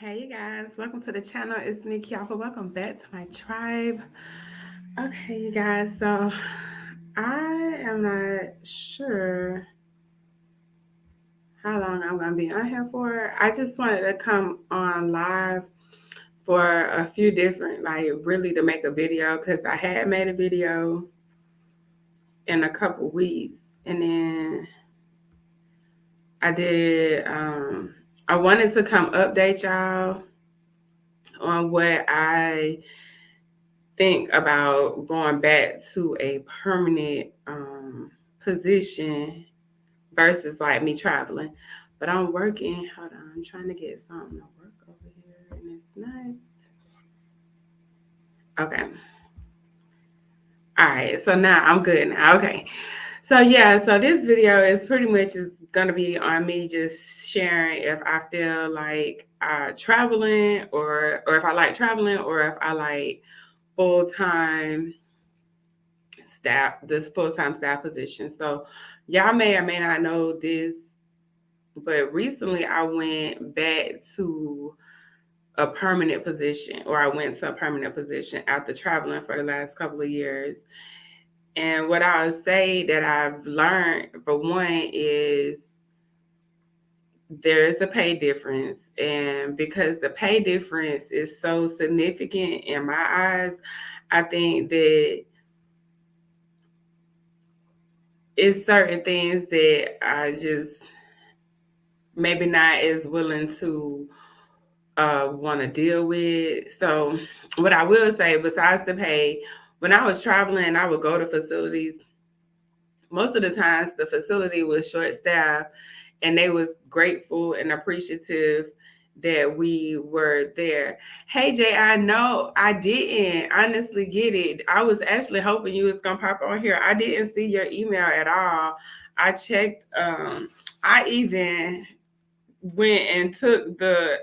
Hey you guys, welcome to the channel. It's me, Kiapa. Welcome back to my tribe. Okay, you guys, so I am not sure how long I'm gonna be on here for. I just wanted to come on live for a few different, like really to make a video because I had made a video in a couple weeks and then I did I wanted to come update y'all on what I think about going back to a permanent position versus like me traveling. But I'm working. Hold on, I'm trying to get something to work over here, and it's not. Okay. All right. So now I'm good now. Okay. So yeah. So this video is pretty much is gonna be on me just sharing if I feel like traveling or if I like traveling or if I like full time staff, this full-time staff position. So y'all may or may not know this, but recently I went back to a permanent position, or I went to a permanent position after traveling for the last couple of years. And what I would say that I've learned, for one, is there is a pay difference. And because the pay difference is so significant in my eyes, I think that it's certain things that I just maybe not as willing to want to deal with. So, what I will say, besides the pay, when I was traveling, I would go to facilities. Most of the times, the facility was short staffed, and they was grateful and appreciative that we were there. Hey Jay, I know I didn't honestly get it. I was actually hoping you was gonna pop on here. I didn't see your email at all. I checked. I even went and took the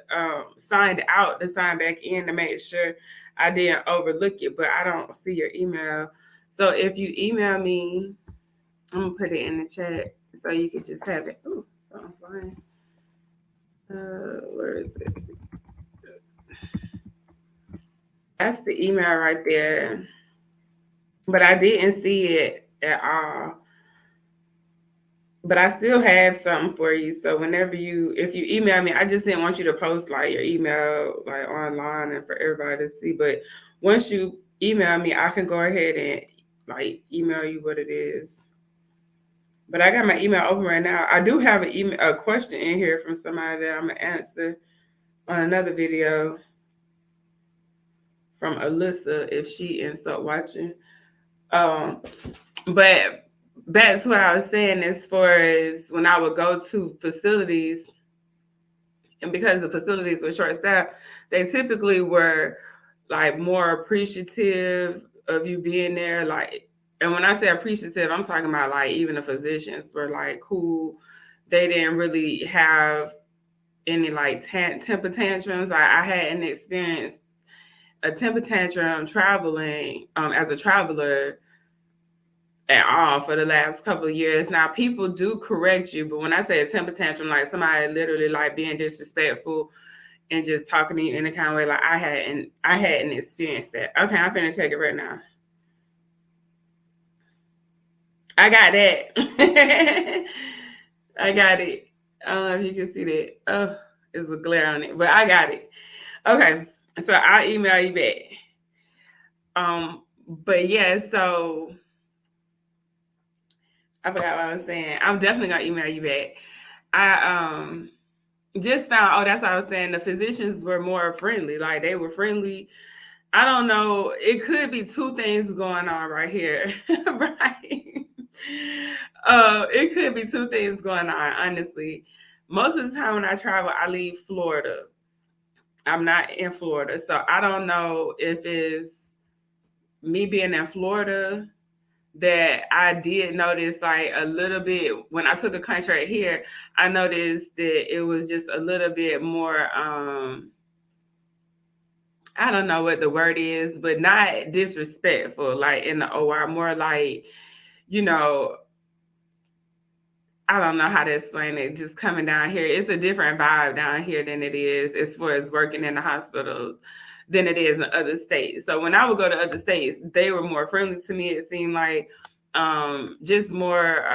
signed out the sign back in to make sure I didn't overlook it, but I don't see your email. So if you email me, I'm gonna put it in the chat so you can just have it. Ooh, so I'm flying. Where is it? That's the email right there. But I didn't see it at all. But I still have something for you. So whenever if you email me, I just didn't want you to post like your email like online and for everybody to see. But once you email me, I can go ahead and like email you what it is. But I got my email open right now. I do have a question in here from somebody that I'm gonna answer on another video from Alyssa if she ends up watching. Um, but that's what I was saying as far as when I would go to facilities, and because the facilities were short staffed, they typically were like more appreciative of you being there. Like, and when I say appreciative, I'm talking about like even the physicians were like cool. They didn't really have any like temper tantrums. I hadn't experienced a temper tantrum traveling as a traveler at all for the last couple of years. Now people do correct you, but when I say a temper tantrum, like somebody literally like being disrespectful and just talking to you in a kind of way, like I hadn't experienced that. Okay, I'm finna check it right now. I got that. I got it. I don't know if you can see that. Oh, there's a glare on it, but I got it. Okay, so I'll email you back. But yeah, so I forgot what I was saying. I'm definitely gonna email you back. I just found, oh, that's what I was saying. The physicians were more friendly. Like they were friendly. I don't know. It could be two things going on right here, right? It could be two things going on. Honestly, most of the time when I travel, I leave Florida. I'm not in Florida, so I don't know if it's me being in Florida that I did notice like a little bit when I took a contract here. I noticed that it was just a little bit more I don't know what the word is, but not disrespectful, like in the OR, more like, you know, I don't know how to explain it. Just coming down here, it's a different vibe down here than it is as far as working in the hospitals than it is in other states. So when I would go to other states, they were more friendly to me. It seemed like just more.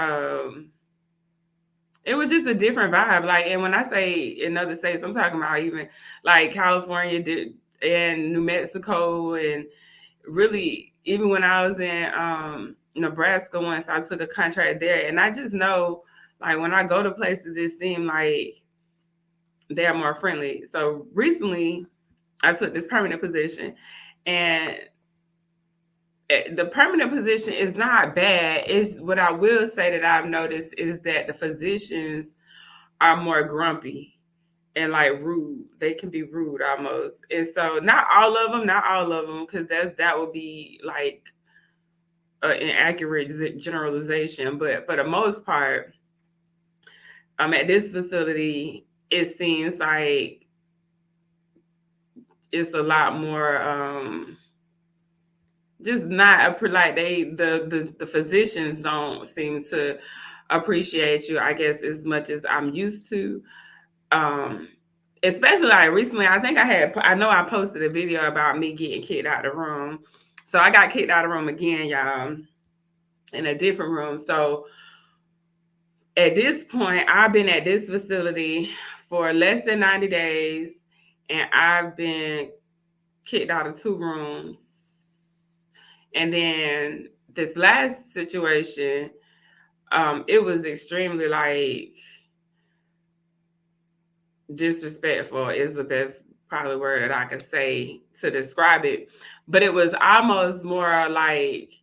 It was just a different vibe. Like, and when I say in other states, I'm talking about even like California and New Mexico, and really even when I was in Nebraska once, I took a contract there, and I just know like when I go to places, it seemed like they're more friendly. So recently, I took this permanent position, and the permanent position is not bad. It's what I will say that I've noticed is that the physicians are more grumpy and like rude. They can be rude almost. And so not all of them, because that would be like an inaccurate generalization. But for the most part, at this facility, it seems like it's a lot more just not like the physicians don't seem to appreciate you, I guess, as much as I'm used to. um Especially like recently, I know I posted a video about me getting kicked out of the room. So I got kicked out of the room again, y'all, in a different room. So at this point, I've been at this facility for less than 90 days, and I've been kicked out of 2 rooms. And then this last situation, it was extremely like disrespectful is the best probably word that I can say to describe it. But it was almost more like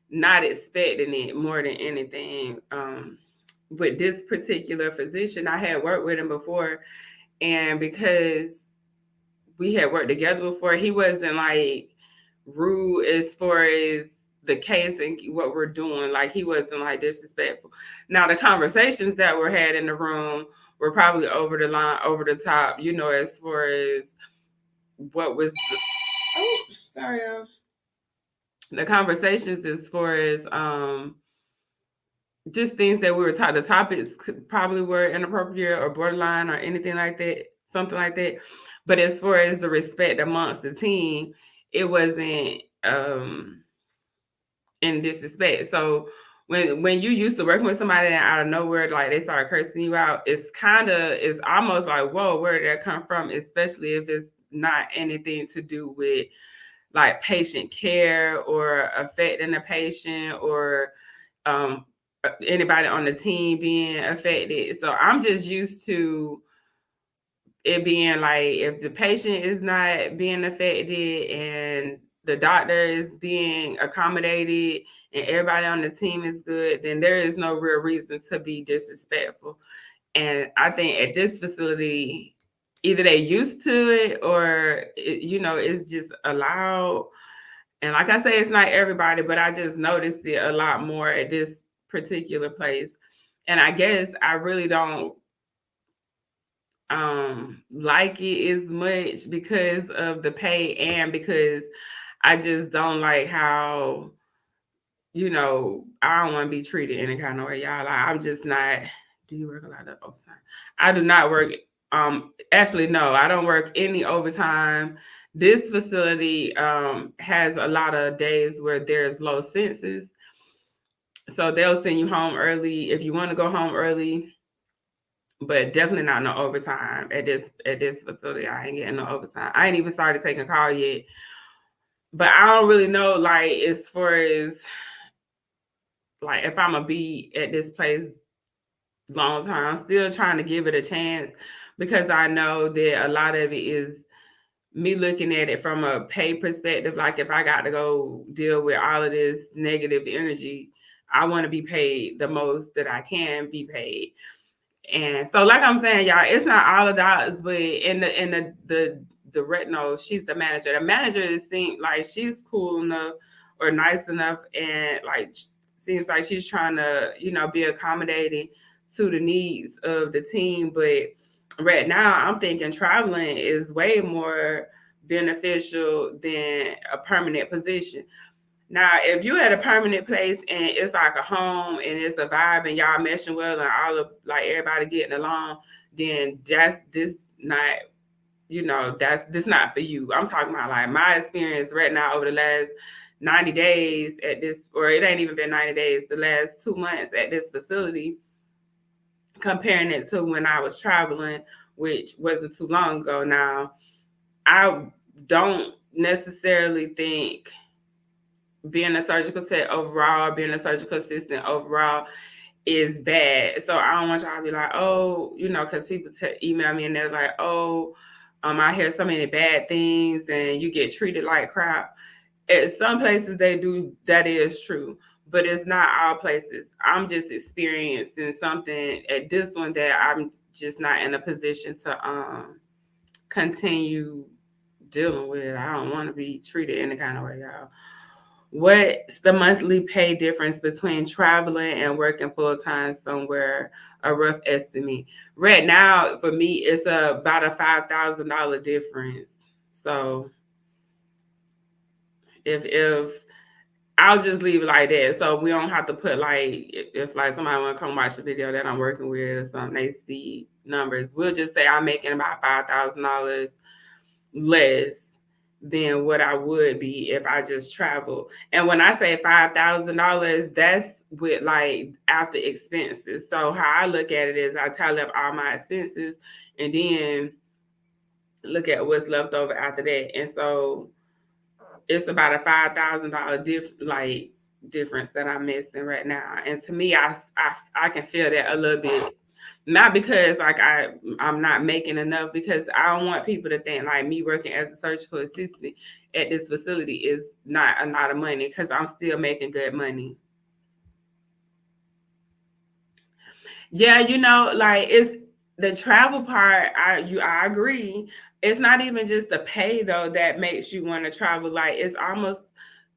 not expecting it more than anything. With this particular physician, I had worked with him before, and because we had worked together before, he wasn't like rude as far as the case and what we're doing. Like, he wasn't like disrespectful. Now the conversations that were had in the room were probably over the line, over the top, as far as what was oh, sorry, the conversations as far as just things that we were taught. The topics probably were inappropriate or borderline or anything like that, something like that. But as far as the respect amongst the team, it wasn't in disrespect. So when you used to working with somebody and out of nowhere, like they started cursing you out, it's almost like, whoa, where did that come from? Especially if it's not anything to do with like patient care or affecting the patient or anybody on the team being affected. So I'm just used to it being like, if the patient is not being affected and the doctor is being accommodated and everybody on the team is good, then there is no real reason to be disrespectful. And I think at this facility, either they used to it or it's just allowed. And like I say, it's not everybody, but I just noticed it a lot more at this particular place. And I guess I really don't like it as much because of the pay, and because I just don't like how, I don't want to be treated any kind of way, y'all. Like, I'm just not. Do you work a lot of overtime? I do not work. Actually, no, I don't work any overtime. This facility has a lot of days where there's low census, so they'll send you home early if you want to go home early, but definitely not no overtime at this facility. I ain't getting no overtime. I ain't even started taking call yet, but I don't really know, like, as far as like if I'm gonna be at this place long time. I'm still trying to give it a chance because I know that a lot of it is me looking at it from a pay perspective. Like, if I got to go deal with all of this negative energy, I want to be paid the most that I can be paid. And so, like I'm saying, y'all, it's not all the dollars, but in the retinal, she's the manager. The manager seems like she's cool enough or nice enough, and like seems like she's trying to, be accommodating to the needs of the team. But right now, I'm thinking traveling is way more beneficial than a permanent position. Now, if you at a permanent place and it's like a home and it's a vibe and y'all meshing well and all of like everybody getting along, then that's this not, that's this not for you. I'm talking about like my experience right now over the last 90 days at this, or it ain't even been 90 days, the last 2 months at this facility, comparing it to when I was traveling, which wasn't too long ago now. I don't necessarily think being a surgical tech overall, being a surgical assistant overall is bad. So I don't want y'all to be like, oh, because people email me and they're like, oh, I hear so many bad things and you get treated like crap. At some places they do, that is true, but it's not all places. I'm just experiencing something at this one that I'm just not in a position to continue dealing with. I don't want to be treated any kind of way, y'all. What's the monthly pay difference between traveling and working full time somewhere? A rough estimate. Right now, for me, it's about a $5,000 difference. So if I'll just leave it like that, so we don't have to put like if like somebody want to come watch the video that I'm working with or something, they see numbers. We'll just say I'm making about $5,000 less than what I would be if I just traveled. And when I say $5,000, that's with like after expenses. So how I look at it is I tally up all my expenses and then look at what's left over after that. And so it's about a $5,000 difference that I'm missing right now. And to me, I can feel that a little bit. Not because like I'm not making enough, because I don't want people to think like me working as a surgical assistant at this facility is not a lot of money, because I'm still making good money. Yeah, like it's the travel part. I agree. It's not even just the pay though that makes you want to travel. Like it's almost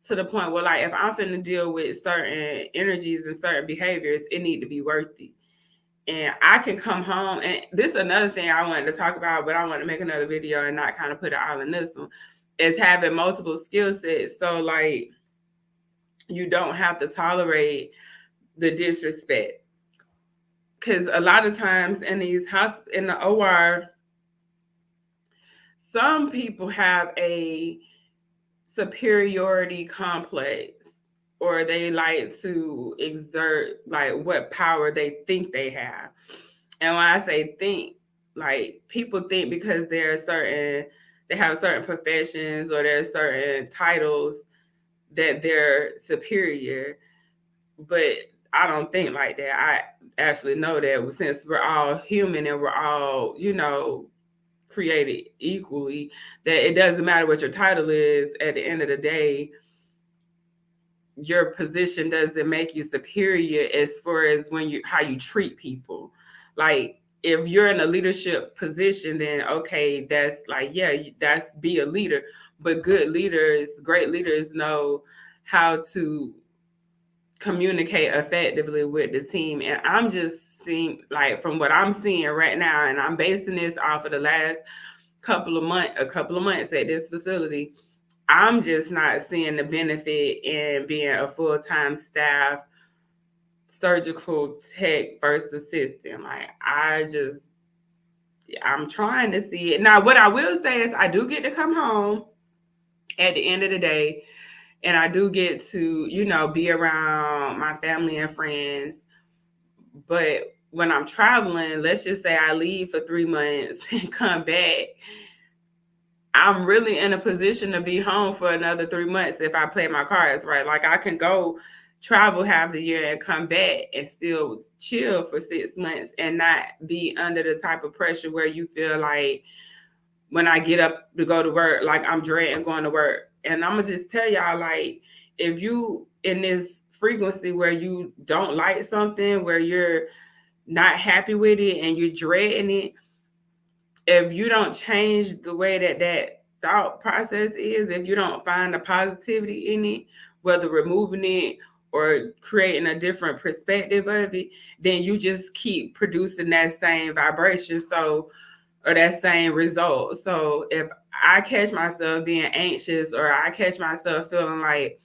to the point where like if I'm finna deal with certain energies and certain behaviors, it need to be worth it. And I can come home, and this is another thing I wanted to talk about, but I want to make another video and not kind of put it all in this one, is having multiple skill sets. So like you don't have to tolerate the disrespect, because a lot of times in in the OR, some people have a superiority complex, or they like to exert like what power they think they have. And when I say think, like people think because they have certain professions or there's certain titles that they're superior. But I don't think like that. I actually know that since we're all human and we're all, created equally, that it doesn't matter what your title is. At the end of the day, your position doesn't make you superior as far as how you treat people. Like if you're in a leadership position, then okay, that's like, yeah, that's be a leader. But great leaders know how to communicate effectively with the team. And I'm just seeing, like, from what I'm seeing right now, and I'm basing this off of the last a couple of months at this facility, I'm just not seeing the benefit in being a full-time staff surgical tech first assistant. Like I'm trying to see it. Now, what I will say is I do get to come home at the end of the day, and I do get to, be around my family and friends. But when I'm traveling, let's just say I leave for 3 months and come back, I'm really in a position to be home for another 3 months if I play my cards right. Like I can go travel half the year and come back and still chill for 6 months and not be under the type of pressure where you feel like when I get up to go to work, like I'm dreading going to work. And I'm gonna just tell y'all, like, if you in this frequency where you don't like something, where you're not happy with it and you're dreading it, if you don't change the way that thought process is, if you don't find the positivity in it, whether removing it or creating a different perspective of it, then you just keep producing that same vibration. So, or that same result. So if I catch myself being anxious or I catch myself feeling like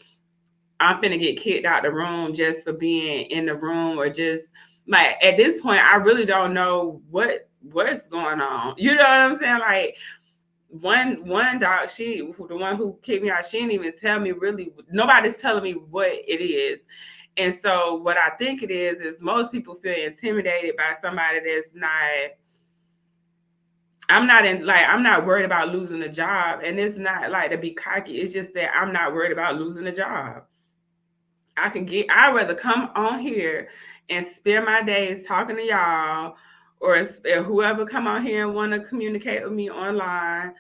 I'm finna get kicked out the room just for being in the room, or just like at this point, I really don't know what's going on. You know what I'm saying? Like one doc, the one who kicked me out, she didn't even tell me really. Nobody's telling me what it is. And so what I think it is most people feel intimidated by somebody that's not. I'm not worried about losing a job. And it's not like to be cocky. It's just that I'm not worried about losing a job. I'd rather come on here and spend my days talking to y'all, or whoever come on here and want to communicate with me online,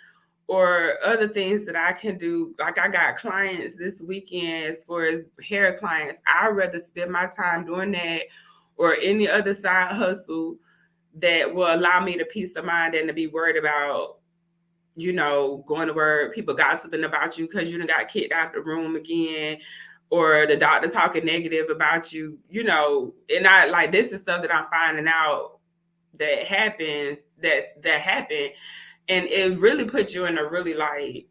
or other things that I can do. Like I got clients this weekend as far as hair clients. I'd rather spend my time doing that, or any other side hustle that will allow me the peace of mind than to be worried about, going to work, people gossiping about you because you done got kicked out the room again, or the doctor talking negative about you, and I like, this is stuff that I'm finding out that happens, that happened. And it really puts you in a really, like,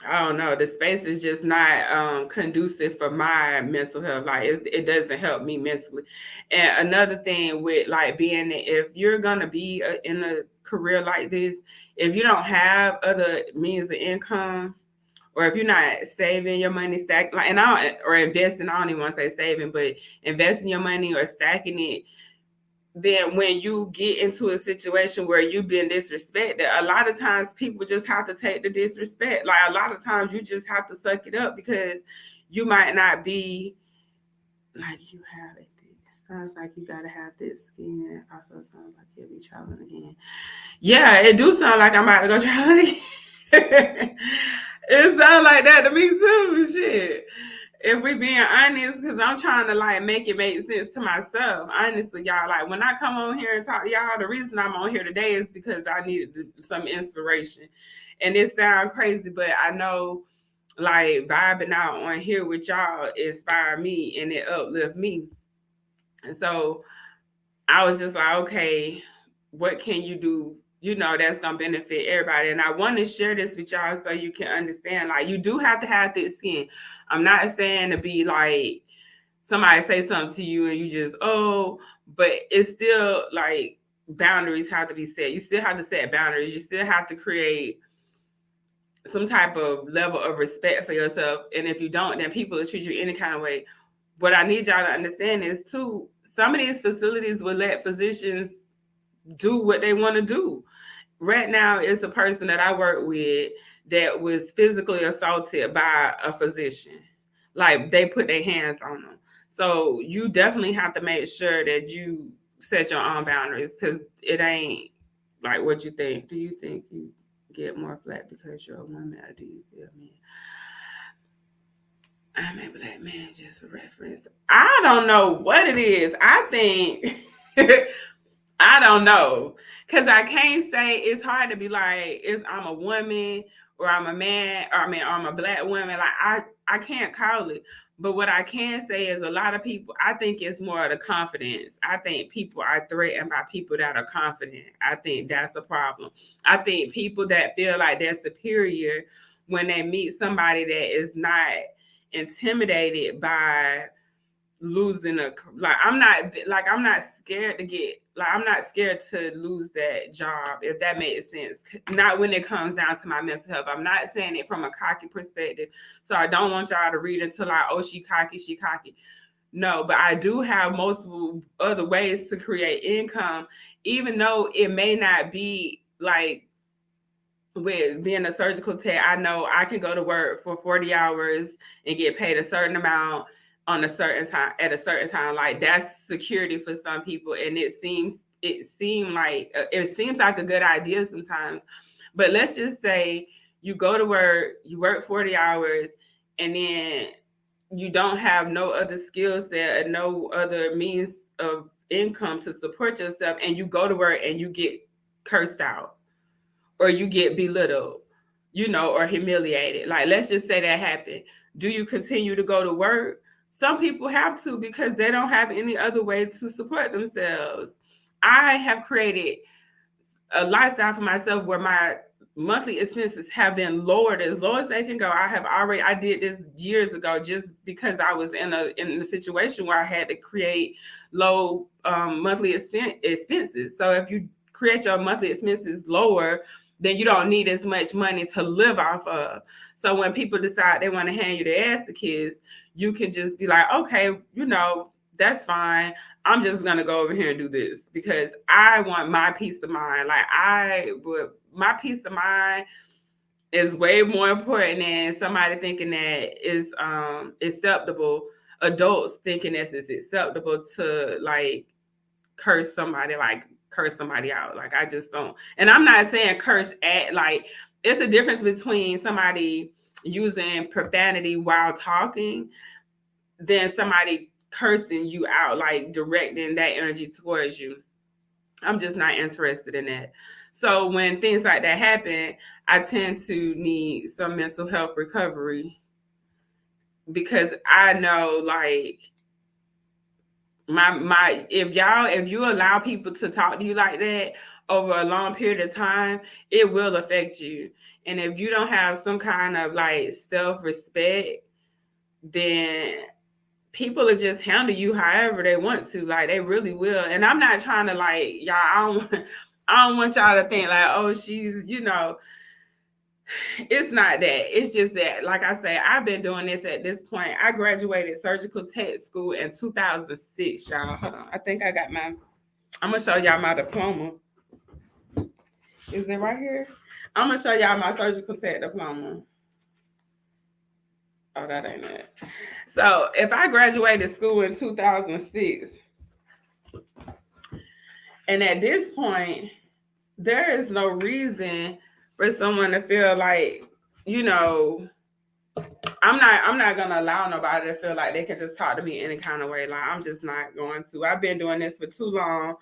I don't know, the space is just not conducive for my mental health. Like it doesn't help me mentally. And another thing with like being, if you're gonna be in a career like this, if you don't have other means of income, or if you're not saving your money, or investing, I don't even want to say saving, but investing your money or stacking it, then when you get into a situation where you've been disrespected, a lot of times people just have to take the disrespect. Like a lot of times you just have to suck it up, because you might not be like, you have it. Sounds like you gotta have this skin. Also sounds like you'll be traveling again. Yeah, it do sound like I'm about to go traveling again. It sounds like that to me too. Shit. If we being honest, because I'm trying to like make it make sense to myself. Honestly, y'all, like when I come on here and talk to y'all, the reason I'm on here today is because I needed some inspiration. And it sounds crazy, but I know like vibing out on here with y'all inspire me and it uplift me. And so I was just like, okay, what can you do? That's gonna benefit everybody. And I want to share this with y'all so you can understand. Like, you do have to have thick skin. I'm not saying to be like somebody say something to you and you just, oh, but it's still like boundaries have to be set. You still have to set boundaries. You still have to create some type of level of respect for yourself. And if you don't, then people will treat you any kind of way. What I need y'all to understand is too, some of these facilities will let physicians do what they want to do. Right now, it's a person that I work with that was physically assaulted by a physician. Like, they put their hands on them. So you definitely have to make sure that you set your own boundaries, because it ain't like what you think. Do you think you get more flat because you're a woman, or do you feel me? I'm a black man, just for reference. I don't know what it is. I think I don't know, because I can't say, it's hard to be like, I'm a woman or I'm a man, or I'm a black woman. Like I can't call it. But what I can say is, a lot of people, I think it's more of the confidence. I think people are threatened by people that are confident. I think that's a problem. I think people that feel like they're superior, when they meet somebody that is not intimidated by losing I'm not scared to get, like, I'm not scared to lose that job, if that makes sense. Not when it comes down to my mental health. I'm not saying it from a cocky perspective, so I don't want y'all to read into like, oh, she cocky. No, but I do have multiple other ways to create income, even though it may not be like, with being a surgical tech, I know I can go to work for 40 hours and get paid a certain amount on a certain time, at a certain time. Like, that's security for some people. And it seems like a good idea sometimes. But let's just say you go to work, you work 40 hours, and then you don't have no other skill set or no other means of income to support yourself, and you go to work and you get cursed out, or you get belittled, or humiliated. Like, let's just say that happened. Do you continue to go to work? Some people have to, because they don't have any other way to support themselves. I have created a lifestyle for myself where my monthly expenses have been lowered as low as they can go. I did this years ago just because I was in a situation where I had to create low monthly expenses. So if you create your monthly expenses lower, then you don't need as much money to live off of. So when people decide they want to hand you their ass to kids, you can just be like, okay, that's fine. I'm just gonna go over here and do this because I want my peace of mind. My peace of mind is way more important than somebody thinking that is acceptable. Adults thinking that it's acceptable to curse somebody, curse somebody out. Like I just don't. And I'm not saying curse at it's a difference between somebody using profanity while talking than somebody cursing you out, like directing that energy towards you. I'm just not interested in that. So when things like that happen, I tend to need some mental health recovery because I know if you allow people to talk to you like that over a long period of time, it will affect you. And if you don't have some kind of self-respect, then people will just handle you however they want to. Like they really will. And I'm not trying to y'all, I don't want y'all to think oh, she's, it's not that. It's just that, like I say, I've been doing this at this point. I graduated surgical tech school in 2006, y'all. Hold on. I think I got I'm going to show y'all my diploma. Is it right here? I'm going to show y'all my surgical tech diploma. Oh, that ain't it. So if I graduated school in 2006, and at this point, there is no reason for someone to feel I'm not gonna allow nobody to feel like they can just talk to me any kind of way. Like I'm just not going to. I've been doing this for too long,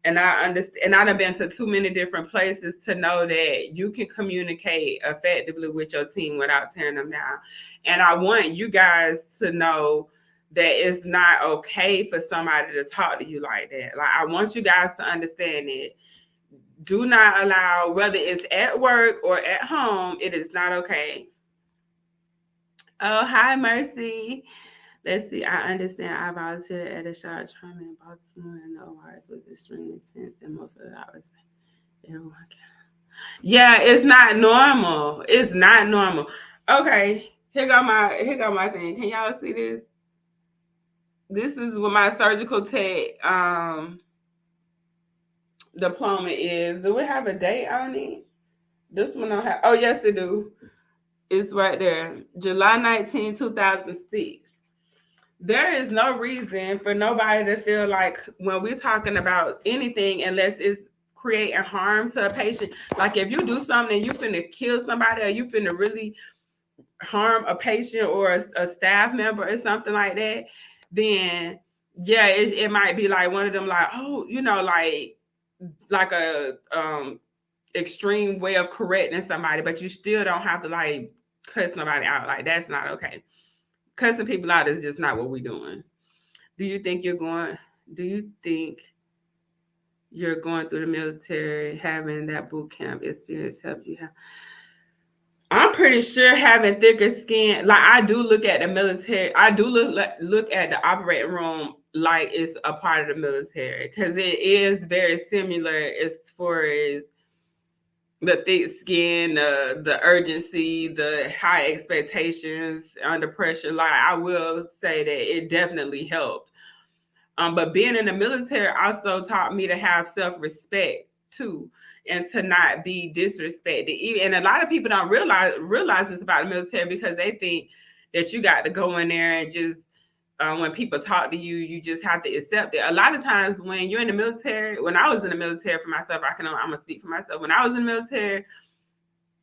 and I understand. And I've been to too many different places to know that you can communicate effectively with your team without tearing them down. And I want you guys to know that it's not okay for somebody to talk to you like that. Like I want you guys to understand it. Do not allow, whether it's at work or at home, it is not okay. Oh, hi, Mercy. Let's see. I understand. I volunteered at a shot trauma in Baltimore, and the ORs was extremely intense, and most of the hours. Yeah, it's not normal. It's not normal. Okay, here go my thing. Can y'all see this? This is what my surgical tech diploma is. Do we have a date on it? This one don't have. Oh, yes, it do. It's right there. July 19, 2006. There is no reason for nobody to feel like when we're talking about anything, unless it's creating harm to a patient. Like if you do something and you finna kill somebody or you finna really harm a patient or a staff member or something like that, then yeah, it might be like one of them oh, like a extreme way of correcting somebody, but you still don't have to cuss nobody out. Like that's not okay. Cussing people out is just not what we're doing. Do you think you're going through the military, having that boot camp experience help you have? I'm pretty sure having thicker skin, like I do look at the military, I do look at the operating room like it's a part of the military because it is very similar as far as the thick skin, the urgency, the high expectations under pressure. Like I will say that it definitely helped. But being in the military also taught me to have self-respect too, and to not be disrespected. And a lot of people don't realize this about the military because they think that you got to go in there and just when people talk to you, you just have to accept it. A lot of times when you're in the military, when I was in the military for myself, I'm gonna speak for myself. When I was in the military,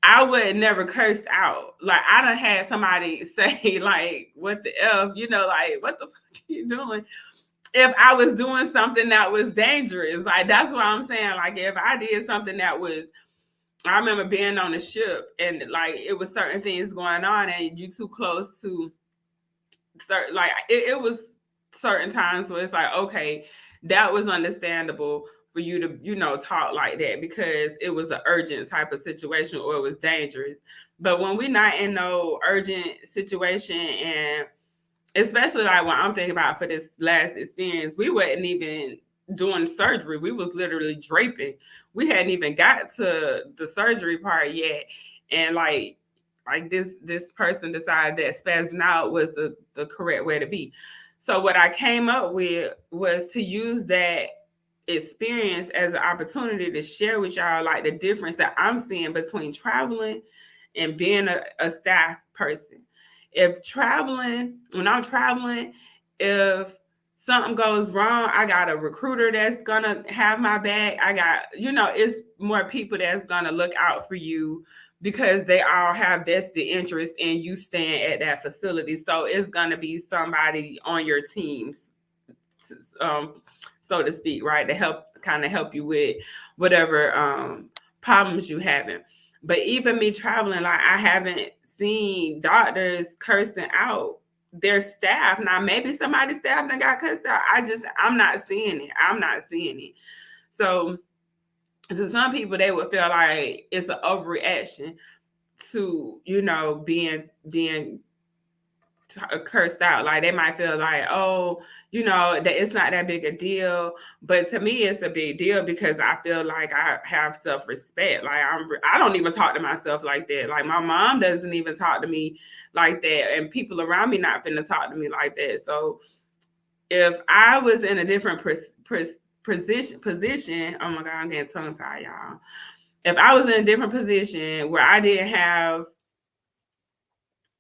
I would never curse out. Like I done had somebody say what the F, what the fuck are you doing? If I was doing something that was dangerous. That's what I'm saying. If I did something that was, I remember being on a ship and it was certain things going on and you too close to certain, it was certain times where it's okay, that was understandable. for you to, talk like that because it was an urgent type of situation or it was dangerous. But when we're not in no urgent situation, and especially like what I'm thinking about for this last experience, we wasn't even doing surgery. We was literally draping. We hadn't even got to the surgery part yet. And like this person decided that spazzing out was the correct way to be. So what I came up with was to use that experience as an opportunity to share with y'all like the difference that I'm seeing between traveling and being a staff person. When I'm traveling, if something goes wrong, I got a recruiter that's gonna have my back. I got, it's more people that's gonna look out for you because they all have vested interest in you staying at that facility. So it's gonna be somebody on your teams, so to speak, right, to help you with whatever problems you having. But even me traveling, like I haven't seen doctors cursing out their staff. Now maybe somebody's staff that got cursed out. I'm not seeing it. I'm not seeing it. So to some people, they would feel like it's an overreaction to being cursed out. Like they might feel like, oh, that it's not that big a deal. But to me, it's a big deal because I feel like I have self-respect. Like I don't even talk to myself like that. Like my mom doesn't even talk to me like that, and people around me not finna talk to me like that. So if I was in a different position, oh my God, I'm getting tongue tied, y'all. If I was in a different position where I didn't have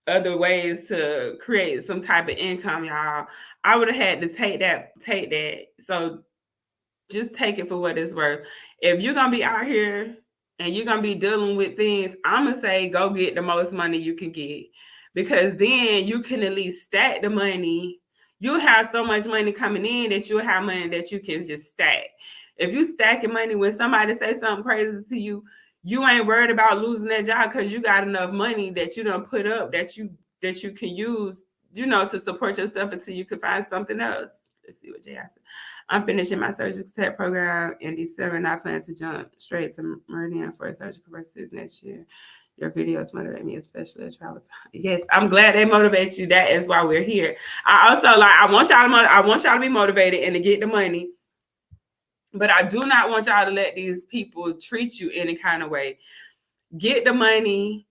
other ways to create some type of income, y'all, I would have had to take that. So just take it for what it's worth. If you're gonna be out here and you're gonna be dealing with things, I'm gonna say go get the most money you can get, because then you can at least stack the money. You'll have so much money coming in that you'll have money that you can just stack. If you stacking money, when somebody say something crazy to you, you ain't worried about losing that job because you got enough money that you don't put up that you can use, to support yourself until you can find something else. Let's see what Jay said. I'm finishing my surgical tech program in December, and I plan to jump straight to Meridian for surgical purposes next year. Your videos motivate me, especially at travel time. Yes, I'm glad they motivate you. That is why we're here. I also I want y'all to be motivated and to get the money. But I do not want y'all to let these people treat you any kind of way. Get the money.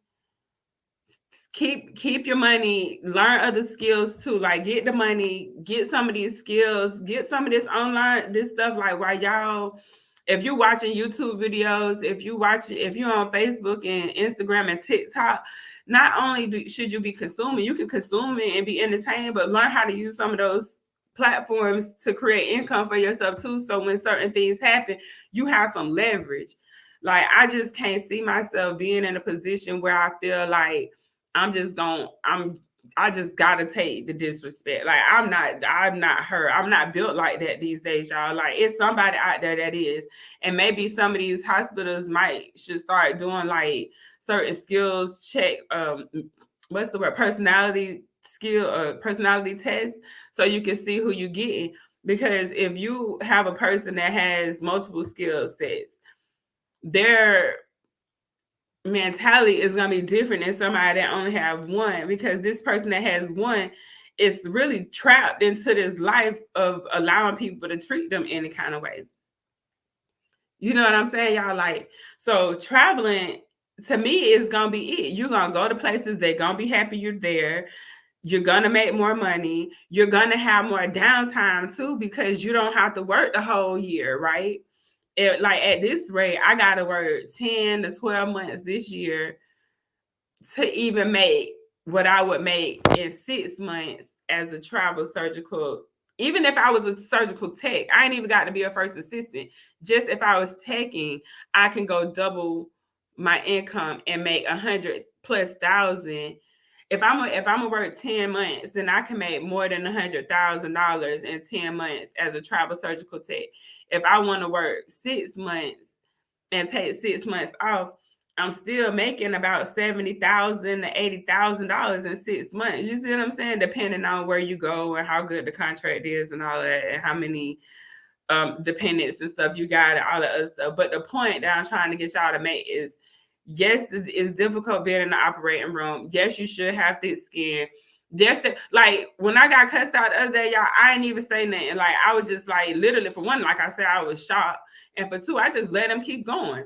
Keep your money. Learn other skills too. Like get the money. Get some of these skills. Get some of this online, this stuff. Like while y'all, if you're watching YouTube videos, if you're on Facebook and Instagram and TikTok, not only should you be consuming, you can consume it and be entertained, but learn how to use some of those platforms to create income for yourself too. So when certain things happen, you have some leverage. Like I just can't see myself being in a position where I feel like I just gotta take the disrespect. Like I'm not her. I'm not built like that these days, y'all. Like it's somebody out there that is. And maybe some of these hospitals should start doing like certain skills check, what's the word? Personality test, so you can see who you're getting. Because if you have a person that has multiple skill sets, their mentality is going to be different than somebody that only have one, because this person that has one is really trapped into this life of allowing people to treat them any kind of way. You know what I'm saying, y'all? Like, so traveling to me is going to be it. You're going to go to places, they're going to be happy you're there. You're going to make more money. You're going to have more downtime too, because you don't have to work the whole year, right? Like at this rate, I got to work 10 to 12 months this year to even make what I would make in 6 months as a travel surgical. Even if I was a surgical tech, I ain't even got to be a first assistant. Just if I was teching, I can go double my income and make 100,000+. If I'm gonna work 10 months, then I can make more than $100,000 in 10 months as a travel surgical tech. If I want to work 6 months and take 6 months off, I'm still making about $70,000 to $80,000 in 6 months. You see what I'm saying? Depending on where you go and how good the contract is and all that, and how many dependents and stuff. You got it, all the other stuff. But the point that I'm trying to get y'all to make is, yes, it's difficult being in the operating room. Yes, you should have thick skin. Yes, like when I got cussed out the other day, y'all, I ain't even say nothing. Like I was just like, literally, for one, like I said, I was shocked, and for two, I just let them keep going.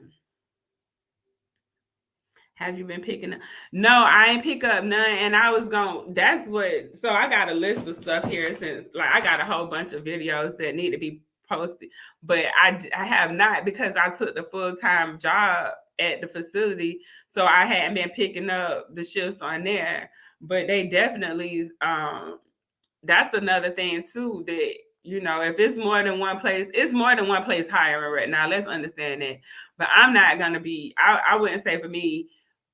Have you been picking up? No, I ain't pick up none. And I was going, that's what, so I got a list of stuff here since, like, I got a whole bunch of videos that need to be posted. But I have not, because I took the full-time job at the facility. So I hadn't been picking up the shifts on there. But they definitely, that's another thing too, that if it's more than one place, it's more than one place hiring right now. Let's understand that. But I'm not gonna be, I wouldn't say for me,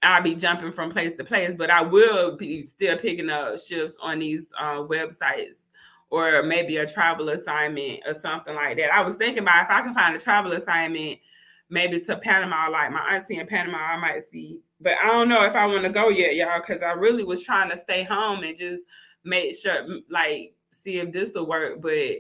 I'll be jumping from place to place, but I will be still picking up shifts on these websites, or maybe a travel assignment or something like that. I was thinking about if I can find a travel assignment, maybe to Panama, like my auntie in Panama, I might see. But I don't know if I want to go yet, y'all, because I really was trying to stay home and just make sure, like, see if this will work. But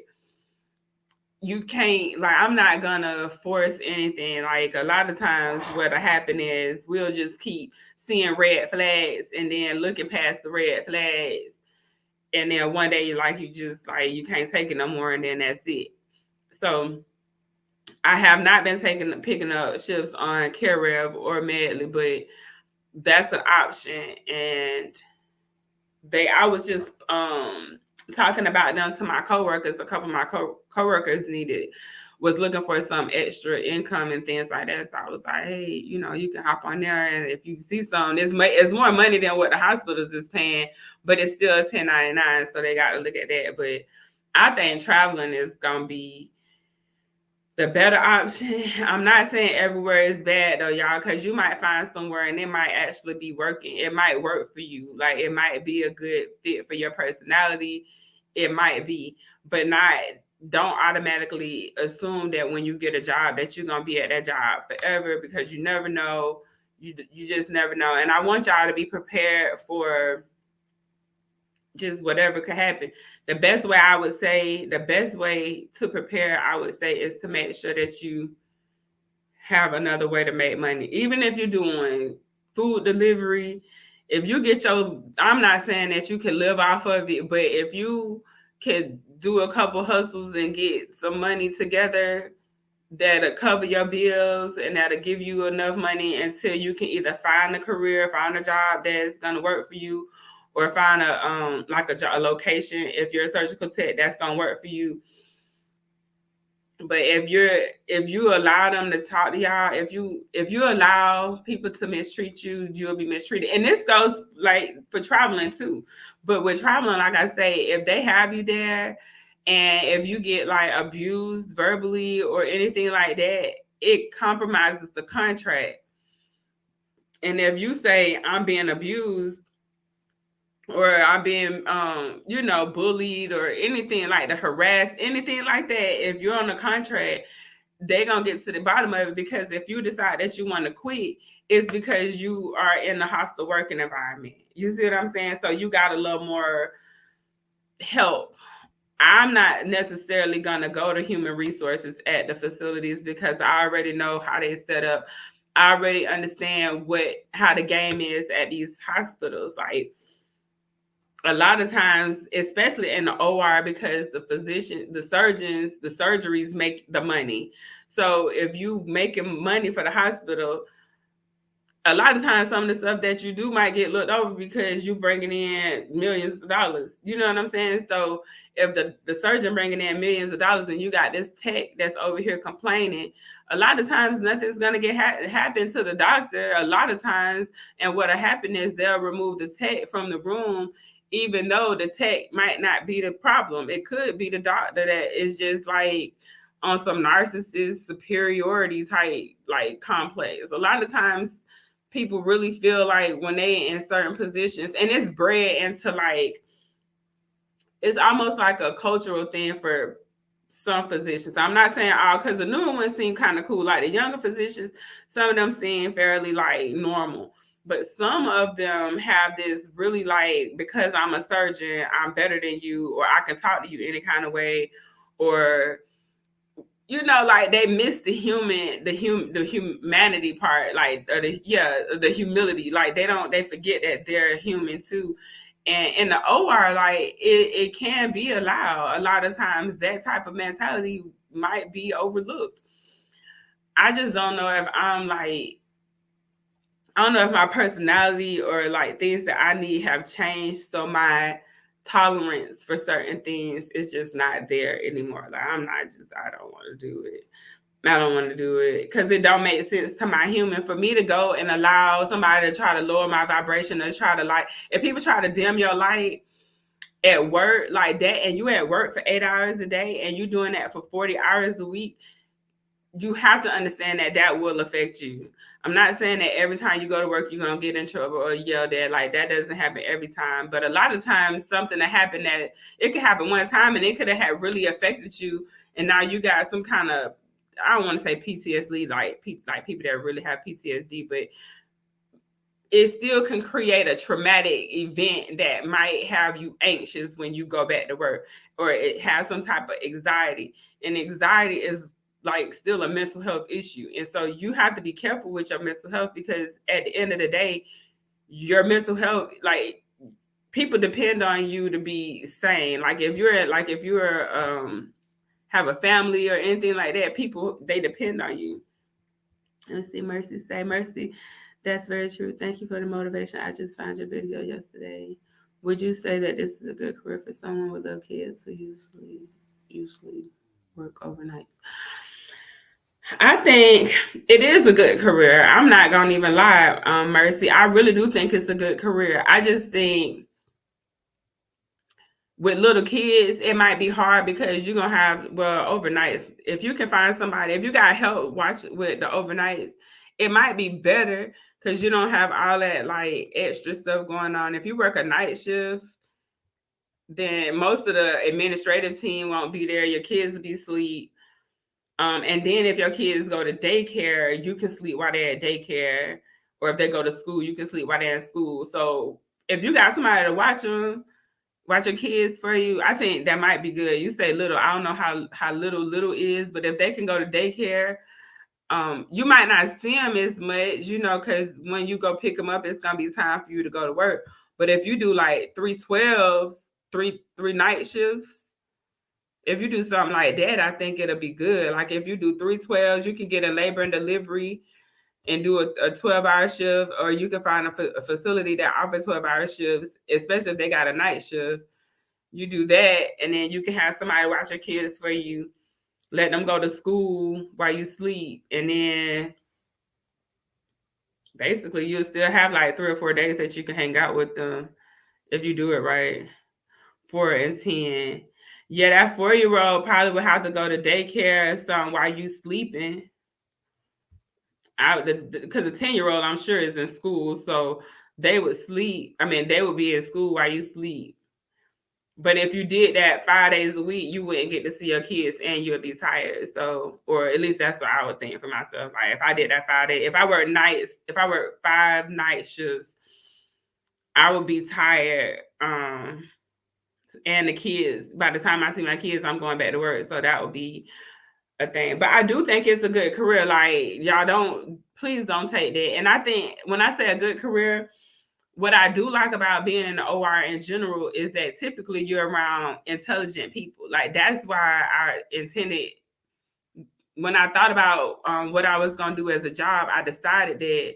you can't, like, I'm not gonna force anything. Like, a lot of times what'll happen is we'll just keep seeing red flags and then looking past the red flags, and then one day you just like you can't take it no more, and then that's it. So I have not been picking up shifts on CareRev or Medley, but that's an option. And I was just talking about them to my coworkers. A couple of my coworkers was looking for some extra income and things like that. So I was like, hey, you can hop on there, and if you see some, it's more money than what the hospitals is paying, but it's still $10.99, so they got to look at that. But I think traveling is gonna be the better option. I'm not saying everywhere is bad though, y'all, because you might find somewhere and it might actually be working. It might work for you. Like, it might be a good fit for your personality. It might be, but don't automatically assume that when you get a job that you're going to be at that job forever, because you never know. You just never know. And I want y'all to be prepared for just whatever could happen. The best way to prepare, I would say, is to make sure that you have another way to make money. Even if you're doing food delivery, if you get I'm not saying that you can live off of it, but if you could do a couple hustles and get some money together, that'll cover your bills and that'll give you enough money until you can either find a career, find a job that's going to work for you, or find a location, if you're a surgical tech, that's gonna work for you. But if you allow them to talk to y'all, if you allow people to mistreat you, you'll be mistreated. And this goes like for traveling too. But with traveling, like I say, if they have you there and if you get like abused verbally or anything like that, it compromises the contract. And if you say I'm being abused, or I'm being, bullied, or anything like that, harassed, anything like that, if you're on a contract, they're going to get to the bottom of it. Because if you decide that you want to quit, it's because you are in a hostile working environment. You see what I'm saying? So you got a little more help. I'm not necessarily going to go to human resources at the facilities because I already know how they set up. I already understand how the game is at these hospitals. Like, a lot of times, especially in the OR, because the surgeons, the surgeries make the money. So if you making money for the hospital, a lot of times some of the stuff that you do might get looked over because you bringing in millions of dollars. You know what I'm saying? So if the surgeon bringing in millions of dollars and you got this tech that's over here complaining, a lot of times nothing's going to happen to the doctor a lot of times. And what'll happen is they'll remove the tech from the room, even though the tech might not be the problem. It could be the doctor that is just like on some narcissist superiority type like complex. A lot of times people really feel like when they in certain positions, and it's bred into like, it's almost like a cultural thing for some physicians. I'm not saying all, because the newer ones seem kind of cool. Like the younger physicians, some of them seem fairly like normal. But some of them have this really like, because I'm a surgeon, I'm better than you, or I can talk to you any kind of way, or like they miss the humanity part, like, or the humility. Like they forget that they're human too. And in the OR, like it can be allowed. A lot of times that type of mentality might be overlooked. I just don't know if I don't know if my personality or like things that I need have changed. So my tolerance for certain things is just not there anymore. Like I don't want to do it. I don't want to do it because it don't make sense to my human for me to go and allow somebody to try to lower my vibration or try to, like, if people try to dim your light at work like that, and you at work for 8 hours a day and you doing that for 40 hours a week, you have to understand that that will affect you. I'm not saying that every time you go to work you're gonna get in trouble or yelled at. Like, that doesn't happen every time, but a lot of times something that happened, that it could happen one time and it could have had really affected you, and now you got some kind of, I don't want to say PTSD, like people that really have PTSD, but it still can create a traumatic event that might have you anxious when you go back to work, or it has some type of anxiety. And anxiety is like still a mental health issue. And so you have to be careful with your mental health, because at the end of the day, your mental health, like, people depend on you to be sane. Like if you're have a family or anything like that, people, they depend on you. Let's see, Mercy say, Mercy, that's very true. Thank you for the motivation. I just found your video yesterday. Would you say that this is a good career for someone with little kids who usually work overnight? I think it is a good career. I'm not gonna even lie, Mercy. I really do think it's a good career. I just think with little kids, it might be hard because you're gonna have, well, overnights. If you can find somebody, if you got help watch with the overnights, it might be better because you don't have all that like extra stuff going on. If you work a night shift, then most of the administrative team won't be there. Your kids will be asleep. And then if your kids go to daycare, you can sleep while they're at daycare, or if they go to school, you can sleep while they're in school. So if you got somebody to watch your kids for you, I think that might be good. You say little, I don't know how little is, but if they can go to daycare, you might not see them as much, because when you go pick them up, it's gonna be time for you to go to work. But if you do like 3 12s, three night shifts, if you do something like that, I think it'll be good. Like if you do 3 12s, you can get a labor and delivery and do a 12-hour shift, or you can find a facility that offers 12-hour shifts, especially if they got a night shift. You do that, and then you can have somebody watch your kids for you, let them go to school while you sleep, and then basically you'll still have like 3 or 4 days that you can hang out with them if you do it right. 4 and 10. Yeah, that 4-year-old probably would have to go to daycare or something while you sleeping. Because the 10-year-old, I'm sure, is in school, so they would sleep. I mean, they would be in school while you sleep. But if you did that 5 days a week, you wouldn't get to see your kids and you'd be tired. So, or at least that's what I would think for myself. Like if I did that 5 days, if I work 5 night shifts, I would be tired. And the kids, by the time I see my kids, I'm going back to work. So that would be a thing. But I do think it's a good career. Like please don't take that. And I think when I say a good career, what I do like about being in the OR in general is that typically you're around intelligent people. Like that's why I intended, when I thought about what I was going to do as a job, I decided that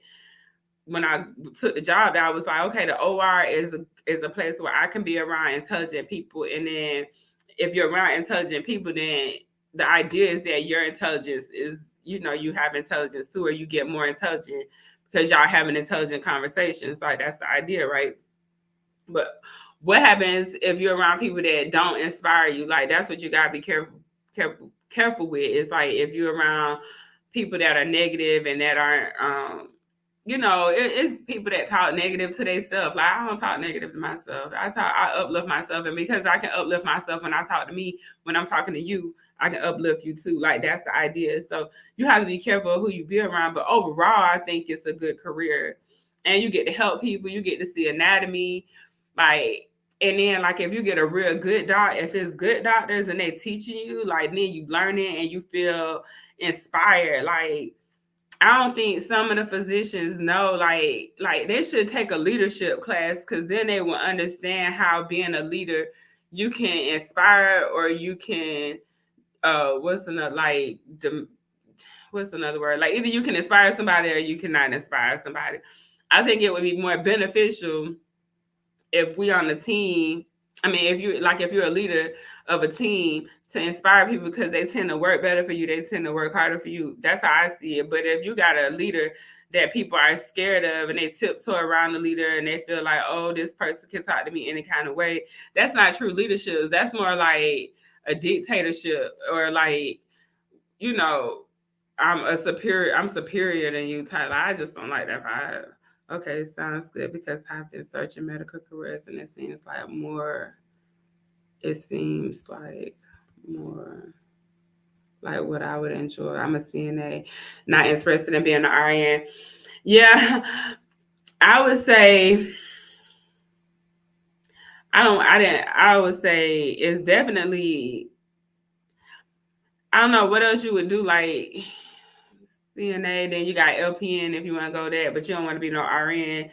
when I took the job, I was like, okay, the OR is a place where I can be around intelligent people. And then if you're around intelligent people, then the idea is that your intelligence is, you have intelligence too, or you get more intelligent because y'all having intelligent conversations. Like that's the idea, right? But what happens if you're around people that don't inspire you? Like that's what you gotta be careful with. It's like if you're around people that are negative and that aren't it's people that talk negative to themselves. Like I don't talk negative to myself. I uplift myself, and because I can uplift myself when I talk to me, when I'm talking to you, I can uplift you too. Like that's the idea. So you have to be careful of who you be around. But overall, I think it's a good career, and you get to help people. You get to see anatomy. Like And then, like, if you get a real good doc, if it's good doctors and they teaching you, like, then you learn it and you feel inspired. Like, I don't think some of the physicians know, like they should take a leadership class, because then they will understand how being a leader, you can inspire, or you can what's another word? Like, either you can inspire somebody or you cannot inspire somebody. I think it would be more beneficial if we on the team, I mean, if you're a leader of a team, to inspire people, because they tend to work better for you, they tend to work harder for you. That's how I see it. But if you got a leader that people are scared of, and they tiptoe around the leader, and they feel like, oh, this person can talk to me any kind of way, that's not true leadership. That's more like a dictatorship, or like, you know, I'm superior than you, Tyler. I just don't like that vibe. Okay, sounds good, because I've been searching medical careers, and it seems like more like what I would enjoy. I'm a CNA, not interested in being an RN. Yeah, I would say I would say it's definitely, I don't know what else you would do, like CNA, then you got LPN if you want to go there, but you don't want to be no RN.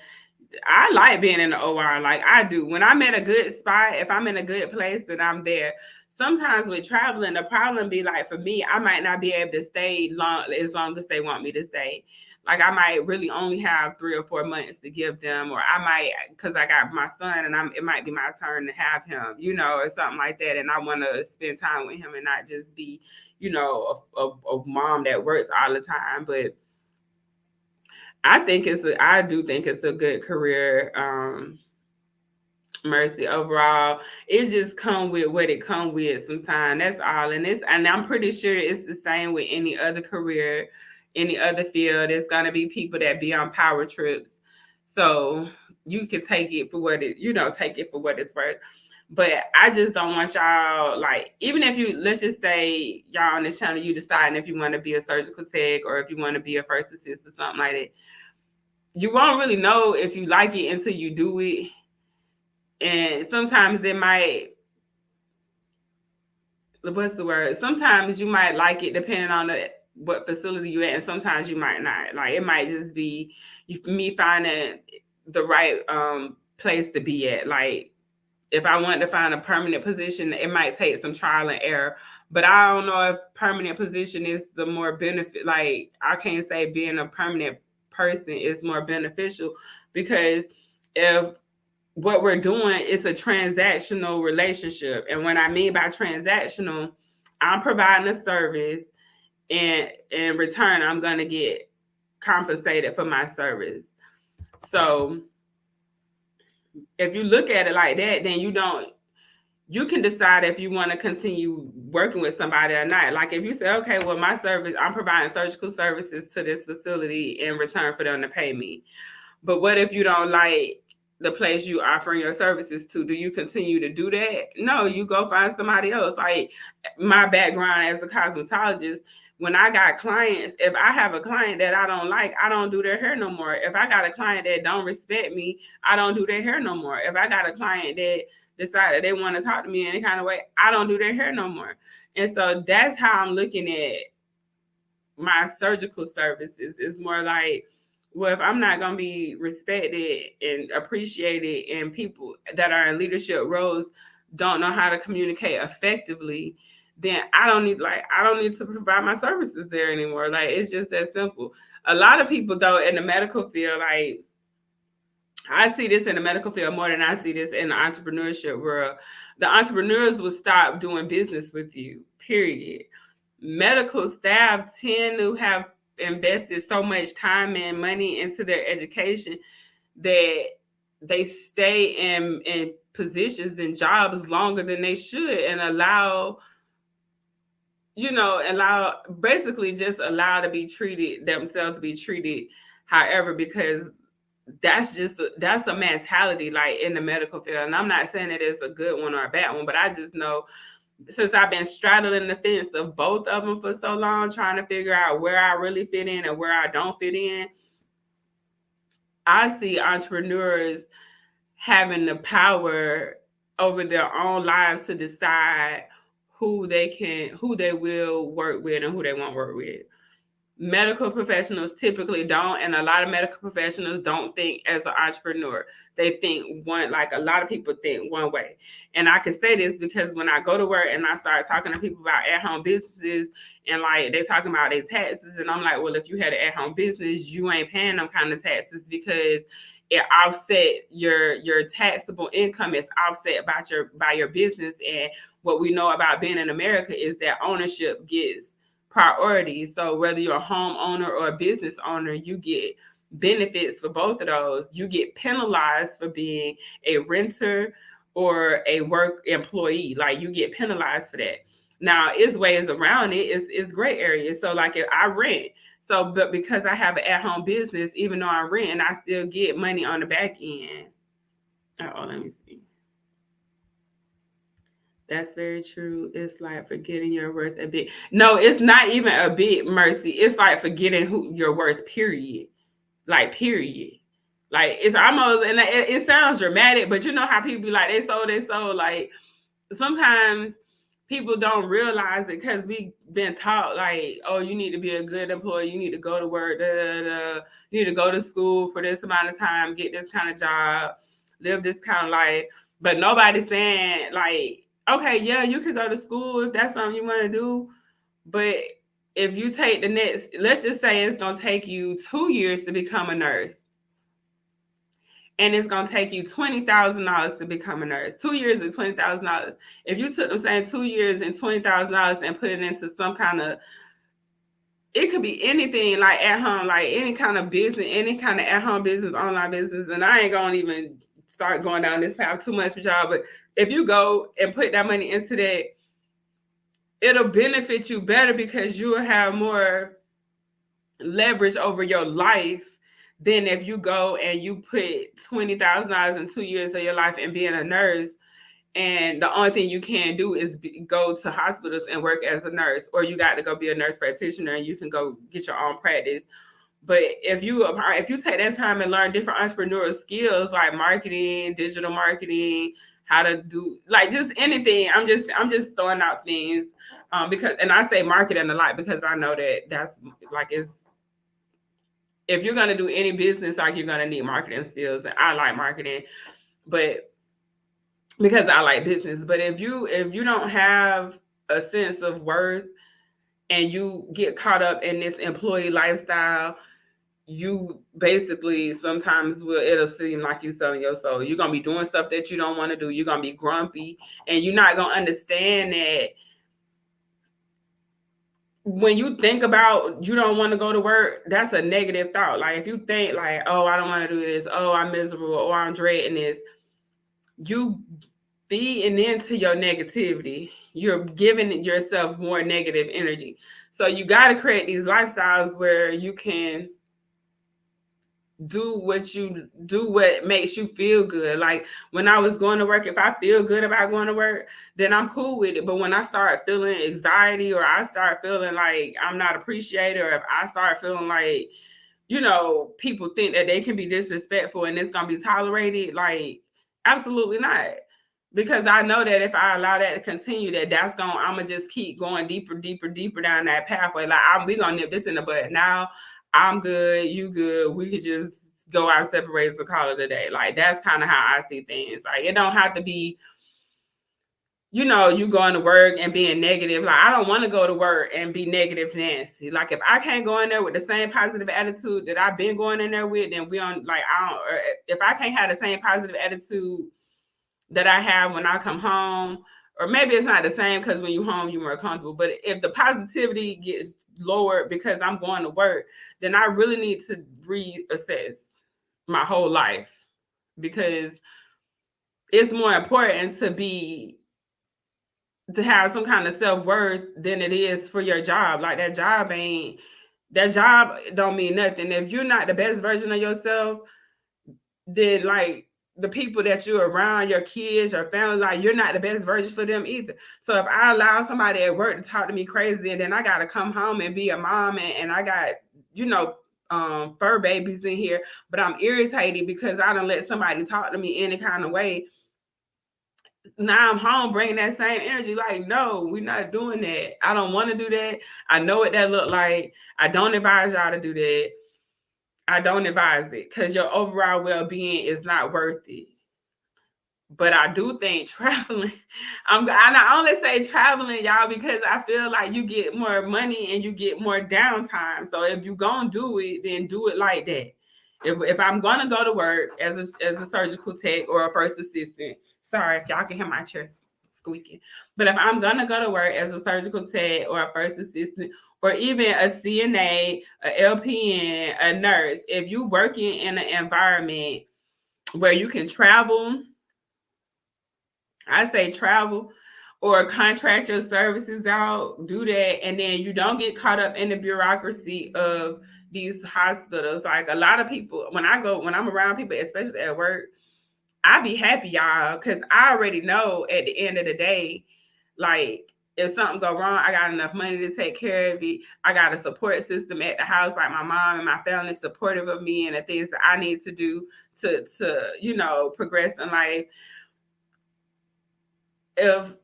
I like being in the OR, like I do. When I'm in a good spot, if I'm in a good place, then I'm there. Sometimes with traveling, the problem be like, for me, I might not be able to stay long as they want me to stay. Like, I might really only have 3 or 4 months to give them, or I might, because I got my son, and it might be my turn to have him, or something like that, and I want to spend time with him and not just be, a mom that works all the time. But I do think it's a good career. Mercy, overall, it just come with what it come with sometimes. That's all. And I'm pretty sure it's the same with any other career, any other field. It's gonna be people that be on power trips. So you can take it for what it's worth. But I just don't want y'all, like, even if you, let's just say y'all on this channel, you deciding if you want to be a surgical tech, or if you want to be a first assist or something like that. You won't really know if you like it until you do it. And sometimes it might, what's the word? Sometimes you might like it depending on what facility you're at, and sometimes you might not. Like, it might just be me finding the right place to be at. Like, if I want to find a permanent position, it might take some trial and error. But I don't know if permanent position is the more benefit. Like, I can't say being a permanent person is more beneficial, because if what we're doing is a transactional relationship. And what I mean by transactional, I'm providing a service, and in return, I'm going to get compensated for my service. So if you look at it like that, then you can decide if you want to continue working with somebody or not. Like, if you say, okay, well, I'm providing surgical services to this facility in return for them to pay me. But what if you don't like the place you offering your services to? Do you continue to do that? No, you go find somebody else. Like, my background as a cosmetologist, when I got clients, if I have a client that I don't like, I don't do their hair no more. If I got a client that don't respect me, I don't do their hair no more. If I got a client that decided they want to talk to me any kind of way, I don't do their hair no more. And so that's how I'm looking at my surgical services. It's more like, well, if I'm not going to be respected and appreciated, and people that are in leadership roles don't know how to communicate effectively, then I don't need to provide my services there anymore. Like, it's just that simple. A lot of people, though, in the medical field, like, I see this in the medical field more than I see this in the entrepreneurship world. The entrepreneurs will stop doing business with you, period. Medical staff tend to have invested so much time and money into their education that they stay in positions and jobs longer than they should, and allow basically just allow to be treated themselves to be treated however, because that's a mentality, like, in the medical field. And I'm not saying it is a good one or a bad one, but I just know, since I've been straddling the fence of both of them for so long, trying to figure out where I really fit in and where I don't fit in, I see entrepreneurs having the power over their own lives to decide who they will work with and who they won't work with. Medical professionals typically don't, and a lot of medical professionals don't think as an entrepreneur. They think one, like a lot of people think one way. And I can say this because when I go to work and I start talking to people about at-home businesses, and like they talking about their taxes, and I'm like, well, if you had an at-home business, you ain't paying them kind of taxes because it offset your taxable income is offset by your business. And what we know about being in America is that ownership gets priority. So whether you're a homeowner or a business owner, you get benefits for both of those. You get penalized for being a renter or a work employee. Like you get penalized for that. Now, it's ways around it. It's gray areas. So like if I rent, so but because I have an at-home business, even though I'm renting, I still get money on the back end. Oh, let me see. That's very true. It's like forgetting your worth a bit. No, it's not even a bit, Mercy. It's like forgetting who your worth, period. Like, period. Like, it's almost, and it sounds dramatic, but you know how people be like, they sold. Like, sometimes people don't realize it because we've been taught, like, oh, you need to be a good employee. You need to go to work. Da, da, da. You need to go to school for this amount of time, get this kind of job, live this kind of life. But nobody's saying, like, okay, yeah, you can go to school if that's something you want to do. But if you take the next, let's just say it's going to take you 2 years to become a nurse. And it's going to take you $20,000 to become a nurse. 2 years and $20,000. If you took the same 2 years and $20,000 and put it into some kind of, it could be anything like at home, like any kind of business, any kind of at home business, online business. And I ain't going to even start going down this path too much with y'all. But if you go and put that money into that, it'll benefit you better because you will have more leverage over your life than if you go and you put $20,000 in 2 years of your life and being a nurse. And the only thing you can do is go to hospitals and work as a nurse, or you got to go be a nurse practitioner and you can go get your own practice. But if you take that time and learn different entrepreneurial skills like marketing, digital marketing, how to do like just anything, I'm just throwing out things because, and I say marketing a lot because I know that's like it's, if you're gonna do any business, like you're gonna need marketing skills, and I like marketing, but because I like business. But if you don't have a sense of worth and you get caught up in this employee lifestyle, you basically sometimes it'll seem like you selling your soul. You're gonna be doing stuff that you don't want to do. You're gonna be grumpy, and you're not gonna understand that when you think about you don't want to go to work, that's a negative thought. Like if you think like, oh, I don't want to do this, oh, I'm miserable, or I'm dreading this, you feeding into your negativity. You're giving yourself more negative energy. So you got to create these lifestyles where you can do what makes you feel good. Like when I was going to work, if I feel good about going to work, then I'm cool with it. But when I start feeling anxiety, or I start feeling like I'm not appreciated, or if I start feeling like, people think that they can be disrespectful and it's gonna be tolerated, like absolutely not. Because I know that if I allow that to continue, I'm gonna just keep going deeper, deeper, deeper down that pathway. Like we gonna nip this in the bud. Now I'm good, you good. We could just go our separate ways and call it a day. Like that's kind of how I see things. Like it don't have to be, you going to work and being negative. Like I don't want to go to work and be negative Nancy. Like if I can't go in there with the same positive attitude that I've been going in there with, then we on like I don't. Or if I can't have the same positive attitude that I have when I come home, or maybe it's not the same because when you're home, you're more comfortable. But if the positivity gets lowered because I'm going to work, then I really need to reassess my whole life, because it's more important to have some kind of self-worth than it is for your job. Like that job don't mean nothing. If you're not the best version of yourself, then like the people that you're around, your kids, your family, like you're not the best version for them either. So if I allow somebody at work to talk to me crazy, and then I got to come home and be a mom, and I got, fur babies in here, but I'm irritated because I don't let somebody talk to me any kind of way. now I'm home bringing that same energy. Like, no, we're not doing that. I don't want to do that. I know what that look like. I don't advise y'all to do that. I don't advise it because your overall well-being is not worth it. But I do think traveling, I only say traveling, y'all, because I feel like you get more money and you get more downtime. So if you're gonna do it, then do it like that. If I'm gonna go to work as a surgical tech or a first assistant, sorry if y'all can hear my chair squeaking, but if I'm gonna go to work as a surgical tech or a first assistant or even a CNA, a LPN, a nurse, if you working in an environment where you can travel, I say travel or contract your services out, do that, and then you don't get caught up in the bureaucracy of these hospitals. Like a lot of people, when I'm around people, especially at work, I be happy, y'all, because I already know at the end of the day, like if something go wrong, I got enough money to take care of it. I got a support system at the house, like my mom and my family supportive of me and the things that I need to do to progress in life. If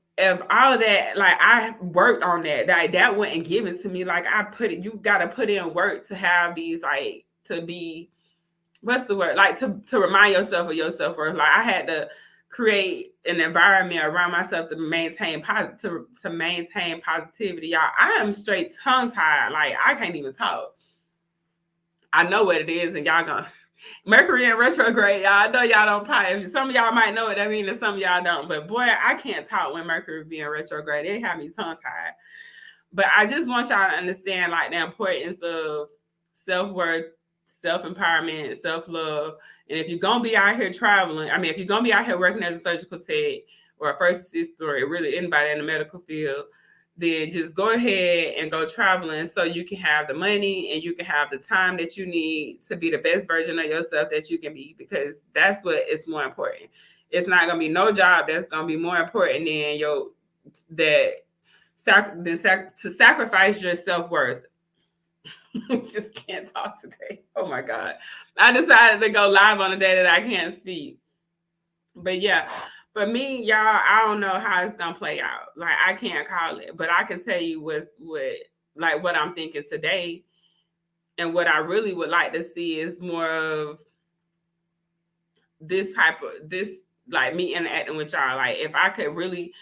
all of that, like I worked on that, like that wasn't given to me. Like you gotta put in work to have these, like to be, what's the word? Like to remind yourself of your self-worth. Like I had to create an environment around myself to maintain to maintain positivity. Y'all, I am straight tongue tied. Like I can't even talk. I know what it is, and y'all gonna Mercury in retrograde, y'all. I know y'all don't probably. Some of y'all might know what that means, and some of y'all don't. But boy, I can't talk when Mercury be in retrograde. It had me tongue tied. But I just want y'all to understand, like, the importance of self-worth, self-empowerment, self-love. And if you're gonna be out here traveling, I mean, if you're gonna be out here working as a surgical tech or a first assistant or really anybody in the medical field, then just go ahead and go traveling so you can have the money and you can have the time that you need to be the best version of yourself that you can be, because that's what is more important. It's not gonna be no job that's gonna be more important than to sacrifice your self-worth. Just can't talk today. Oh my God. I decided to go live on a day that I can't speak. But yeah, for me, y'all, I don't know how it's gonna play out. Like I can't call it, but I can tell you what I'm thinking today, and what I really would like to see is more of this, like me interacting with y'all. Like if I could really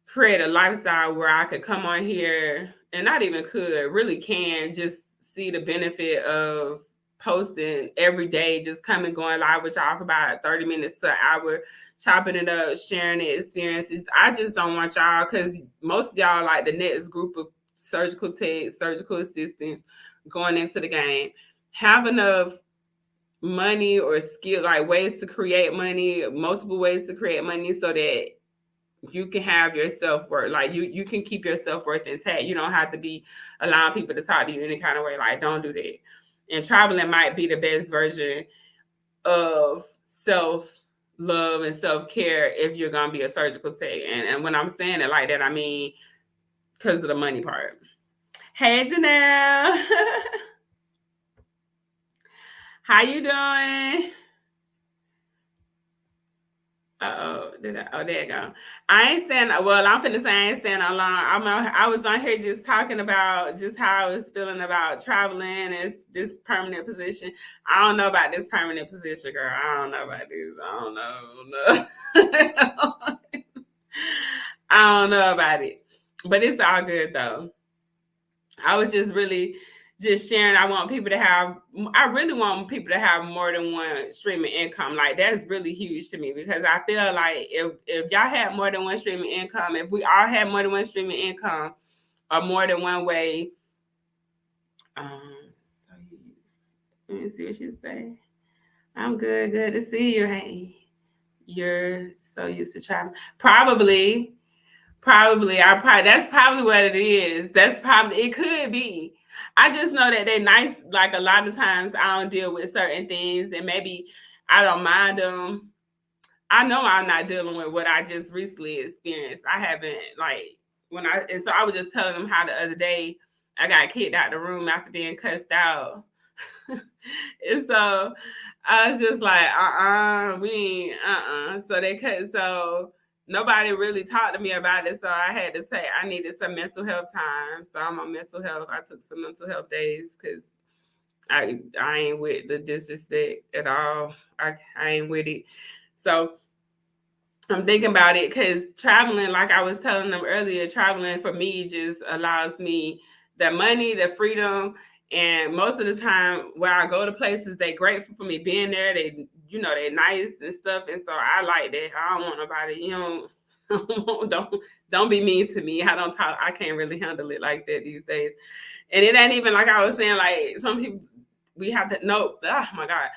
create a lifestyle where I could come on here and not even could, really can just see the benefit of posting every day, just coming, going live with y'all for about 30 minutes to an hour, chopping it up, sharing the experiences. I just don't want y'all, because most of y'all like the next group of surgical techs, surgical assistants going into the game, have enough money or skill, like ways to create money, multiple ways to create money, so that you can have your self-worth. Like you can keep your self-worth intact. You don't have to be allowing people to talk to you any kind of way. Like don't do that. And traveling might be the best version of self-love and self-care if you're gonna be a surgical tech. And when I'm saying it like that, I mean because of the money part. Hey Janelle. How you doing? Oh, there you go. I ain't stand. Well, I'm finna say I ain't stand alone. I was on here just talking about just how I was feeling about traveling and this permanent position. I don't know about this permanent position, girl. I don't know about this. I don't know. I don't know about it, but it's all good though. I was just really just sharing. I really want people to have more than one stream of income. Like that's really huge to me, because I feel like if y'all had more than one stream of income, if we all had more than one stream of income or more than one way, so let me see what she say. I'm good to see you. Hey, you're so used to traveling. Probably. That's probably what it is. That's probably, it could be. I just know that they're nice. Like a lot of times I don't deal with certain things, and maybe I don't mind them. I know I'm not dealing with what I just recently experienced. I haven't, like, and so I was just telling them how the other day I got kicked out the room after being cussed out. And so I was just like, we ain't, so they cut. So nobody really talked to me about it. So I had to take, I needed some mental health time. So I'm on mental health. I took some mental health days because I ain't with the disrespect at all. I ain't with it. So I'm thinking about it because traveling, like I was telling them earlier, traveling for me just allows me the money, the freedom, and most of the time where I go to places, they grateful for me being there. They, they nice and stuff, and so I like that. I don't want nobody, don't be mean to me. I don't talk. I can't really handle it like that these days. And it ain't even like I was saying. Like some people, we have to know. Oh my God,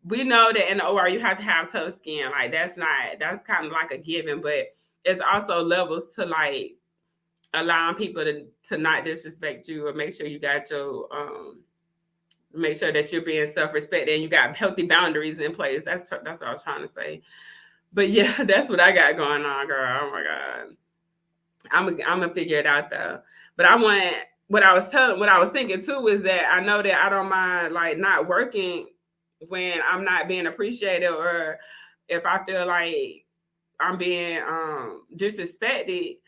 we know that in the OR you have to have tough skin. Like that's kind of like a given, but it's also levels to like allowing people to not disrespect you or make sure you got your make sure that you're being self-respected and you got healthy boundaries in place. That's what I was trying to say. But yeah, that's what I got going on, girl. Oh my God. I'm gonna figure it out though. But I want what I was thinking too is that I know that I don't mind like not working when I'm not being appreciated or if I feel like I'm being disrespected.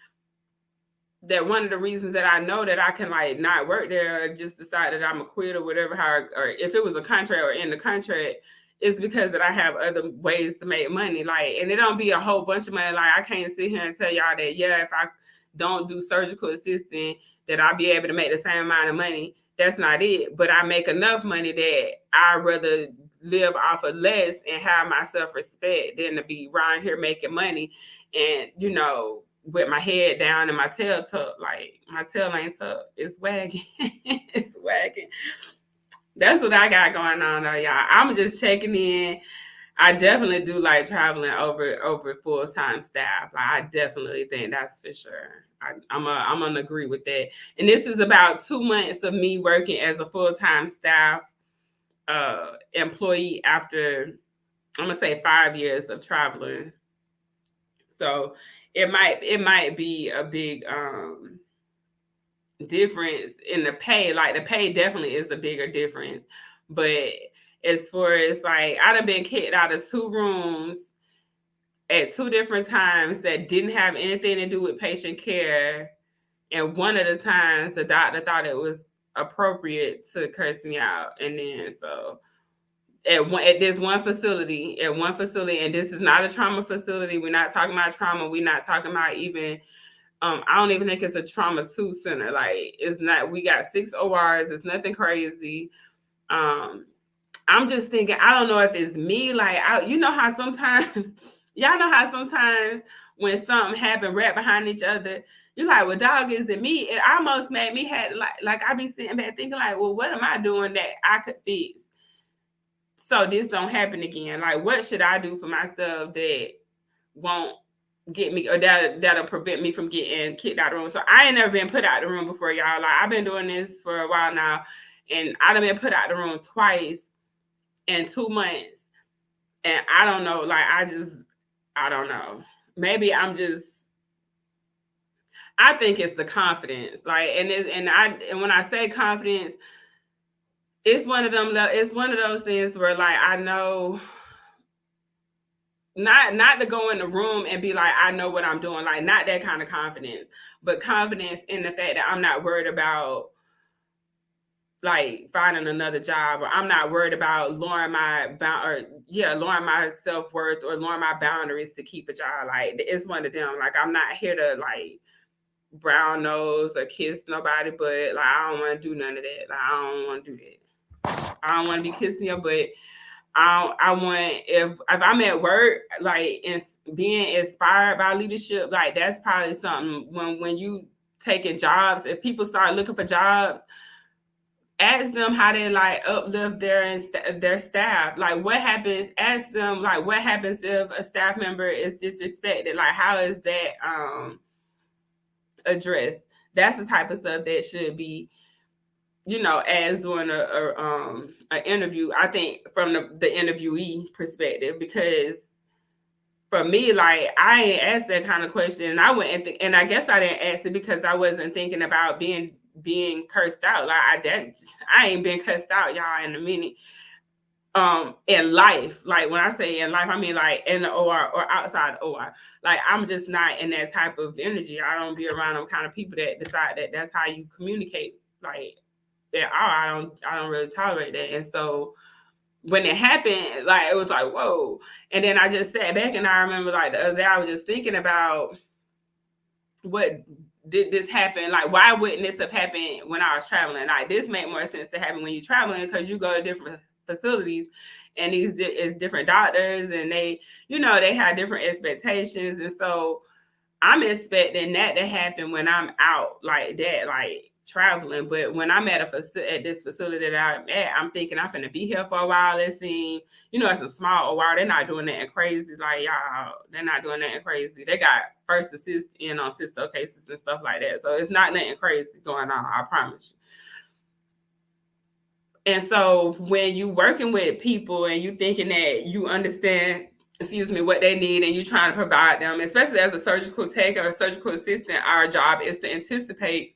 That one of the reasons that I know that I can like not work there or just decide that I'm a quit or whatever, or if it was a contract or in the contract, is because that I have other ways to make money. Like, and it don't be a whole bunch of money. Like, I can't sit here and tell y'all that, yeah, if I don't do surgical assisting, that I'll be able to make the same amount of money. That's not it. But I make enough money that I'd rather live off of less and have my self-respect than to be around here making money and, with my head down and my tail tucked. Like, my tail ain't tucked. It's wagging. It's wagging. That's what I got going on though, y'all. I'm just checking in. I definitely do like traveling over full-time staff. Like, I definitely think that's for sure. I'm gonna agree with that. And this is about 2 months of me working as a full-time staff employee after I'm gonna say 5 years of traveling. So it might be a big difference in the pay. Like the pay definitely is a bigger difference. But as far as like I done been kicked out of 2 rooms at 2 different times that didn't have anything to do with patient care. And one of the times the doctor thought it was appropriate to curse me out. And then so at this one facility, and this is not a trauma facility. We're not talking about trauma. We're not talking about even I don't even think it's a trauma 2 center. Like it's not, we got 6 ORs, it's nothing crazy. I'm just thinking, I don't know if it's me, like you know how sometimes y'all know how sometimes when something happened right behind each other, you're like, well, dog, is it me? It almost made me had like I be sitting back thinking like, well, what am I doing that I could fix so this don't happen again? Like, what should I do for myself that won't get me or that'll prevent me from getting kicked out of the room? So I ain't never been put out the room before, y'all. Like I've been doing this for a while now, and I've been put out the room twice in 2 months, and I don't know. Like I don't know. Maybe I think it's the confidence. Like and when I say confidence, it's one of them. It's one of those things where like I know. Not to go in the room and be like, I know what I'm doing, like not that kind of confidence, but confidence in the fact that I'm not worried about like finding another job, or I'm not worried about lowering my self-worth or lowering my boundaries to keep a job. Like it's one of them. Like I'm not here to like brown nose or kiss nobody, but like I don't want to do none of that. Like I don't want to do that. I don't want to be kissing your butt. I want if I'm at work, like being inspired by leadership, like that's probably something when you taking jobs. If people start looking for jobs, ask them how they like uplift their staff. Like what happens? Ask them like what happens if a staff member is disrespected. Like how is that addressed? That's the type of stuff that should be, as doing an interview. I think from the interviewee perspective, because for me, like I ain't asked that kind of question, and I went and I guess I didn't ask it because I wasn't thinking about being cursed out. Like I ain't been cursed out, y'all, in a minute. in life. Like when I say in life, I mean like in the OR or outside the OR. Like I'm just not in that type of energy. I don't be around them kind of people that decide that that's how you communicate. Like at all. I don't really tolerate that. And so when it happened, like it was like, whoa. And then I just sat back and I remember like the other day I was just thinking about what did this happen? Like, why wouldn't this have happened when I was traveling? Like, this made more sense to happen when you're traveling because you go to different facilities and these is different doctors and they, you know, they have different expectations. And so I'm expecting that to happen when I'm out like that, like traveling. But when I'm at at this facility that I'm at, I'm thinking I'm gonna be here for a while. Let's see, you know, it's a small OR. They're not doing nothing crazy. Like y'all, they're not doing nothing crazy. They got first assist in on cysto cases and stuff like that. So it's not nothing crazy going on. I promise you. And so when you working with people and you thinking that you understand, excuse me, what they need and you trying to provide them, especially as a surgical tech or a surgical assistant, our job is to anticipate.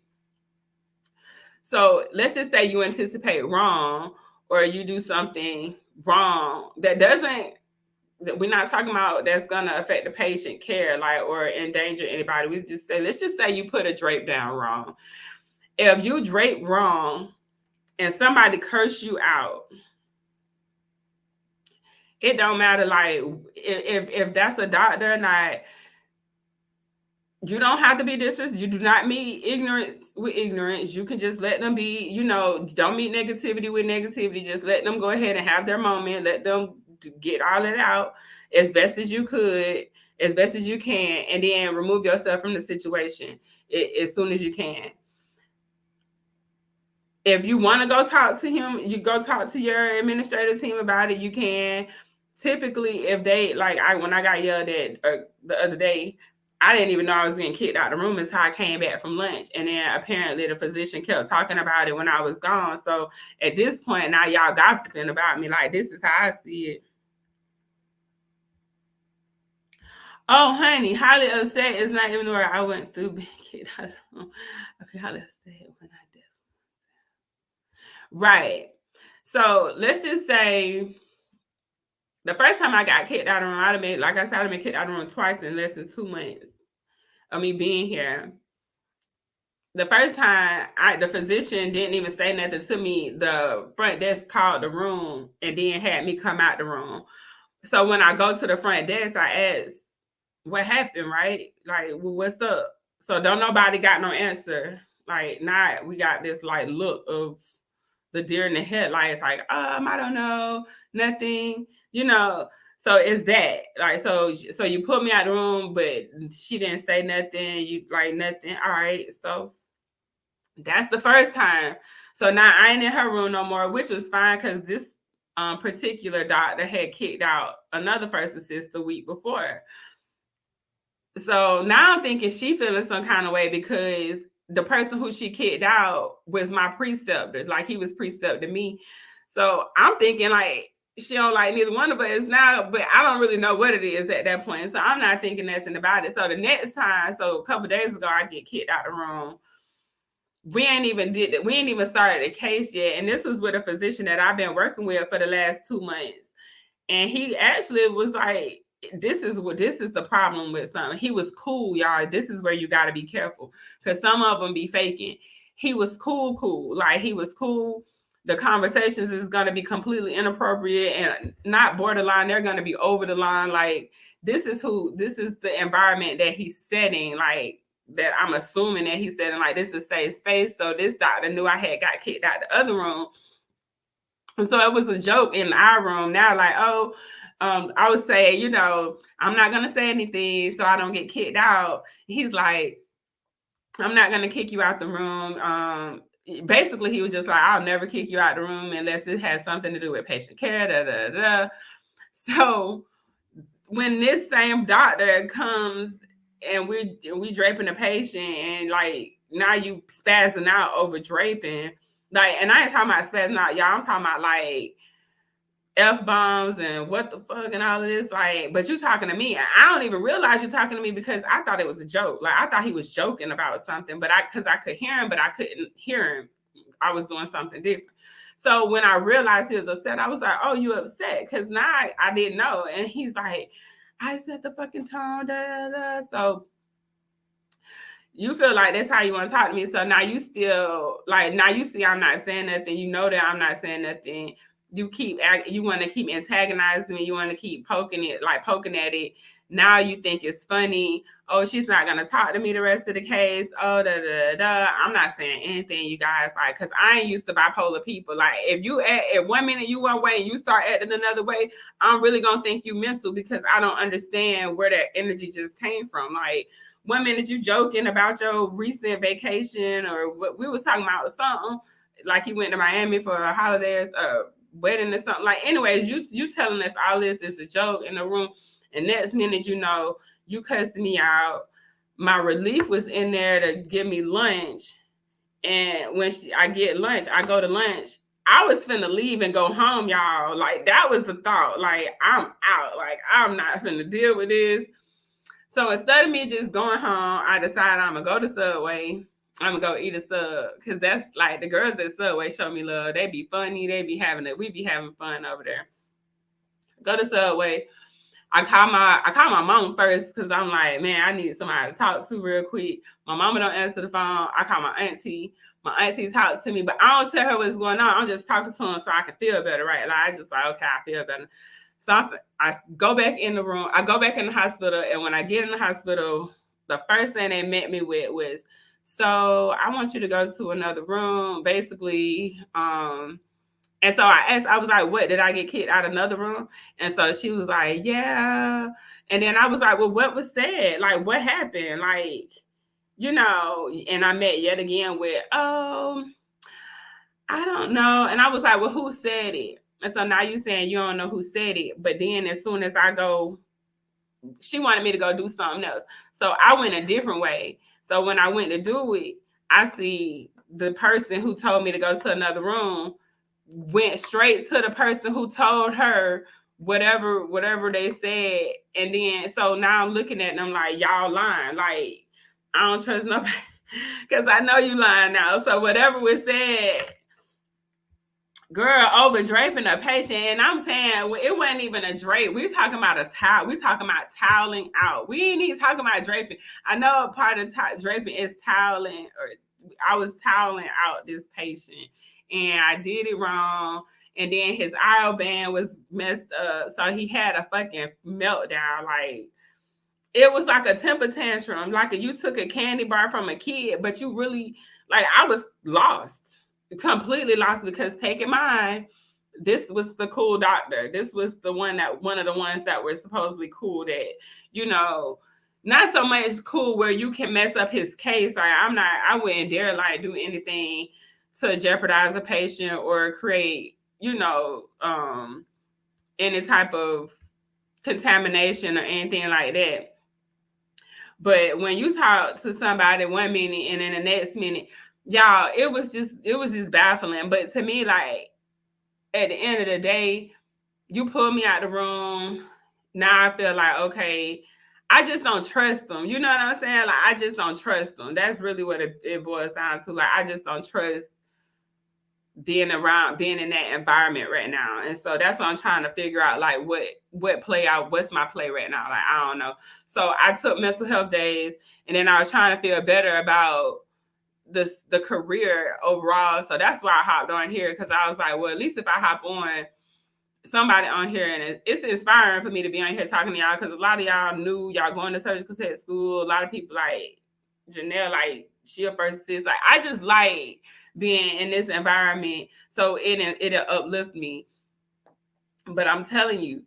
So let's just say you anticipate wrong or you do something wrong that doesn't, we're not talking about that's gonna affect the patient care, like or endanger anybody. We just say, let's just say you put a drape down wrong. If you drape wrong and somebody curse you out, it don't matter. Like if that's a doctor or not, you don't have to be disrespectful. You do not meet ignorance with ignorance. You can just let them be, you know, don't meet negativity with negativity. Just let them go ahead and have their moment. Let them get all it out as best as you could, as best as you can, and then remove yourself from the situation as soon as you can. If you want to go talk to him, you go talk to your administrative team about it. You can. Typically, if they like, when I got yelled at the other day, I didn't even know I was getting kicked out of the room until I came back from lunch. And then apparently the physician kept talking about it when I was gone. So at this point, now y'all gossiping about me. Like, this is how I see it. Oh, honey, highly upset is not even where I went through being kicked out of the room. Okay, highly upset when I did. Right. So let's just say the first time I got kicked out of the room, I'd have been, like I said, I'd have been kicked out of the room twice in less than 2 months of me being here. The first time, the physician didn't even say nothing to me. The front desk called the room and then had me come out the room. So when I go to the front desk, I ask, what happened, right? Like, well, what's up? So don't nobody got no answer. Like, not we got this like look of the deer in the headlights, like, I don't know, nothing, you know. So it's that. Like, so you put me out the room, but she didn't say nothing. You like nothing. All right. So that's the first time. So now I ain't in her room no more, which was fine because this particular doctor had kicked out another first assist the week before. So now I'm thinking she feeling some kind of way because the person who she kicked out was my preceptor. Like he was precepting me. So I'm thinking like she don't like neither one of us now, but I don't really know what it is at that point. So I'm not thinking nothing about it. So the next time, so a couple days ago, I get kicked out of the room. We ain't even started the case yet. And this was with a physician that I've been working with for the last 2 months. And he actually was like, this is the problem with something. He was cool, y'all. This is where you got to be careful because some of them be faking. He was cool. Like he was cool. The conversations is going to be completely inappropriate and not borderline. They're going to be over the line. Like this is the environment that he's setting. Like that I'm assuming that he's setting like this is safe space. So this doctor knew I had got kicked out the other room. And so it was a joke in our room. Now, like, I would say, you know, I'm not going to say anything so I don't get kicked out. He's like, I'm not going to kick you out the room. Basically, he was just like, I'll never kick you out the room unless it has something to do with patient care. So when this same doctor comes and we draping a patient and like now you spazzing out over draping, like, and I ain't talking about spazzing out, y'all. I'm talking about like F-bombs and what the fuck and all of this, like, but you talking to me. I don't even realize you talking to me because I thought it was a joke. Like I thought he was joking about something, but because I could hear him, but I couldn't hear him. I was doing something different. So when I realized he was upset, I was like, oh, you upset? Because now I didn't know. And he's like, I set the fucking tone, da, da, da. So you feel like that's how you want to talk to me. So now you still, like, now you see I'm not saying nothing. You know that I'm not saying nothing. You want to keep antagonizing me. You want to keep poking at it. Now you think it's funny. Oh, she's not going to talk to me the rest of the case. Oh, da, da, da. I'm not saying anything, you guys, like, because I ain't used to bipolar people. Like, if 1 minute you one way and you start acting another way, I'm really going to think you mental, because I don't understand where that energy just came from. Like, 1 minute you joking about your recent vacation, or what we was talking about, something like you went to Miami for a holidays, wedding or something. Like, anyways, you telling us all this is a joke in the room, and next minute you cussed me out. My relief was in there to give me lunch, and when I get lunch, I go to lunch. I was finna leave and go home, y'all. Like, that was the thought. Like, I'm out. Like, I'm not finna deal with this. So instead of me just going home, I decided I'm gonna go to Subway. I'm gonna go eat a sub, because that's like, the girls at Subway show me love. They be funny. They be having it. We be having fun over there. Go to Subway. I call my mom first, because I'm like, man, I need somebody to talk to real quick. My mama don't answer the phone. I call my auntie. My auntie talks to me, but I don't tell her what's going on. I'm just talking to her so I can feel better, right? Like, I just like, okay, I feel better. So I go back in the room. I go back in the hospital, and when I get in the hospital, the first thing they met me with was, so I want you to go to another room, basically. And so I was like, what, did I get kicked out of another room? And so she was like, yeah. And then I was like, well, what was said? Like, what happened? Like, and I met yet again with, I don't know. And I was like, well, who said it? And so now you saying you don't know who said it. But then as soon as I go, she wanted me to go do something else. So I went a different way. So when I went to do it, I see the person who told me to go to another room went straight to the person who told her whatever they said. And then, so now I'm looking at them like, y'all lying. Like, I don't trust nobody, because I know you lying now. So whatever was said, girl, over draping a patient. And I'm saying, it wasn't even a drape. We talking about a towel. We talking about toweling out. We ain't even talking about draping. I know a part of draping is toweling, or I was toweling out this patient, and I did it wrong. And then his aisle band was messed up, so he had a fucking meltdown. Like, it was like a temper tantrum. Like, you took a candy bar from a kid, but you really, like, I was lost. Completely lost, because take in mind, this was the cool doctor. This was one of the ones that were supposedly cool, that, not so much cool where you can mess up his case. Like, I wouldn't dare like do anything to jeopardize a patient or create, any type of contamination or anything like that. But when you talk to somebody 1 minute and then the next minute, y'all, it was just baffling. But to me, like, at the end of the day, you pull me out the room. Now I feel like, okay, I just don't trust them. You know what I'm saying? Like, I just don't trust them. That's really what it boils down to. Like, I just don't trust being in that environment right now. And so that's what I'm trying to figure out, like, what play out, what's my play right now? Like, I don't know. So I took mental health days, and then I was trying to feel better about the career overall. So that's why I hopped on here, because I was like, well, at least if I hop on, somebody on here, and it's inspiring for me to be on here talking to y'all, because a lot of y'all new, y'all going to surgical tech school. A lot of people like Janelle, like, she a first assist. Like, I just like being in this environment, so it'll uplift me. But I'm telling you,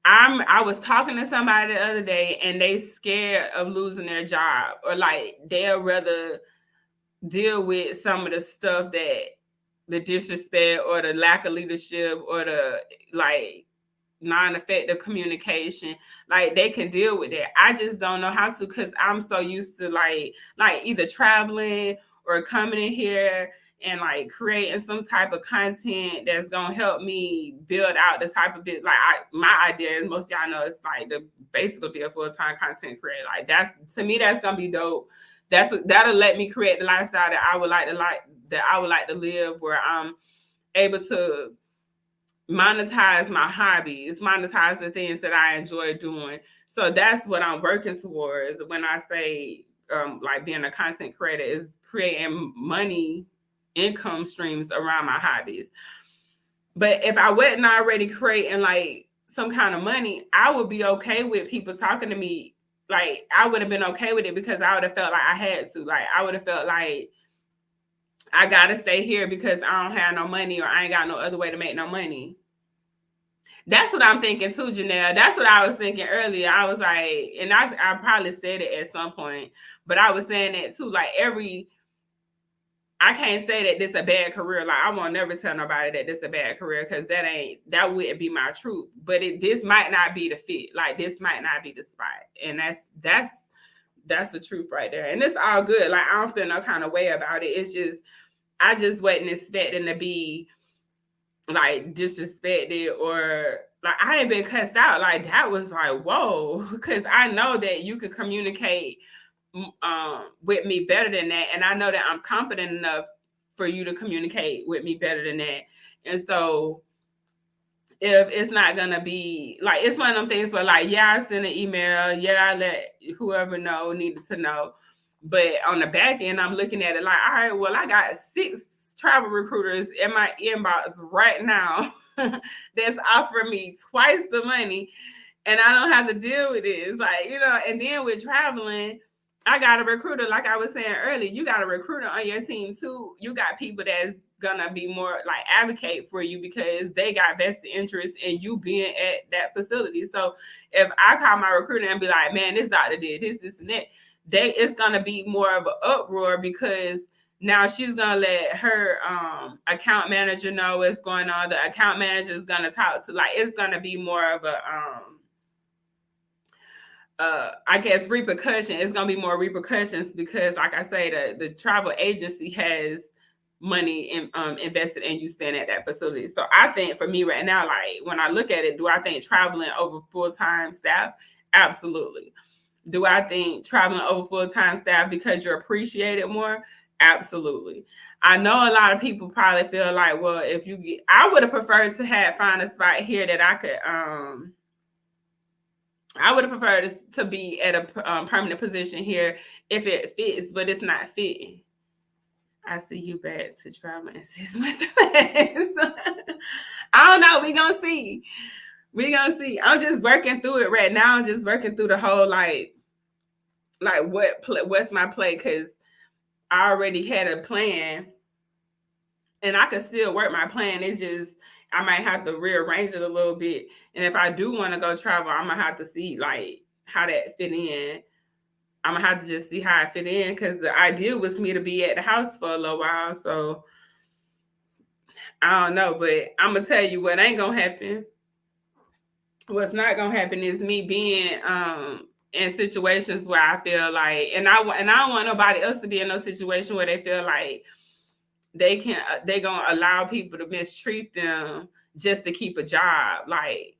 I was talking to somebody the other day, and they scared of losing their job, or like they'll rather deal with some of the stuff, that the disrespect or the lack of leadership or the, like, non-effective communication, like, they can deal with that. I just don't know how to, because I'm so used to like either traveling or coming in here and like creating some type of content that's gonna help me build out the type of bit. Like, my idea is, most of y'all know, it's like to basically be a full-time content creator. Like, that's, to me, that's gonna be dope. That'll let me create the lifestyle that I would like to live, where I'm able to monetize my hobbies, monetize the things that I enjoy doing. So that's what I'm working towards when I say like being a content creator, is creating money, income streams around my hobbies. But if I wasn't already creating like some kind of money, I would be okay with people talking to me. Like I would have been okay with it because I would have felt like I had to. Like I would have felt like I gotta stay here because I don't have no money or I ain't got no other way to make no money. That's what I'm thinking too, Janelle. That's what I was thinking earlier. I was like, and I probably said it at some point, but I was saying that too. Like I can't say that this a bad career. Like I won't never tell nobody that this a bad career because that wouldn't be my truth. But this might not be the fit. Like this might not be the spot, and that's the truth right there. And it's all good. Like I don't feel no kind of way about it. It's just I just wasn't expecting to be like disrespected or like I ain't been cussed out. Like that was like whoa, because I know that you can communicate with me better than that, and I know that I'm confident enough for you to communicate with me better than that. And so if it's not gonna be like, it's one of them things where like, yeah, I sent an email, yeah, I let whoever know needed to know, but on the back end I'm looking at it like, all right, well, I got 6 travel recruiters in my inbox right now that's offering me twice the money, and I don't have to deal with this. Like, and then with traveling, I got a recruiter, like I was saying earlier, you got a recruiter on your team too. You got people that's gonna be more like advocate for you because they got vested interest in you being at that facility. So if I call my recruiter and be like, man, this doctor did this, and that, it's gonna be more of an uproar because now she's gonna let her account manager know what's going on. The account manager is gonna talk to, like, it's gonna be more of a I guess repercussion. It's gonna be more repercussions because, like I say, the travel agency has money invested in you staying at that facility. So I think for me right now, like when I look at it, do I think traveling over full-time staff? Absolutely. Do I think traveling over full-time staff because you're appreciated more? Absolutely. I know a lot of people probably feel like, well, if you get, I would have preferred to find a spot here that I could I would have preferred to be at a permanent position here if it fits, but it's not fitting. I see you back to traveling in 6 months. I don't know. We gonna see. We gonna see. I'm just working through it right now. I'm just working through the whole like what's my play, because I already had a plan, and I could still work my plan. It's just I might have to rearrange it a little bit. And if I do want to go travel, I'm gonna have to see like how that fit in. I'm gonna have to just see how I fit in because the idea was me to be at the house for a little while. So I don't know, but I'm gonna tell you what ain't gonna happen. What's not gonna happen is me being in situations where I feel like, and I don't want nobody else to be in no situation where they feel like they gonna allow people to mistreat them just to keep a job. Like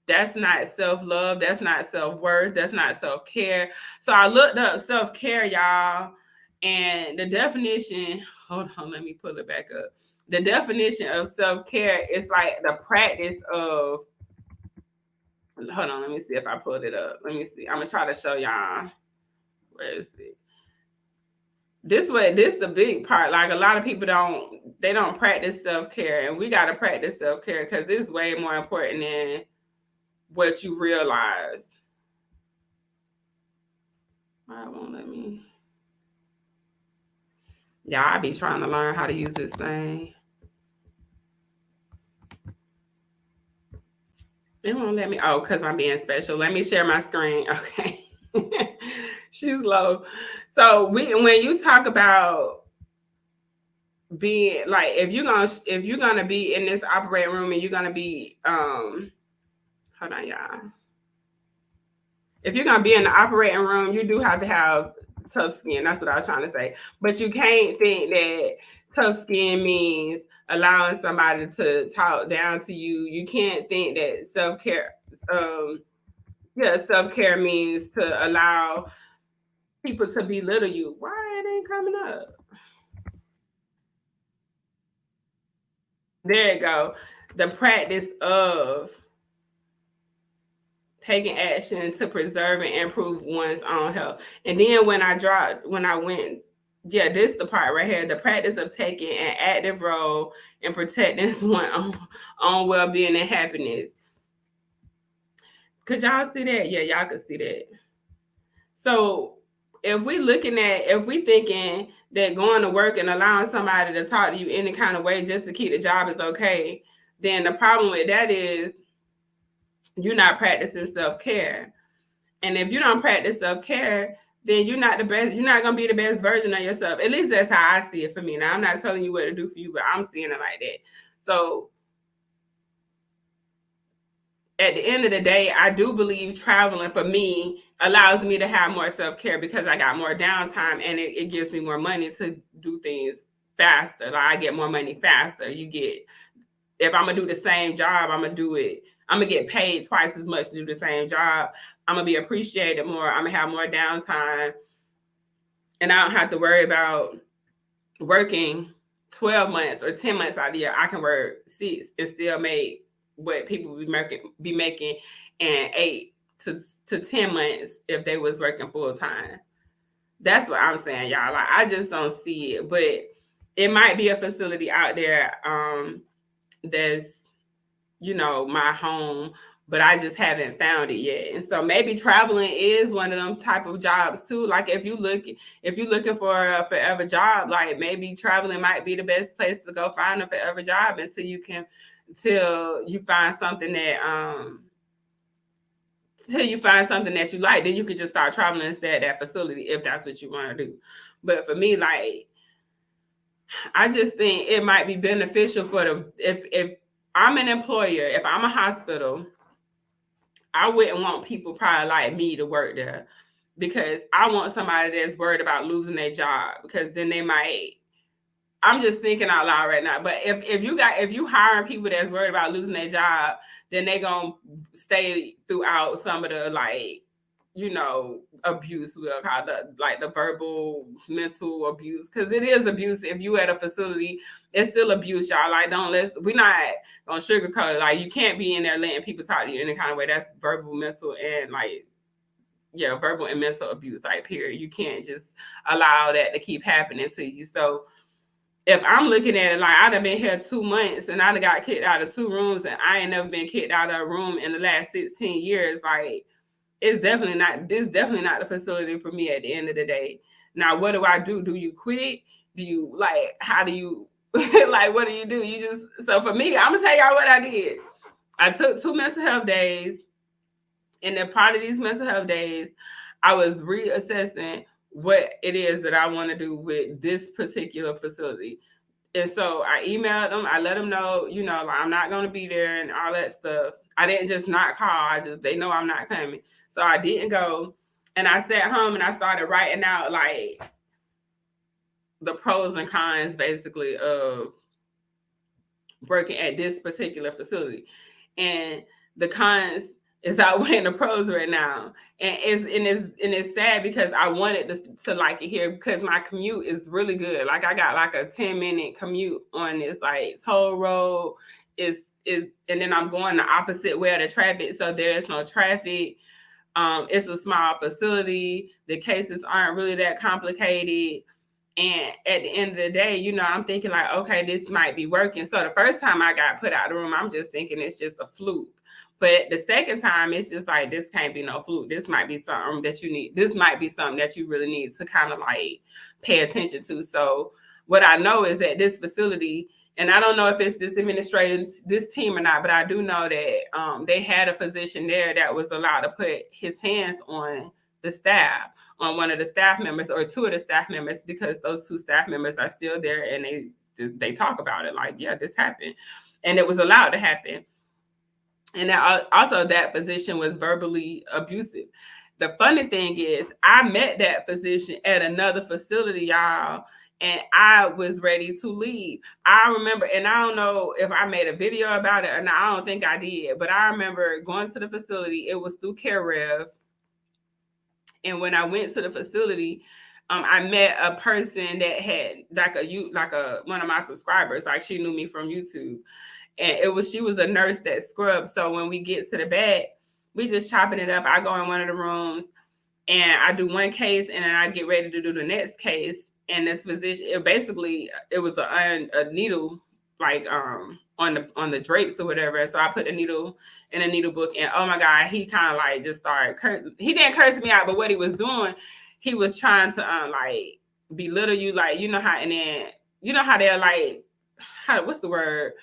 that's not self-love, that's not self-worth, that's not self-care. So I looked up self-care, y'all, and the definition, hold on, let me pull it back up. The definition of self-care is like the practice of, hold on, let me see if I pulled it up. Let me see. I'm gonna try to show y'all. Where is it? This the big part. Like a lot of people don't practice self-care, and we gotta practice self-care because it's way more important than what you realize. Why won't let me? Yeah, I be trying to learn how to use this thing. It won't let me. Oh, because I'm being special. Let me share my screen. Okay. She's low. So when you talk about being like, if you're gonna be in this operating room and you're gonna be hold on, y'all. If you're gonna be in the operating room, you do have to have tough skin. That's what I was trying to say. But you can't think that tough skin means allowing somebody to talk down to you. You can't think that self-care self-care means to allow people to belittle you. Why it ain't coming up? There you go. The practice of taking action to preserve and improve one's own health. And then when I went, yeah, this the part right here, the practice of taking an active role in protecting one's own well-being and happiness. Could y'all see that? Yeah, y'all could see that. So if we thinking that going to work and allowing somebody to talk to you any kind of way just to keep the job is okay, then the problem with that is you're not practicing self-care. And if you don't practice self-care, then you're not the best, you're not gonna be the best version of yourself. At least that's how I see it for me. Now I'm not telling you what to do for you, but I'm seeing it like that. So at the end of the day, I do believe traveling for me allows me to have more self-care because I got more downtime and it gives me more money to do things faster. Like I get more money faster. You get, if I'm gonna do the same job, I'm gonna do it. I'm gonna get paid twice as much to do the same job. I'm gonna be appreciated more. I'm gonna have more downtime, and I don't have to worry about working 12 months or 10 months out of the year. I can work 6 and still make what people be making in 8 to 10 months if they was working full time. That's what I'm saying, y'all. Like I just don't see it, but it might be a facility out there that's, you know, my home, but I just haven't found it yet. And so maybe traveling is one of them type of jobs too. Like if you're looking for a forever job, like maybe traveling might be the best place to go find a forever job until you find something that till you find something that you like, then you could just start traveling instead of that facility if that's what you want to do. But for me, like I just think it might be beneficial for if I'm an employer, if I'm a hospital, I wouldn't want people probably like me to work there because I want somebody that's worried about losing their job because then they might. I'm just thinking out loud right now. But if you hiring people that's worried about losing their job, then they gonna stay throughout some of the like, you know, abuse, we'll call the verbal mental abuse, because it is abuse. If you at a facility, it's still abuse, y'all. Like we're not gonna sugarcoat it. Like you can't be in there letting people talk to you in any kind of way. That's verbal, mental, and like, yeah, verbal and mental abuse, like period. You can't just allow that to keep happening to you. So if I'm looking at it like I'd have been here 2 months and I'd have got kicked out of 2 rooms and I ain't never been kicked out of a room in the last 16 years, like this definitely not the facility for me at the end of the day. Now, what do I do? Do you quit? Do you like, how do you like, what do you do? You just, so for me, I'm gonna tell y'all what I did. I took 2 mental health days, and then part of these mental health days, I was reassessing what it is that I want to do with this particular facility. And so I emailed them. I let them know, you know, like I'm not going to be there and all that stuff. I didn't just not call. They know I'm not coming. So I didn't go. And I sat home and I started writing out like the pros and cons basically of working at this particular facility. And the cons is outweighing the pros right now. And it's sad because I wanted to like it here because my commute is really good. Like I got like a 10-minute commute on this like toll road. And then I'm going the opposite way of the traffic. So there's no traffic. It's a small facility. The cases aren't really that complicated. And at the end of the day, you know, I'm thinking like, okay, this might be working. So the first time I got put out of the room, I'm just thinking it's just a fluke. But the second time, it's just like, this can't be no fluke. This might be something that you need. This might be something that you really need to kind of like pay attention to. So what I know is that this facility, and I don't know if it's this administrator, this team or not, but I do know that they had a physician there that was allowed to put his hands on the staff, on one of the staff members or 2 of the staff members, because those 2 staff members are still there and they talk about it like, yeah, this happened. And it was allowed to happen. And also that physician was verbally abusive. The funny thing is I met that physician at another facility, y'all, and I was ready to leave. I remember, and I don't know if I made a video about it or not. I don't think I did, but I remember going to the facility. It was through CareRev. And when I went to the facility, I met a person that had one of my subscribers, like she knew me from YouTube, and she was a nurse that scrubbed. So when we get to the back, we just chopping it up. I go in one of the rooms and I do one case, and then I get ready to do the next case. And this physician, it was a needle like on the drapes or whatever. So I put the needle in a needle book, and oh my God, he kind of like just started he didn't curse me out, but what he was doing, he was trying to like belittle you, like and then they're like, what's the word,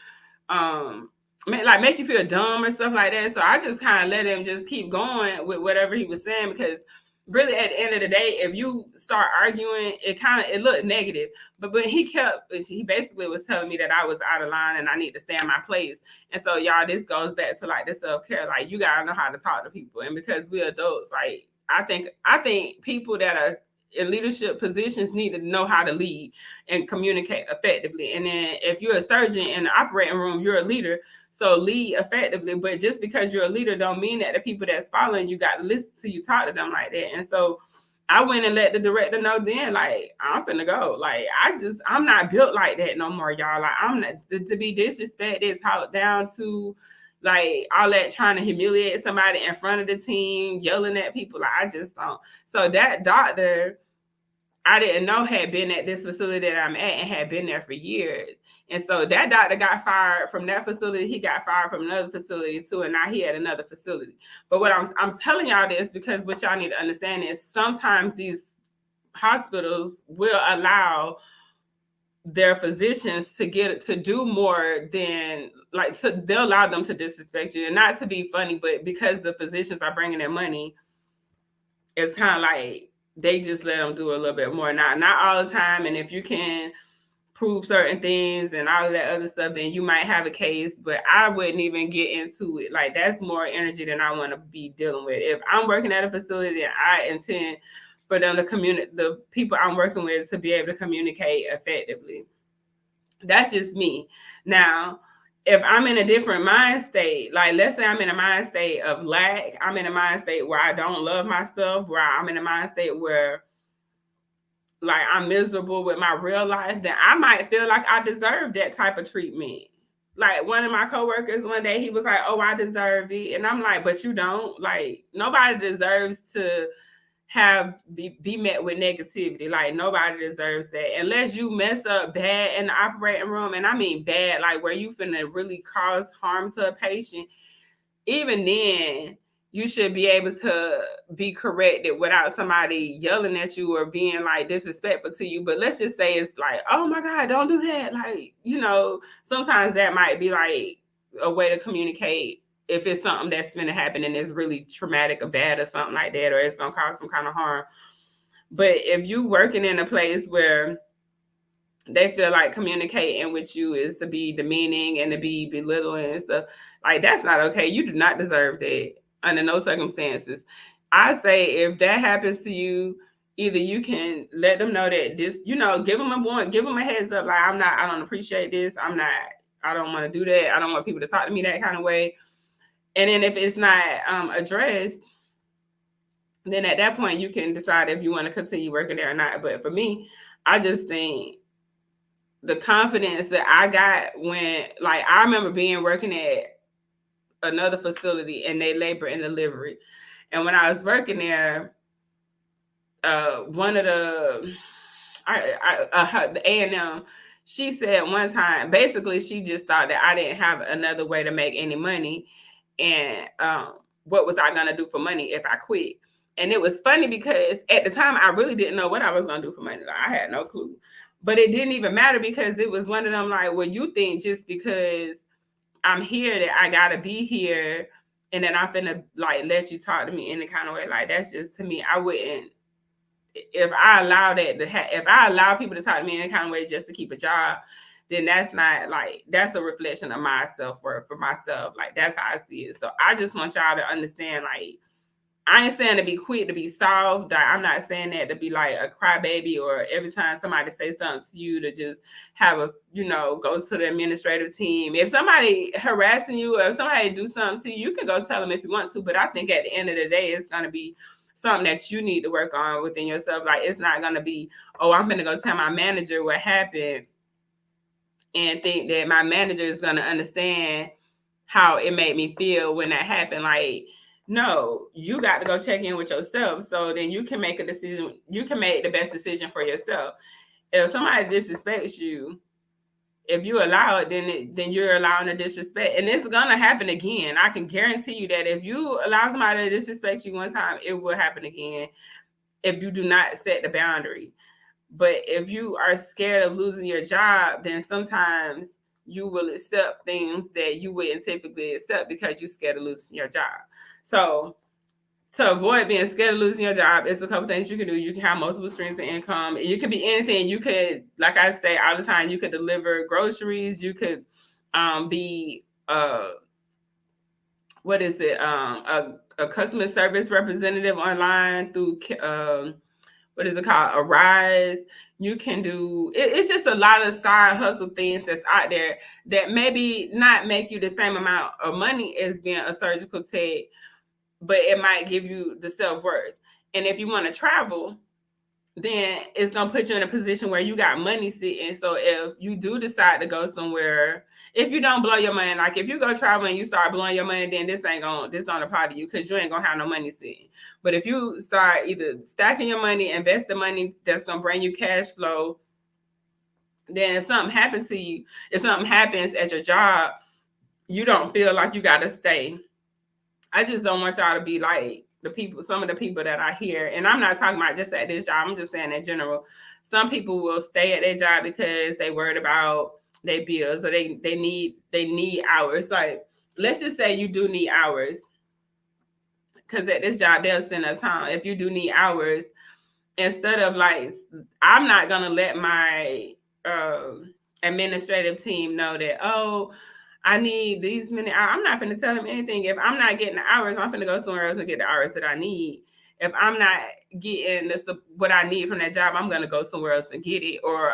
make you feel dumb or stuff like that. So I just kind of let him just keep going with whatever he was saying, because really at the end of the day, if you start arguing, it looked negative. But he basically was telling me that I was out of line and I need to stay in my place. And so y'all, this goes back to like the self-care. Like, you gotta know how to talk to people. And because we're adults, like I think people that are in leadership positions need to know how to lead and communicate effectively. And then if you're a surgeon in the operating room, you're a leader, so lead effectively. But just because you're a leader don't mean that the people that's following you got to listen to you talk to them like that. And so I went and let the director know then, like, I'm finna go. Like, I'm not built like that no more, y'all. Like, I'm not to be disrespected, talked down to, like all that, trying to humiliate somebody in front of the team, yelling at people. Like, I just don't. So that doctor, I didn't know had been at this facility that I'm at and had been there for years. And so that doctor got fired from that facility. He got fired from another facility too. And now he had another facility. But what I'm telling y'all this because what y'all need to understand is sometimes these hospitals will allow their physicians to do more than they'll allow them to disrespect you, and not to be funny, but because the physicians are bringing their money, it's kind of like they just let them do a little bit more. Not all the time. And if you can prove certain things and all of that other stuff, then you might have a case, but I wouldn't even get into it. Like, that's more energy than I want to be dealing with. If I'm working at a facility, I intend for them to the people I'm working with to be able to communicate effectively. That's just me. Now, if I'm in a different mind state, like let's say I'm in a mind state of lack, I'm in a mind state where I don't love myself, where I'm in a mind state where like I'm miserable with my real life, then I might feel like I deserve that type of treatment. Like, one of my coworkers one day, he was like, "Oh, I deserve it," and I'm like, "But you don't. Like, nobody deserves to be met with negativity. Like, nobody deserves that unless you mess up bad in the operating room, and I mean bad, like where you finna really cause harm to a patient. Even then, you should be able to be corrected without somebody yelling at you or being like disrespectful to you. But let's just say it's like, oh my God, don't do that. Like, sometimes that might be like a way to communicate if it's something that's going to happen and it's really traumatic or bad or something like that, or it's going to cause some kind of harm. But if you working in a place where they feel like communicating with you is to be demeaning and to be belittling and stuff, like, that's not okay. You do not deserve that under no circumstances. I say if that happens to you, either you can let them know that this, give them a heads up. Like, I don't appreciate this. I don't want to do that. I don't want people to talk to me that kind of way. And then if it's not addressed, then at that point you can decide if you want to continue working there or not. But for me, I just think the confidence that I got when, like, I remember working at another facility and they labor and delivery. And when I was working there, one of the A&M, she said one time, basically, she just thought that I didn't have another way to make any money. And what was I going to do for money if I quit? And it was funny because at the time, I really didn't know what I was going to do for money. Like, I had no clue. But it didn't even matter because it was one of them like, well, you think just because I'm here that I got to be here and then I'm finna like let you talk to me any kind of way. Like, that's just, to me, I wouldn't. If I allow if I allow people to talk to me in any kind of way just to keep a job, then that's not like, that's a reflection of my self-worth for myself. Like, that's how I see it. So I just want y'all to understand, like, I ain't saying to be quick to be soft. I'm not saying that to be like a crybaby or every time somebody say something to you to just have go to the administrative team. If somebody harassing you or if somebody do something to you, you can go tell them if you want to. But I think at the end of the day, it's going to be something that you need to work on within yourself. Like, it's not going to be, oh, I'm going to go tell my manager what happened and think that my manager is going to understand how it made me feel when that happened. Like, no, you got to go check in with yourself, so then you can make a decision. You can make the best decision for yourself. If somebody disrespects you, if you allow it, then you're allowing the disrespect, and it's gonna happen again. I can guarantee you that if you allow somebody to disrespect you one time, it will happen again if you do not set the boundary. But if you are scared of losing your job, then sometimes you will accept things that you wouldn't typically accept because you're scared of losing your job. So to avoid being scared of losing your job, it's a couple things you can do. You can have multiple streams of income. You could be anything. You could, like I say all the time, you could deliver groceries. You could be what is it? A customer service representative online through what is it called? Arise. You can do it's just a lot of side hustle things that's out there that maybe not make you the same amount of money as being a surgical tech, but it might give you the self-worth. And if you want to travel, then it's gonna put you in a position where you got money sitting. So if you do decide to go somewhere, if you don't blow your money, like if you go travel and you start blowing your money, then this don't apply to you because you ain't gonna have no money sitting. But if you start either stacking your money, investing money that's gonna bring you cash flow, then if something happens to you, if something happens at your job, you don't feel like you gotta stay. I just don't want y'all to be like some of the people that I hear, and I'm not talking about just at this job, I'm just saying in general. Some people will stay at their job because they worried about their bills or they need hours. Like, let's just say you do need hours, because at this job they'll send us home. If you do need hours, instead of like, I'm not gonna let my administrative team know that, oh, I need these many hours. I'm not going to tell them anything. If I'm not getting the hours, I'm going to go somewhere else and get the hours that I need. If I'm not getting what I need from that job, I'm going to go somewhere else and get it. Or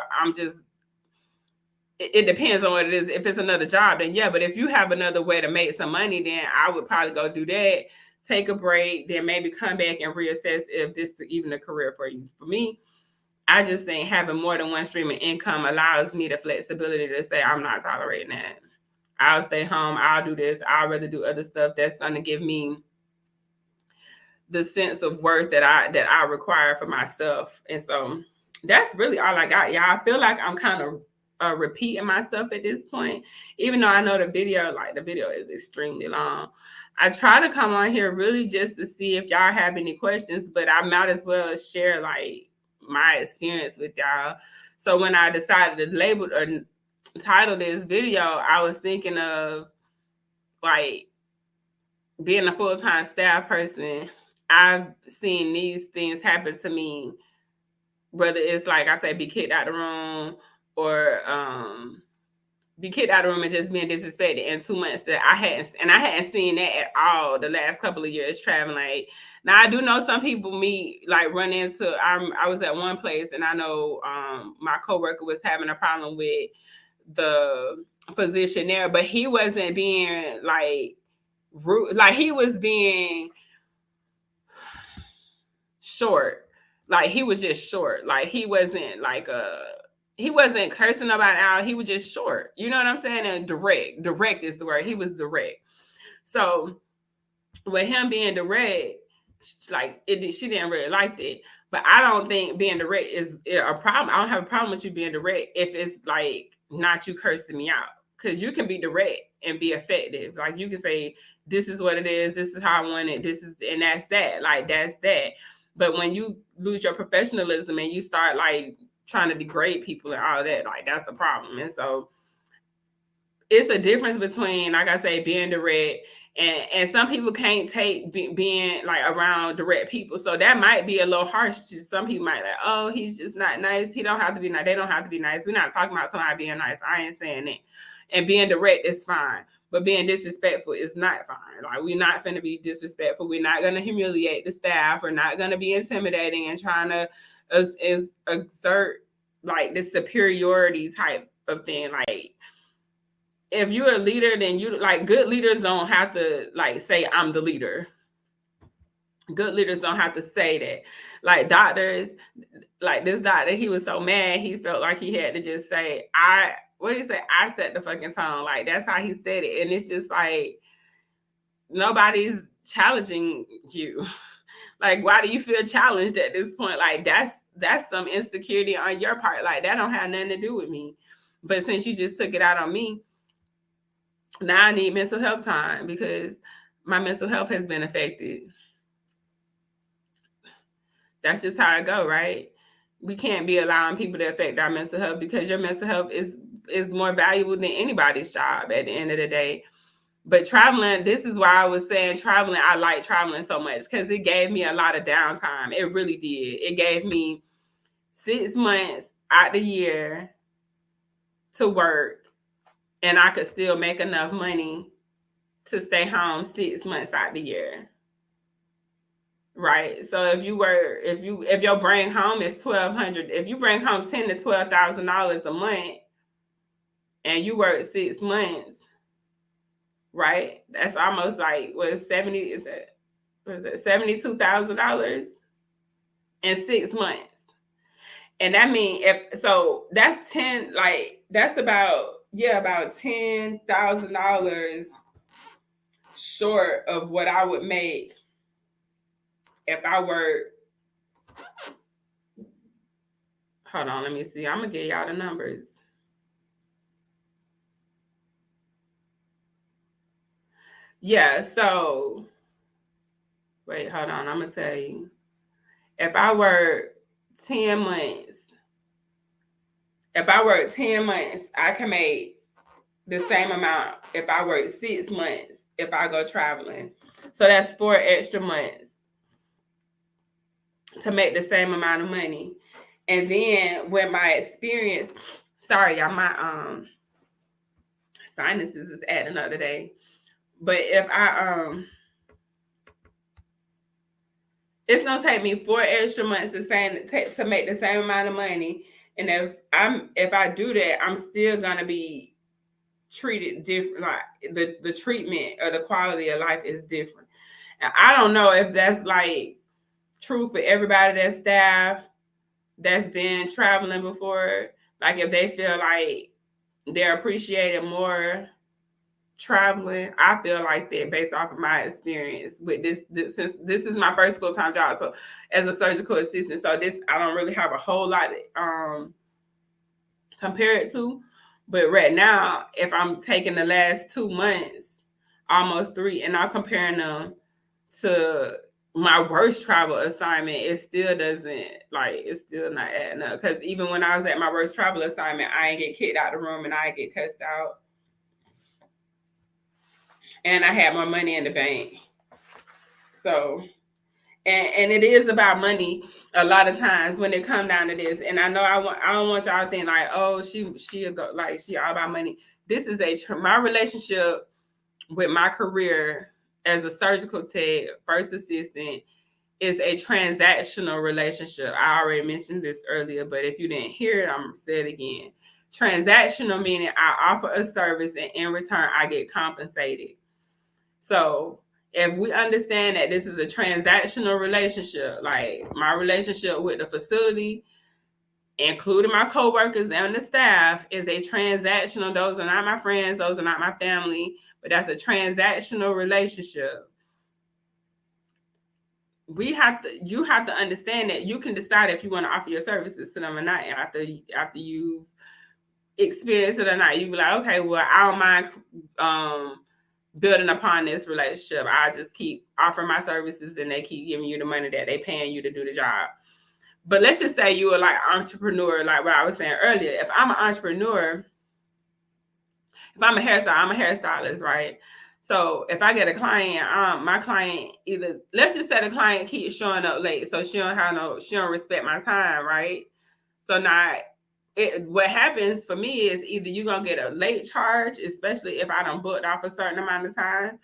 it depends on what it is. If it's another job, then yeah. But if you have another way to make some money, then I would probably go do that, take a break, then maybe come back and reassess if this is even a career for you. For me, I just think having more than one stream of income allows me the flexibility to say, I'm not tolerating that. I'll stay home. I'll do this. I'd rather do other stuff that's going to give me the sense of worth that I require for myself. And so that's really all I got, y'all. I feel like I'm kind of repeating myself at this point, even though I know the video is extremely long. I try to come on here really just to see if y'all have any questions, but I might as well share like my experience with y'all. So when I decided to label or title this video, I was thinking of like being a full-time staff person. I've seen these things happen to me, whether it's like I say, be kicked out the room or be kicked out of the room and just being disrespected in 2 months that I hadn't seen that at all the last couple of years traveling. Like, now I do know some people run into, I was at one place and I know my coworker was having a problem with the physician there, but he wasn't being like rude. Like, he was being short. Like, he was just short. Like, he wasn't cursing nobody out. He was just short. You know what I'm saying? And direct. Direct is the word. He was direct. So with him being direct, she didn't really like it. But I don't think being direct is a problem. I don't have a problem with you being direct if it's like not you cursing me out. Because you can be direct and be effective. Like, you can say, this is what it is. This is how I want it. And that's that. Like, that's that. But when you lose your professionalism and you start like trying to degrade people and all that, like, that's the problem. And so it's a difference between, like I say, being direct, and some people can't take being like around direct people. So that might be a little harsh. Some people might like, oh, he's just not nice. He don't have to be nice. They don't have to be nice. We're not talking about somebody being nice. I ain't saying that. And being direct is fine, but being disrespectful is not fine. Like, we're not going to be disrespectful. We're not going to humiliate the staff. We're not going to be intimidating and trying to exert like this superiority type of thing. Like, if you're a leader, then you like, good leaders don't have to like say, I'm the leader. Good leaders don't have to say that. Like doctors, like this doctor, he was so mad, he felt like he had to just say, what did he say? I set the fucking tone. Like that's how he said it. And it's just like nobody's challenging you. Like, why do you feel challenged at this point? Like that's some insecurity on your part. Like that don't have nothing to do with me. But since you just took it out on me, now I need mental health time because my mental health has been affected. That's just how it go, right? We can't be allowing people to affect our mental health because your mental health is more valuable than anybody's job at the end of the day. But traveling, this is why I was saying traveling, I like traveling so much because it gave me a lot of downtime. It really did. It gave me 6 months out the year to work, and I could still make enough money to stay home 6 months out the year. Right. So if your bring home is 1,200, if you bring home $10,000 to $12,000 a month and you work 6 months, right? That's almost like what 70 is it? What is it? $72,000 in 6 months. And that means if so that's 10, like that's about $10,000 short of what I would make if I were. Hold on, let me see. I'm gonna give y'all the numbers. Yeah, so wait, hold on. I'm gonna tell you. If I work 10 months, if I work 10 months, I can make the same amount if I work 6 months if I go traveling. So that's 4 extra months to make the same amount of money. And then with my experience, sorry, y'all, my sinuses is acting up today. But if I it's gonna take me 4 extra months to make the same amount of money. And if I do that, I'm still gonna be treated different. Like the treatment or the quality of life is different. And I don't know if that's like true for everybody that's staff that's been traveling before. Like if they feel like they're appreciated more traveling. I feel like that based off of my experience with this since this is my first full-time job. So as a surgical assistant, so this I don't really have a whole lot compare it to. But right now, if I'm taking the last 2 months, almost three, and I'm comparing them to my worst travel assignment, it still doesn't like it's still not adding up. Because even when I was at my worst travel assignment, I ain't get kicked out of the room and I ain't get cussed out, and I had more money in the bank. So and it is about money a lot of times when it come down to this. And I know I don't want y'all to think like, oh, she'll go like she all about money. This is my relationship with my career as a surgical tech, first assistant, is a transactional relationship. I already mentioned this earlier, but if you didn't hear it, I'm gonna say it again. Transactional meaning I offer a service and in return I get compensated. So if we understand that this is a transactional relationship, like my relationship with the facility, including my coworkers and the staff, is a transactional. Those are not my friends, those are not my family, but that's a transactional relationship. You have to understand that you can decide if you want to offer your services to them or not. And after you experience it or not, you be like, okay, well, I don't mind building upon this relationship. I just keep offering my services and they keep giving you the money that they paying you to do the job. But let's just say you are like entrepreneur, like what I was saying earlier. If I'm an entrepreneur, if I'm a hairstylist, right? So if I get a client, my client either let's just say the client keeps showing up late, so she don't respect my time, right? So now what happens for me is either you're gonna get a late charge, especially if I don't booked off a certain amount of time.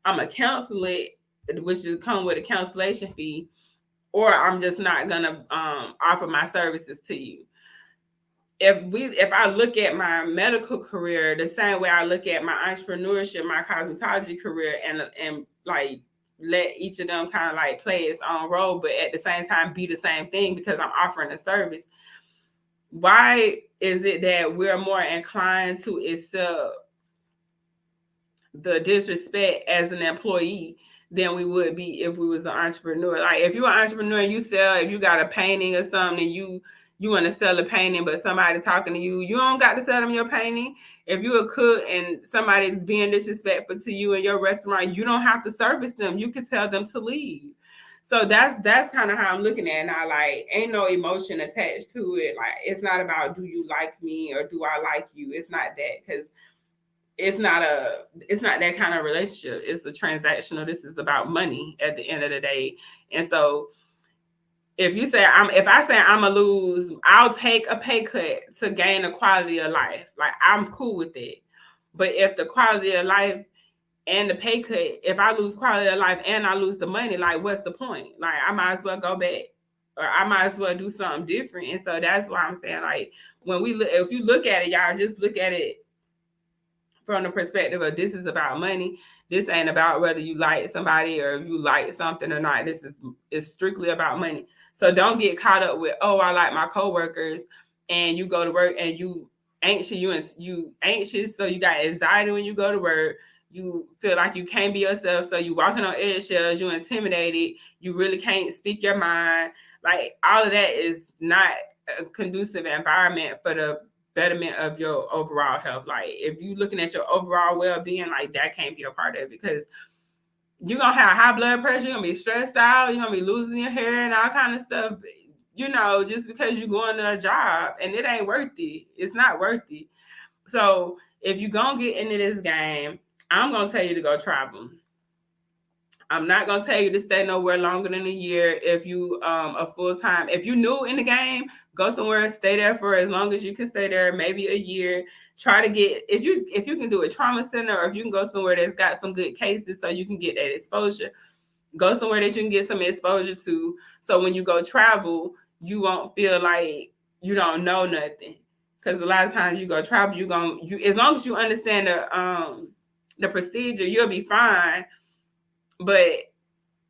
I'm gonna cancel it, which is come with a cancellation fee, or I'm just not gonna offer my services to you. If I look at my medical career the same way I look at my entrepreneurship, my cosmetology career, and like let each of them kind of like play its own role, but at the same time be the same thing because I'm offering a service. Why is it that we're more inclined to accept the disrespect as an employee than we would be if we was an entrepreneur? Like if you're an entrepreneur and you sell, if you got a painting or something and you want to sell a painting, but somebody talking to you, you don't got to sell them your painting. If you're a cook and somebody's being disrespectful to you in your restaurant, you don't have to service them. You can tell them to leave. So that's kind of how I'm looking at it now. Like, ain't no emotion attached to it. Like, it's not about do you like me or do I like you. It's not that, because it's not that kind of relationship. It's a transactional. This is about money at the end of the day. And so if I say I'm gonna lose, I'll take a pay cut to gain a quality of life. Like, I'm cool with it. But if the quality of life and the pay cut, if I lose quality of life and I lose the money, like, what's the point? Like, I might as well go back, or I might as well do something different. And so that's why I'm saying, like, if you look at it, y'all just look at it from the perspective of this is about money. This ain't about whether you like somebody or if you like something or not. This is strictly about money. So don't get caught up with, oh, I like my coworkers, and you go to work and you anxious, you anxious, so you got anxiety when you go to work. You feel like you can't be yourself, so you walking on eggshells, you intimidated, you really can't speak your mind. Like, all of that is not a conducive environment for the betterment of your overall health. Like, if you're looking at your overall well-being, like, that can't be a part of it, because you're gonna have high blood pressure, you're gonna be stressed out, you're gonna be losing your hair and all kind of stuff, just because you're going to a job, and it ain't worth it. It's not worth it. So if you're gonna get into this game, I'm gonna tell you to go travel. I'm not gonna tell you to stay nowhere longer than a year. If you a full-time, if you're new in the game, go somewhere, stay there for as long as you can stay there, maybe a year. Try to get, if you can do a trauma center, or if you can go somewhere that's got some good cases so you can get that exposure. Go somewhere that you can get some exposure to, so when you go travel, you won't feel like you don't know nothing. Because a lot of times you go travel, as long as you understand the procedure, you'll be fine. But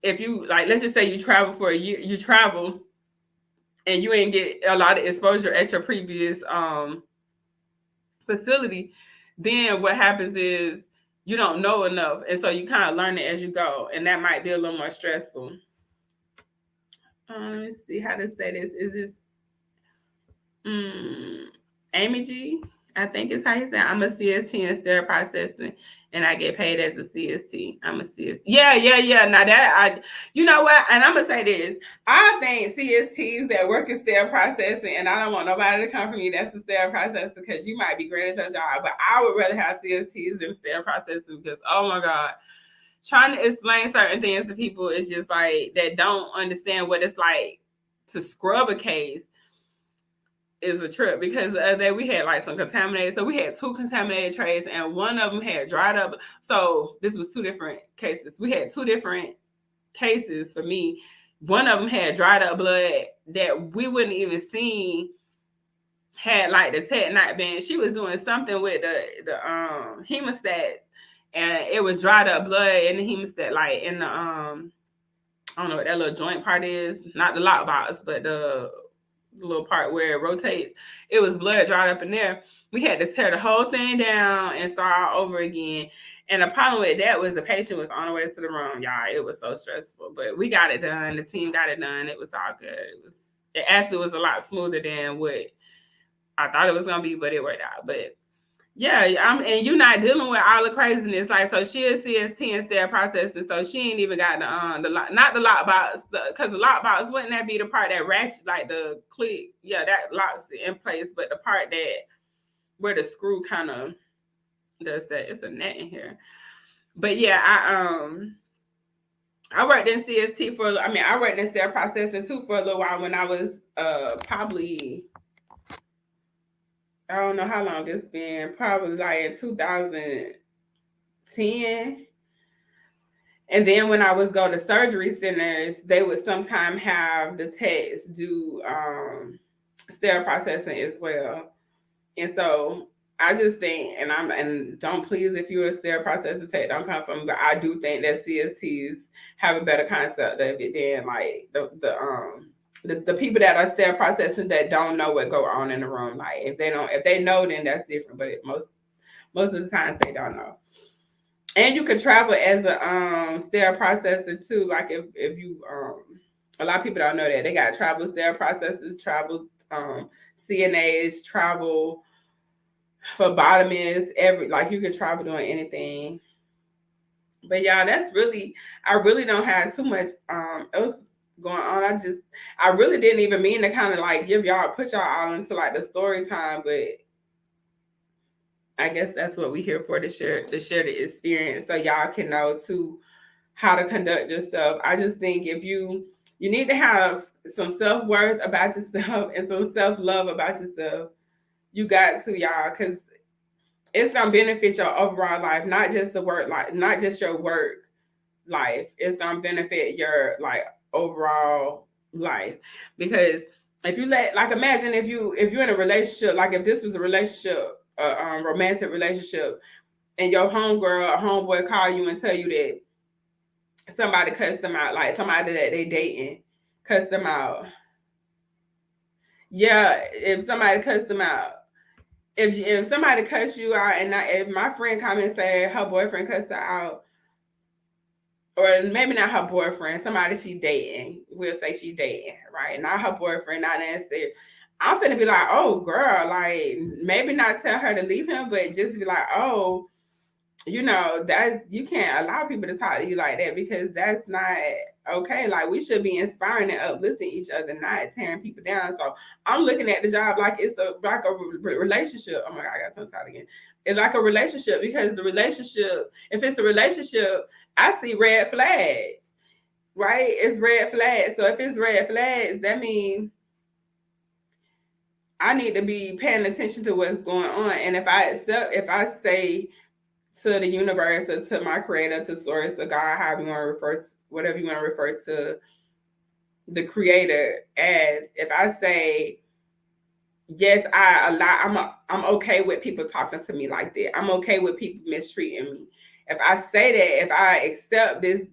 if you, like, let's just say you travel for a year, you travel and you ain't get a lot of exposure at your previous facility, then what happens is you don't know enough, and so you kind of learn it as you go, and that might be a little more stressful. Let's see how to say this. Is this Amy G? I think it's how you say it. I'm a CST in sterile processing, and I get paid as a CST. I'm a CST. Yeah. Now that you know what? And I'm gonna say this. I think CSTs that work in sterile processing, and I don't want nobody to come for me that's a sterile processor, because you might be great at your job, but I would rather have CSTs in sterile processing, because, oh my God, trying to explain certain things to people is just like, that don't understand what it's like to scrub a case, is a trip. Because the other day we had like some contaminated, so we had 2 contaminated trays, and one of them had dried up. So this was 2 different cases. We had 2 different cases for me. One of them had dried up blood that we wouldn't even see had, like, the tech not been, she was doing something with the hemostats, and it was dried up blood in the hemostat, like in the I don't know what that little joint part is, not the lock box, but the little part where it rotates. It was blood dried up in there. We had to tear the whole thing down and start all over again. And the problem with that was the patient was on the way to the room, y'all. It was so stressful, but we got it done. The team got it done. It was all good. It actually was a lot smoother than what I thought it was gonna be, but it worked out. But yeah, and you're not dealing with all the craziness. Like, so she is CST in sterile processing, so she ain't even got the not the lock box, because the lock box, wouldn't that be the part that ratchet, like the click? Yeah, that locks it in place. But the part that where the screw kind of does that, it's a net in here. But yeah, I worked in CST I worked in sterile processing too for a little while when I was probably, I don't know how long it's been, probably like in 2010. And then when I was going to surgery centers, they would sometimes have the techs do sterile processing as well. And so I just think, and don't please if you're a sterile processor tech, don't come from me, but I do think that CSTs have a better concept of it than like the people that are sterile processing that don't know what go on in the room. Like if they know, then that's different. But most of the times they don't know. And you could travel as a sterile processor too. Like if you a lot of people don't know that they got travel sterile processors, travel CNAs, travel phlebotomists, like you can travel doing anything. But y'all, that's really, I really don't have too much else going on. I really didn't even mean to kind of like put y'all all into like the story time, but I guess that's what we here for, to share the experience so y'all can know too how to conduct your stuff. I just think if you need to have some self-worth about yourself and some self-love about yourself. You got to, y'all, because it's gonna benefit your overall life, not just the work life, not just your work life. It's gonna benefit your like overall life. Because if you imagine if you're in a relationship, like if this was a relationship, a romantic relationship, and your homegirl or homeboy call you and tell you that somebody cussed them out, like somebody that they dating cussed them out. Yeah, if somebody cussed them out, if somebody cuss you out, and if my friend come and say her boyfriend cussed her out, or maybe not her boyfriend, somebody she dating, we'll say she dating, right? Not her boyfriend, not necessarily. I'm finna be like, oh girl, like maybe not tell her to leave him, but just be like, oh, that's, you can't allow people to talk to you like that, because that's not okay. Like we should be inspiring and uplifting each other, not tearing people down. So I'm looking at the job like it's a relationship. Oh my god, I got tongue tied again. It's like a relationship, because the relationship, if it's a relationship, I see red flags, right? It's red flags. So if it's red flags, that means I need to be paying attention to what's going on. And if I say to the universe or to my creator, to source, or God, however you want to whatever you want to refer to the creator as, if I say, yes, I'm okay with people talking to me like that. I'm okay with people mistreating me. If I say that, if I accept this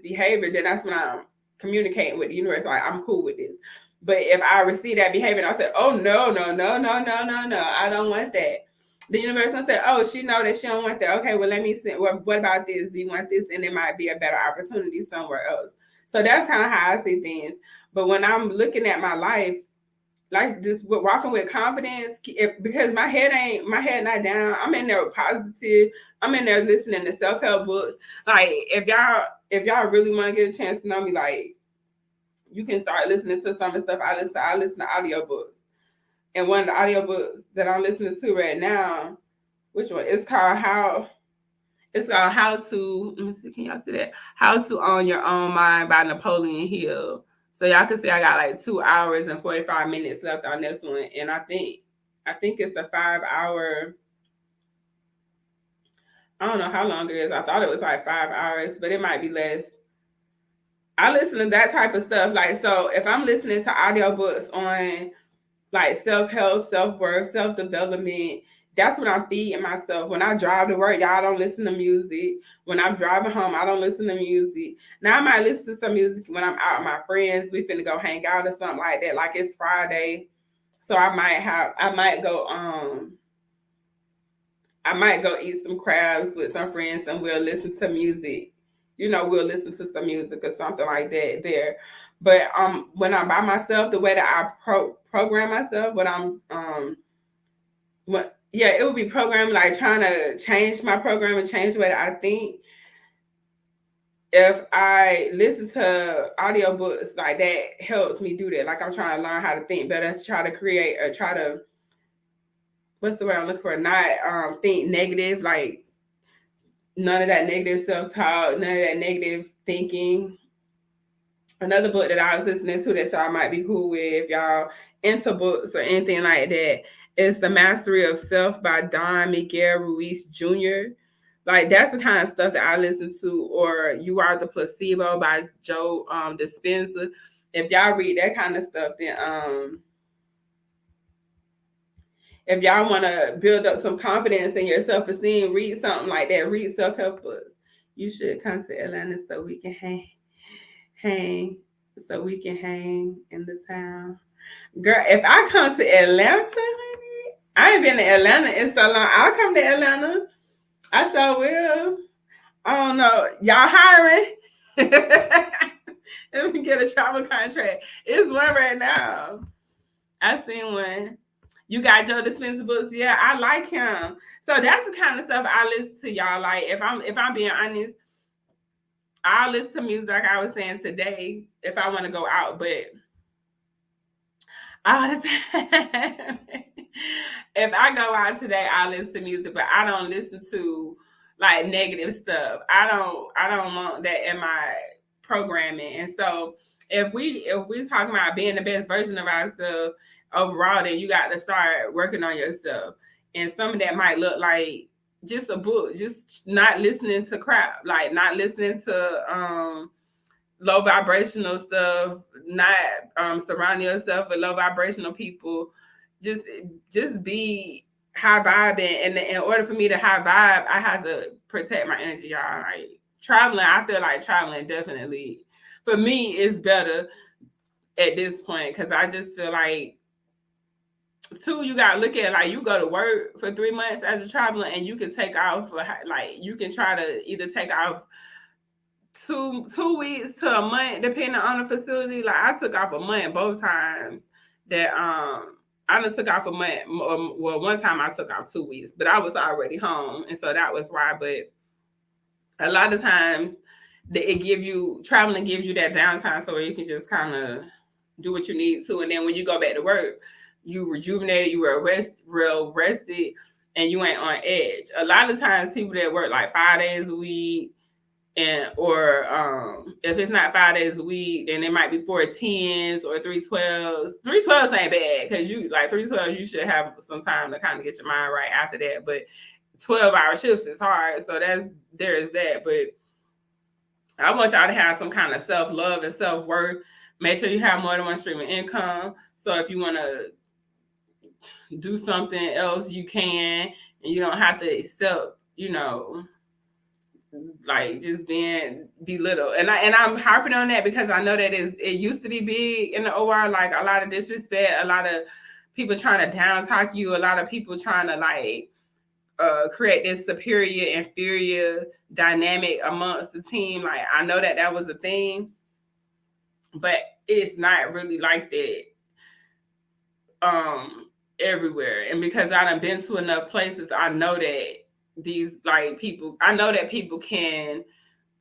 behavior, then that's when I'm communicating with the universe. Like, I'm cool with this. But if I receive that behavior and I say, oh no, I don't want that. The universe gonna say, oh, she know that she don't want that. Okay, well, let me see. Well, what about this? Do you want this? And it might be a better opportunity somewhere else. So that's kind of how I see things. But when I'm looking at my life, like just walking with confidence, because my head not down. I'm in there positive. I'm in there listening to self-help books. Like if y'all really want to get a chance to know me, like you can start listening to some of the stuff I listen to audiobooks. And one of the audiobooks that I'm listening to right now, which one? It's called How to, let me see, can y'all see that? How to Own Your Own Mind by Napoleon Hill. So y'all can see I got like 2 hours and 45 minutes left on this one. And I think it's a 5-hour. I don't know how long it is. I thought it was like 5 hours, but it might be less. I listen to that type of stuff. Like, so if I'm listening to audiobooks on like self-help, self-worth, self-development, that's what I'm feeding myself. When I drive to work, y'all, don't listen to music. When I'm driving home, I don't listen to music. Now I might listen to some music when I'm out with my friends. We finna go hang out or something like that. Like it's Friday. So I might go eat some crabs with some friends and we'll listen to music. We'll listen to some music or something like that there. But when I'm by myself, the way that I program myself, it would be programmed, like trying to change my program and change the way that I think. If I listen to audiobooks, like that helps me do that. Like I'm trying to learn how to think better, try to create, or try to, what's the word I'm looking for? Not think negative, like none of that negative self-talk, none of that negative thinking. Another book that I was listening to that y'all might be cool with, if y'all into books or anything like that, is The Mastery of Self by Don Miguel Ruiz Jr. Like that's the kind of stuff that I listen to. Or You Are the Placebo by Joe Dispenza. If y'all read that kind of stuff, then If y'all want to build up some confidence in your self-esteem, read something like that. Read self-help books. You should come to Atlanta so we can hang, so we can hang in the town. Girl, if I come to Atlanta, honey, I ain't been to Atlanta in so long. I'll come to Atlanta. I sure will. I don't know. Y'all hiring? Let me get a travel contract. It's one right now. I seen one. You got Joe Dispenza books? Yeah, I like him. So that's the kind of stuff I listen to, y'all. Like if I'm being honest, I'll listen to music like I was saying today if I want to go out, but all the time. If I go out today, I listen to music, but I don't listen to like negative stuff. I don't want that in my programming. And so if we talking about being the best version of ourselves overall, then you got to start working on yourself. And some of that might look like just a book, just not listening to crap, like not listening to low vibrational stuff, not surrounding yourself with low vibrational people. Just be high vibing. And in order for me to high vibe, I have to protect my energy, y'all. Like traveling, I feel like traveling definitely for me is better at this point because I just feel like too, you gotta look at like you go to work for 3 months as a traveler and you can take off for like you can try to either take off 2 weeks to a month, depending on the facility. Like I took off a month both times. That I done took off a month. Well, one time I took off 2 weeks, but I was already home, and so that was why. But a lot of times, traveling gives you that downtime, so you can just kind of do what you need to, and then when you go back to work, you rejuvenated, you were real rested, and you ain't on edge. A lot of times, people that work like 5 days a week or if it's not 5 days a week, then it might be 4 10s or 3 12s. 3 12s ain't bad because you like 3 12s, you should have some time to kind of get your mind right after that. But 12-hour shifts is hard, so there's that. But I want y'all to have some kind of self-love and self-worth. Make sure you have more than one stream of income. So if you want to do something else, you can, and you don't have to accept, like just being belittled. And I'm harping on that because I know that it used to be big in the OR, like a lot of disrespect, a lot of people trying to down talk you, a lot of people trying to like create this superior inferior dynamic amongst the team. Like I know that was a thing, but it's not really like that everywhere. And because I done been to enough places, I know that people can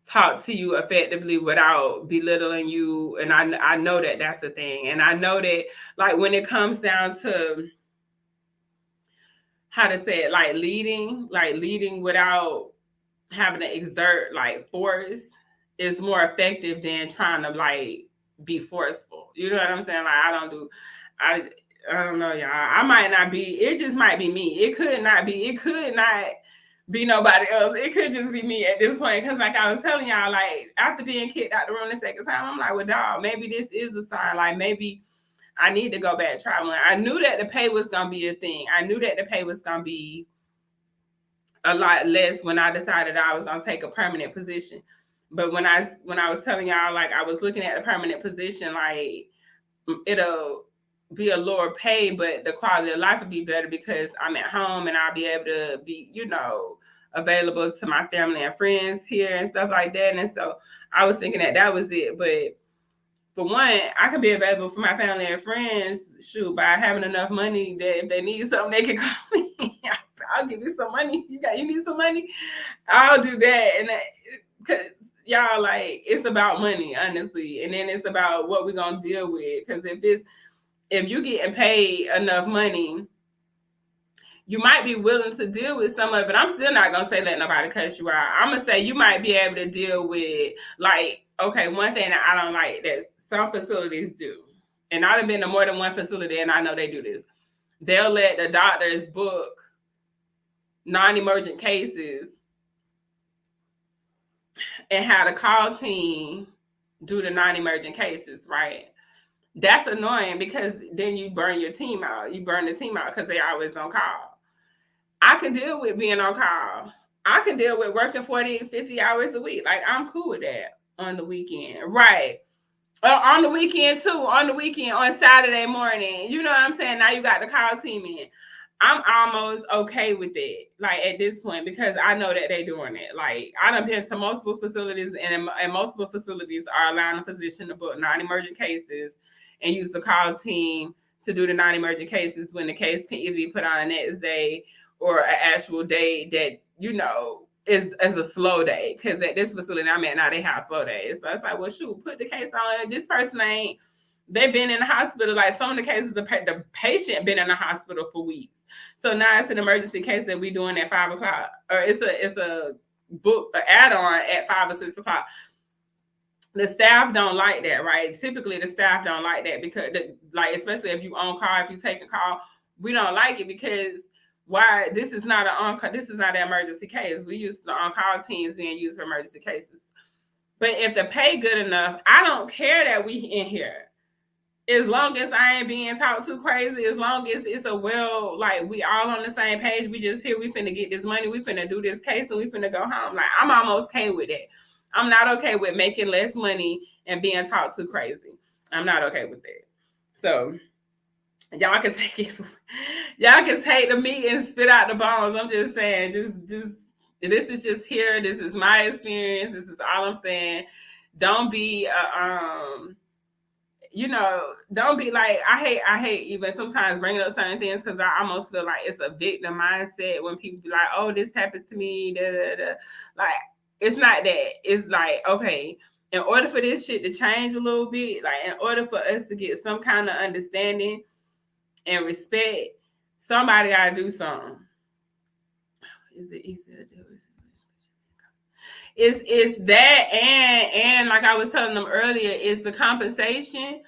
talk to you effectively without belittling you. And I know that that's the thing. And I know that like when it comes down to how to say it, like leading without having to exert like force is more effective than trying to like be forceful. You know what I'm saying? Like I don't know, y'all. I might not be. It just might be me. It could not be nobody else. It could just be me at this point. Because like I was telling y'all, like after being kicked out the room the second time, I'm like, well, dog, maybe this is a sign. Like maybe I need to go back traveling. I knew that the pay was gonna be a thing. I knew that the pay was gonna be a lot less when I decided I was gonna take a permanent position. But when I was telling y'all, like I was looking at a permanent position, like it'll be a lower pay, but the quality of life will be better because I'm at home and I'll be able to be, available to my family and friends here and stuff like that. And so I was thinking that was it. But for one, I can be available for my family and friends, by having enough money that if they need something, they can call me. I'll give you some money. You need some money? I'll do that. And because y'all, like, it's about money, honestly. And then it's about what we're going to deal with. Because if you're getting paid enough money, you might be willing to deal with some of it. I'm still not going to say let nobody cuss you out. I'm going to say you might be able to deal with, like, okay, one thing that I don't like that some facilities do, and I've been to more than one facility, and I know they do this. They'll let the doctors book non-emergent cases and have the call team do the non-emergent cases, right? That's annoying because then you burn your team out. You burn the team out because they always on call. I can deal with being on call. I can deal with working 40, 50 hours a week. Like, I'm cool with that on the weekend. Right. On the weekend too. On the weekend, on Saturday morning. You know what I'm saying? Now you got the call team in. I'm almost okay with it, like at this point, because I know that they're doing it. Like, I done been to multiple facilities, and multiple facilities are allowing a physician to book non-emergent cases and use the call team to do the non-emergent cases when the case can either be put on the next day or an actual day that, is as a slow day. Because at this facility I'm at now, they have slow days. So it's like, well, shoot, put the case on. This person ain't. They've been in the hospital. Like, some of the cases, the patient been in the hospital for weeks. So now it's an emergency case that we doing at 5:00, or it's a book, an add-on at 5 or 6 o'clock. The staff don't like that, right? Typically, the staff don't like that because, like, especially if you on call, if you take a call, we don't like it because why? This is not an emergency case. We use the on-call teams being used for emergency cases. But if the pay good enough, I don't care that we in here. As long as I ain't being talked too crazy, as long as it's like, we all on the same page, we just here, we finna get this money, we finna do this case, and we finna go home. Like, I'm almost okay with it. I'm not okay with making less money and being talked too crazy. I'm not okay with that. So y'all can take it. Y'all can take the meat and spit out the bones. I'm just saying, just this is just here. This is my experience. This is all I'm saying. Don't be don't be like, I hate even sometimes bringing up certain things because I almost feel like it's a victim mindset when people be like, oh, this happened to me, da, da, da. Like, it's not that. It's like, okay, in order for this shit to change a little bit, like, in order for us to get some kind of understanding and respect, somebody gotta do something. Is it easier to do? It's that, and like I was telling them earlier, it's the compensation,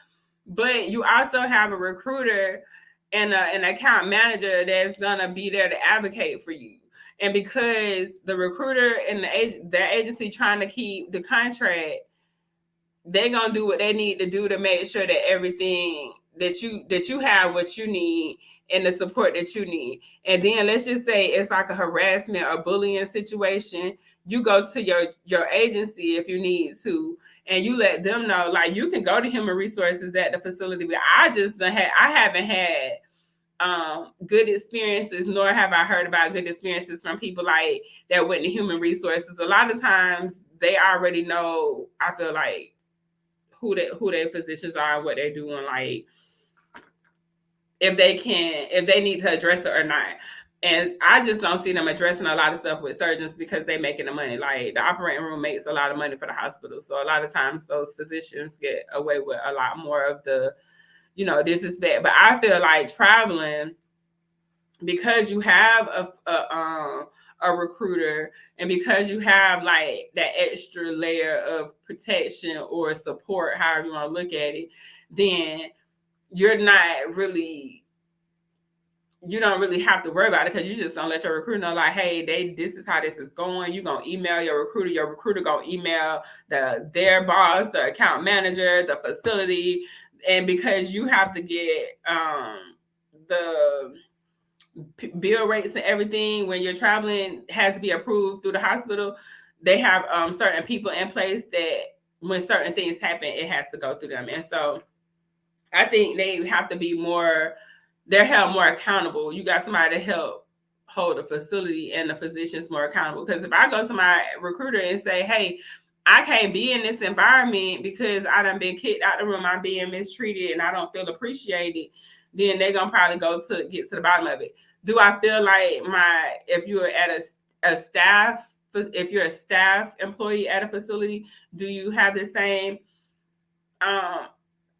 but you also have a recruiter and an account manager that's gonna be there to advocate for you. And because the recruiter and the agency trying to keep the contract, they're gonna do what they need to do to make sure that everything that you have what you need and the support that you need. And then let's just say it's like a harassment or bullying situation. You go to your agency if you need to, and you let them know. Like, you can go to human resources at the facility, but I haven't had good experiences, nor have I heard about good experiences from people like that went to human resources. A lot of times they already know, I feel like, who their physicians are and what they're doing, like if they need to address it or not. And I just don't see them addressing a lot of stuff with surgeons because they're making the money. Like, the operating room makes a lot of money for the hospital. So a lot of times those physicians get away with a lot more of the, disrespect. But I feel like traveling, because you have a recruiter, and because you have like that extra layer of protection or support, however you want to look at it, then you're not really you don't really have to worry about it because you just gonna let your recruiter know, like, hey, this is how this is going. You're gonna email your recruiter gonna email their boss, the account manager, the facility. And because you have to get the bill rates and everything when you're traveling has to be approved through the hospital, they have certain people in place that when certain things happen, it has to go through them. And so I think they have to be they're held more accountable. You got somebody to help hold the facility and the physicians more accountable. Because if I go to my recruiter and say, hey, I can't be in this environment because I done been kicked out the room, I'm being mistreated, and I don't feel appreciated, then they're gonna probably go to get to the bottom of it. Do I feel like if you're at if you're a staff employee at a facility, do you have the same?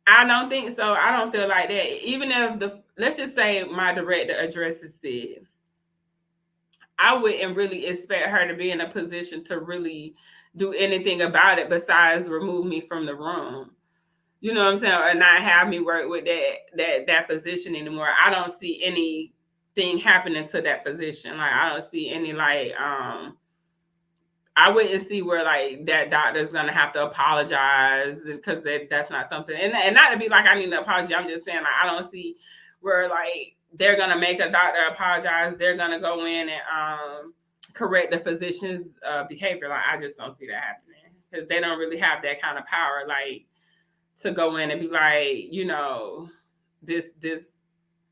I don't think so. I don't feel like that. Even if let's just say my director addresses it, I wouldn't really expect her to be in a position to really do anything about it besides remove me from the room. You know what I'm saying? Or not have me work with that physician anymore. I don't see anything happening to that physician. Like, I don't see any I wouldn't see where like that doctor's gonna have to apologize because that's not something, and not to be like I need an apology. I'm just saying like I don't see where like they're gonna make a doctor apologize. They're gonna go in and correct the physician's behavior. Like I just don't see that happening because they don't really have that kind of power, like to go in and be like, you know, this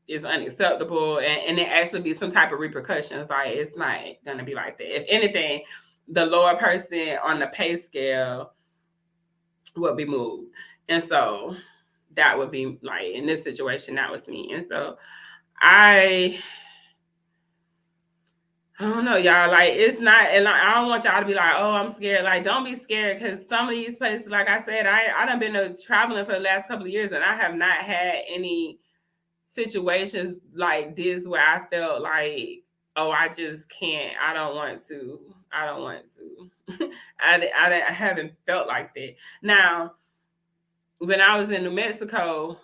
is unacceptable, and there actually be some type of repercussions. Like it's not gonna be like that. If anything, the lower person on the pay scale would be moved. And so that would be like in this situation, that was me. And so I don't know, y'all. Like it's not, and like, I don't want y'all to be like, "Oh, I'm scared." Like, don't be scared because some of these places, like I said, I done been traveling for the last couple of years, and I have not had any situations like this where I felt like, "Oh, I just can't. I don't want to. I don't want to." I haven't felt like that. Now, when I was in New Mexico,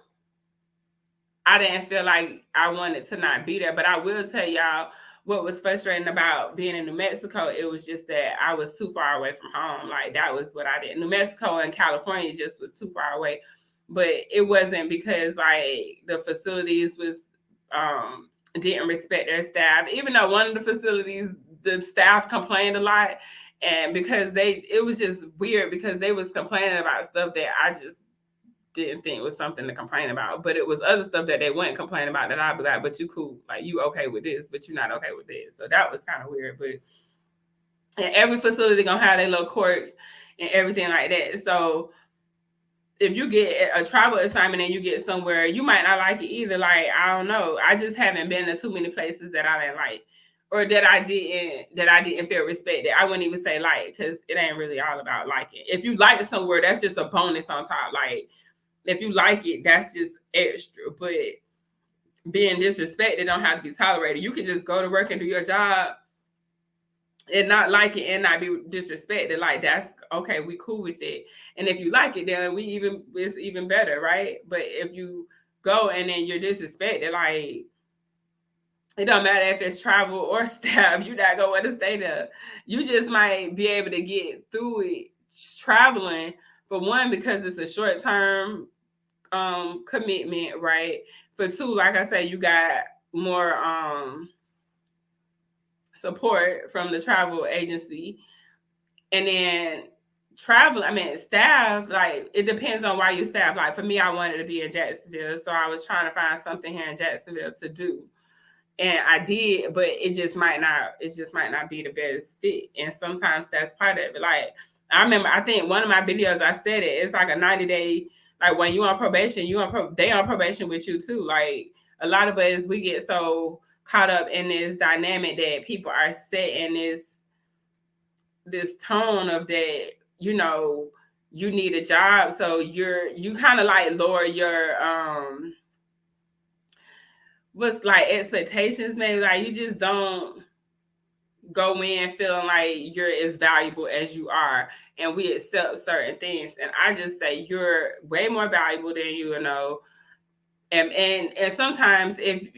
I didn't feel like I wanted to not be there. But I will tell y'all what was frustrating about being in New Mexico. It was just that I was too far away from home. Like that was what I did. New Mexico and California just was too far away. But it wasn't because like the facilities was didn't respect their staff. Even though one of the facilities, the staff complained a lot. And because it was just weird because they was complaining about stuff that I just didn't think was something to complain about, but it was other stuff that they wouldn't complain about that I'd be like, but you cool, like you okay with this, but you're not okay with this. So that was kind of weird. But and every facility gonna have their little quirks and everything like that. So if you get a travel assignment and you get somewhere, you might not like it either. Like I don't know, I just haven't been to too many places that I didn't like, or that I didn't feel respected. I wouldn't even say like, because it ain't really all about liking. If you like somewhere, that's just a bonus on top. Like if you like it, that's just extra. But being disrespected don't have to be tolerated. You can just go to work and do your job and not like it and not be disrespected. Like that's okay, we cool with it. And if you like it, then it's even better, right? But if you go and then you're disrespected, like it don't matter if it's travel or staff, you're not gonna want to stay there. You just might be able to get through it traveling, for one, because it's a short term commitment, right? For two, like I say, you got more support from the travel agency. And then staff, like it depends on why you staff. Like for me, I wanted to be in Jacksonville, so I was trying to find something here in Jacksonville to do. And I did, but it just might not be the best fit. And sometimes that's part of it. Like I remember, I think one of my videos I said it's like a 90-day, like when you on probation, they on probation with you too. Like a lot of us, we get so caught up in this dynamic that people are set in this tone of that, you know, you need a job. So you kind of like lower your what's like expectations, maybe. Like you just don't go in feeling like you're as valuable as you are, and we accept certain things. And I just say you're way more valuable than you know. And sometimes if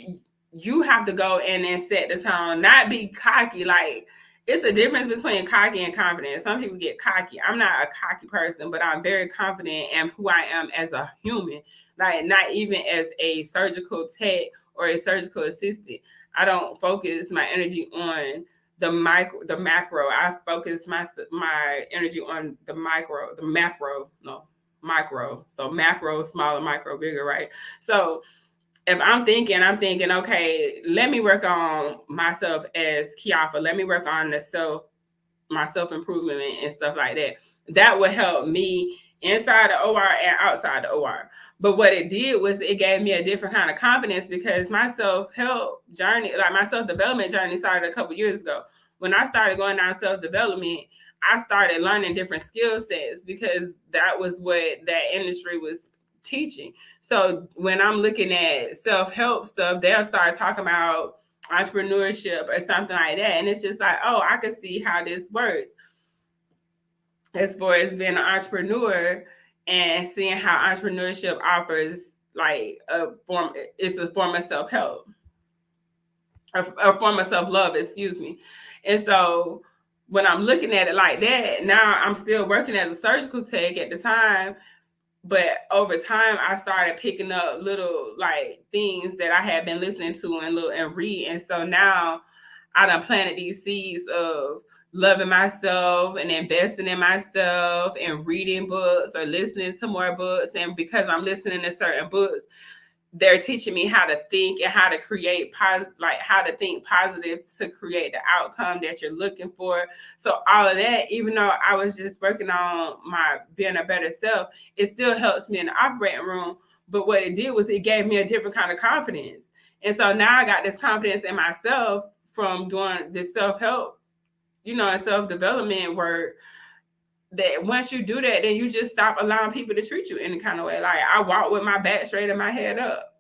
you have to go in and set the tone, not be cocky. Like it's a difference between cocky and confident. Some people get cocky. I'm not a cocky person, but I'm very confident in who I am as a human. Like not even as a surgical tech or a surgical assistant. I don't focus my energy on the macro. I focus my energy on the macro. No, micro. So macro, smaller, micro, bigger, right? So if I'm thinking, okay, let me work on myself as Kiafa. Let me work on my self-improvement and stuff like that. That would help me inside the OR and outside the OR. But what it did was it gave me a different kind of confidence because my self-help journey, like my self-development journey started a couple years ago. When I started going down self-development, I started learning different skill sets because that was what that industry was teaching. So when I'm looking at self-help stuff, they'll start talking about entrepreneurship or something like that. And it's just like, oh, I can see how this works. As far as being an entrepreneur and seeing how entrepreneurship offers like it's a form of self-help, a form of self-love, excuse me. And so when I'm looking at it like that, now I'm still working as a surgical tech at the time. But over time, I started picking up little like things that I had been listening to and read. And so now I done planted these seeds of loving myself and investing in myself and reading books or listening to more books. And because I'm listening to certain books, they're teaching me how to think and how to create like how to think positive to create the outcome that you're looking for. So all of that, even though I was just working on my being a better self, it still helps me in the operating room. But what it did was it gave me a different kind of confidence. And so now I got this confidence in myself from doing this self-help, and self-development work, that once you do that, then you just stop allowing people to treat you any kind of way. Like I walk with my back straight and my head up,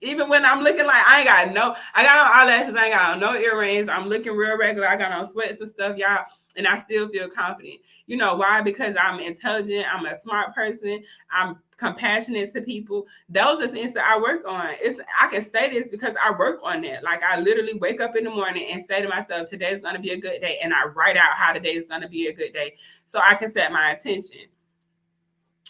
even when I'm looking like I got on eyelashes, I ain't got on no earrings, I'm looking real regular, I got on sweats and stuff, y'all, and I still feel confident. You know why? Because I'm intelligent, I'm a smart person, I'm compassionate to people. Those are things that I work on. I can say this because I work on that. Like I literally wake up in the morning and say to myself, today's going to be a good day, and I write out how today is going to be a good day so I can set my intention.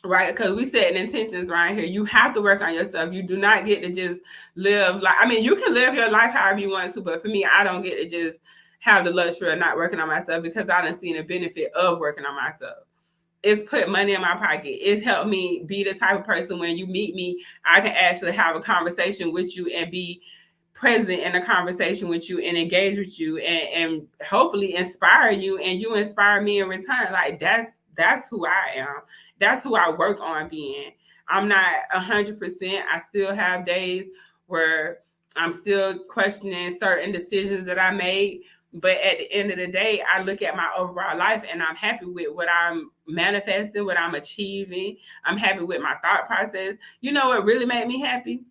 Right, because we setting intentions right here. You have to work on yourself. You do not get to just live you can live your life however you want to, but for me, I don't get to just have the luxury of not working on myself because I done seen the benefit of working on myself. It's put money in my pocket. It's helped me be the type of person when you meet me, I can actually have a conversation with you and be present in a conversation with you and engage with you and hopefully inspire you, and you inspire me in return. Like that's who I am. That's who I work on being. I'm not 100%. I still have days where I'm still questioning certain decisions that I made. But at the end of the day, I look at my overall life and I'm happy with what I'm manifesting, what I'm achieving. I'm happy with my thought process. You know what really made me happy?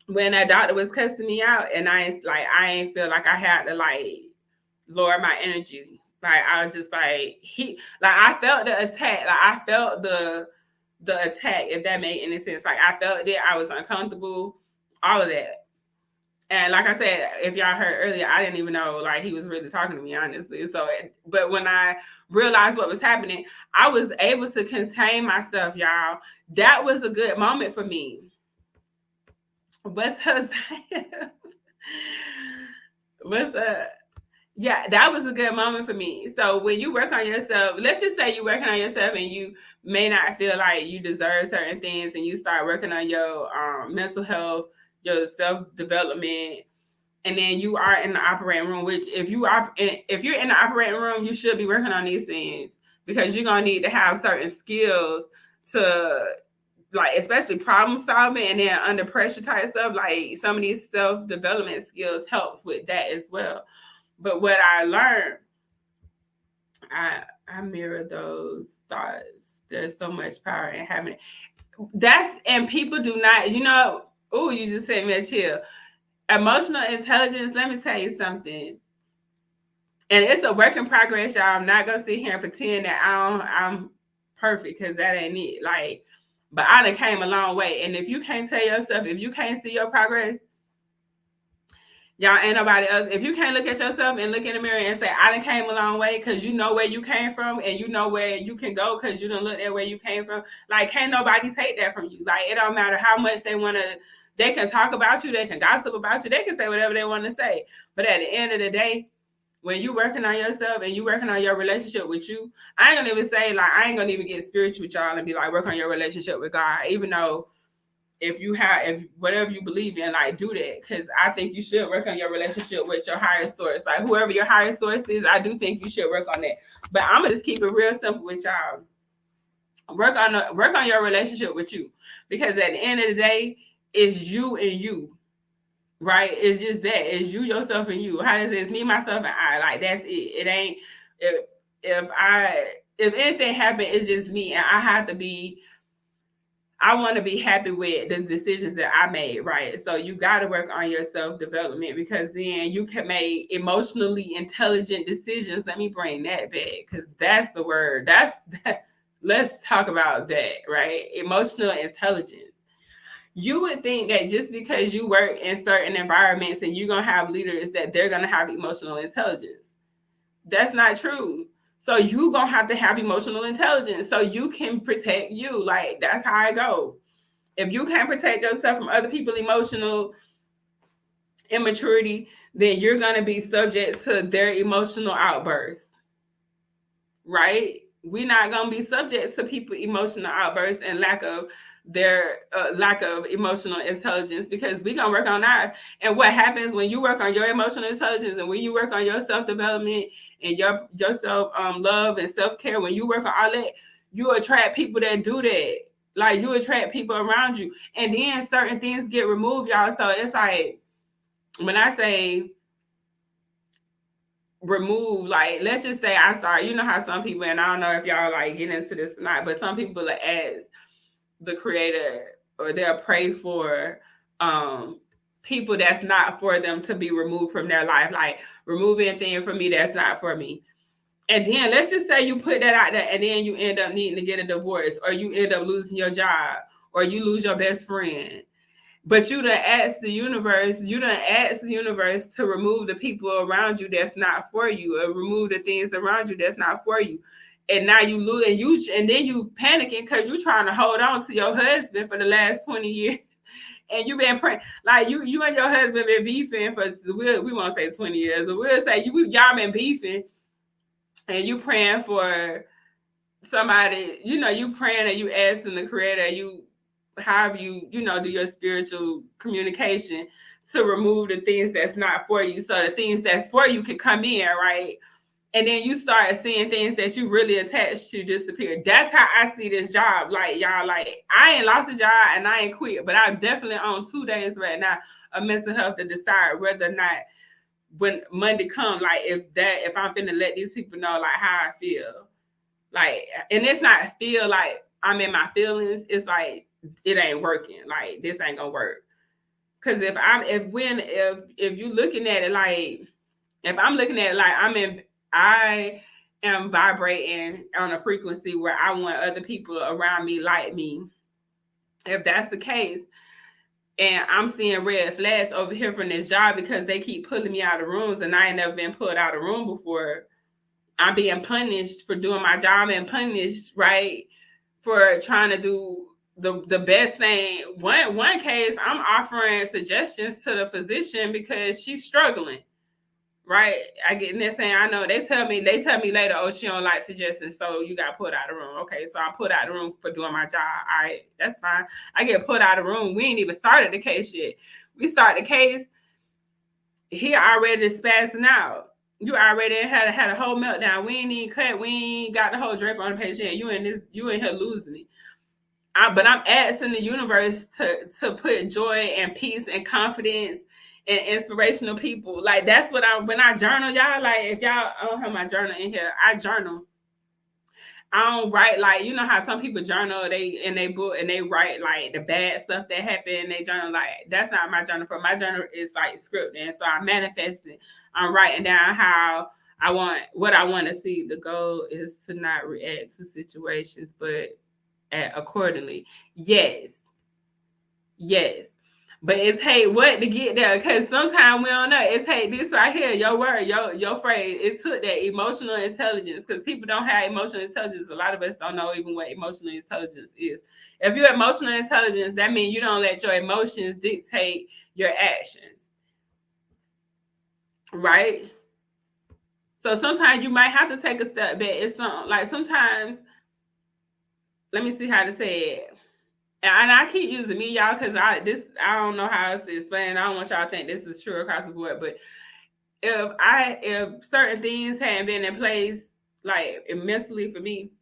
When that doctor was cussing me out and I ain't feel like I had to lower my energy. Like I was just I felt the attack. Like I felt the attack, if that made any sense. Like I felt it, I was uncomfortable, all of that. And like I said, if y'all heard earlier, I didn't even know like he was really talking to me, honestly. So, but when I realized what was happening, I was able to contain myself, y'all. That was a good moment for me. What's her What's up? Yeah, that was a good moment for me. So when you work on yourself, let's just say you're working on yourself and you may not feel like you deserve certain things, and you start working on your mental health, your self-development, and then you are in the operating room, which if you're in the operating room, you should be working on these things because you're going to need to have certain skills to, like, especially problem solving, and then under pressure type stuff. Like some of these self-development skills helps with that as well. But what I learned, I mirror those thoughts. There's so much power in having it. And people do not, you just sent me a chill. Emotional intelligence, let me tell you something. And it's a work in progress, y'all. I'm not gonna sit here and pretend that I'm perfect, because that ain't it. Like, but I done came a long way. And if you can't tell yourself, if you can't see your progress, y'all, ain't nobody else. If you can't look at yourself and look in the mirror and say, I done came a long way, because you know where you came from and you know where you can go because you done looked at where you came from. Like, can't nobody take that from you. Like, it don't matter how much they can talk about you, they can gossip about you, they can say whatever they want to say. But at the end of the day, when you working on yourself and you working on your relationship with you, I ain't gonna even say, like, I ain't gonna even get spiritual with y'all and be like, work on your relationship with God, even though if whatever you believe in, like, do that, because I think you should work on your relationship with your higher source. Like, whoever your higher source is, I do think you should work on that. But I'm gonna just keep it real simple with y'all. Work on your relationship with you, because at the end of the day, it's you and you, right? It's just that. It's you, yourself, and you. How does it? It's me, myself, and I. Like, that's it. It ain't if anything happened, it's just me, and I want to be happy with the decisions that I made, right? So you got to work on your self-development, because then you can make emotionally intelligent decisions. Let me bring that back, because that's the word. Let's talk about that, right? Emotional intelligence. You would think that just because you work in certain environments and you're going to have leaders, that they're going to have emotional intelligence. That's not true. So you gonna have to have emotional intelligence so you can protect you. Like, that's how I go. If you can't protect yourself from other people's emotional immaturity, then you're gonna be subject to their emotional outbursts, right? We're not gonna be subject to people emotional outbursts and lack of emotional intelligence, because we're gonna work on ours. And what happens when you work on your emotional intelligence, and when you work on your self-development and your self love and self-care, when you work on all that, you attract people that do that. Like, you attract people around you, and then certain things get removed, y'all. So it's like, when I say remove, like, let's just say I start, you know how some people, and I don't know if y'all like get into this or not, but some people will ask the creator, or they'll pray for people that's not for them to be removed from their life, like, remove anything from me that's not for me. And then let's just say you put that out there, and then you end up needing to get a divorce, or you end up losing your job, or you lose your best friend. But you done ask the universe to remove the people around you that's not for you, or remove the things around you that's not for you. And now you lose, and then you panicking because you're trying to hold on to your husband for the last 20 years. And you've been praying, like, you and your husband been beefing for, we won't say 20 years, but we'll say y'all been beefing, and you praying for somebody, you praying and you asking the creator, you have do your spiritual communication to remove the things that's not for you, so the things that's for you can come in, right? And then you start seeing things that you really attached to disappear. That's how I see this job. Like, y'all, like, I ain't lost a job and I ain't quit, but I'm definitely on 2 days right now of mental health to decide whether or not, when Monday comes, like, if I'm gonna let these people know, like, how I feel. Like, and it's not feel like I'm in my feelings. It's like, it ain't working. Like, this ain't gonna work. Cause if you looking at it like, if I'm looking at it like I am vibrating on a frequency where I want other people around me like me. If that's the case, and I'm seeing red flags over here from this job because they keep pulling me out of rooms, and I ain't never been pulled out of room before. I'm being punished for doing my job, and punished, right, for trying to do the best thing. One case, I'm offering suggestions to the physician because she's struggling, right? I get in there saying, I know they tell me later, oh, she don't like suggestions, so you got put out of the room. Okay, so I'm put out of the room for doing my job. All right, that's fine. I get put out of the room. We ain't even started the case yet. We start the case, he already spazzing out. You already had a whole meltdown. We ain't even cut. We ain't got the whole drape on the page yet. You in here losing it. But I'm asking the universe to put joy and peace and confidence and inspirational people. Like, that's what when I journal, y'all, like, if y'all, I don't have my journal in here, I journal. I don't write, like, you know how some people journal, they in their book, and they write like the bad stuff that happened. They journal. Like, that's not my journal. For my journal is like scripting. So I'm manifesting. I'm writing down what I want to see. The goal is to not react to situations, but act accordingly. Yes. But it take what to get there? Because sometimes we don't know. It take this right here, your word, your phrase. It took that emotional intelligence, because people don't have emotional intelligence. A lot of us don't know even what emotional intelligence is. If you're emotional intelligence, that means you don't let your emotions dictate your actions, right? So sometimes you might have to take a step back. It's something like, sometimes, let me see how to say it. And I keep using me, y'all, because I don't know how else to explain. I don't want y'all to think this is true across the board. But if certain things hadn't been in place, like, mentally for me,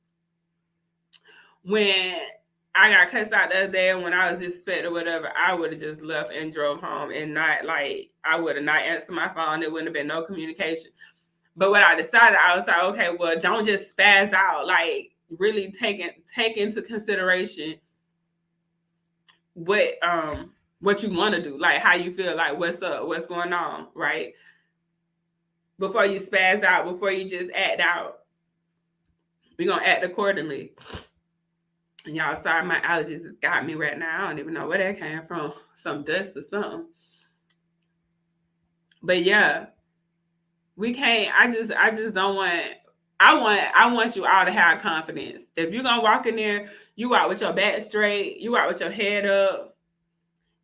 when I got cussed out the other day, when I was disrespected or whatever, I would have just left and drove home, and not, like, I would have not answered my phone. There wouldn't have been no communication. But what I decided, I was like, okay, well, don't just spaz out. Like, really take into consideration what you want to do, like, how you feel, like, what's up, what's going on, right? Before you spaz out, before you just act out. We're gonna act accordingly. And y'all, sorry, my allergies has got me right now. I don't even know where that came from. Some dust or something. But yeah, We can't. I just don't want. I want you all to have confidence. If you're gonna walk in there, you out with your back straight, you out with your head up.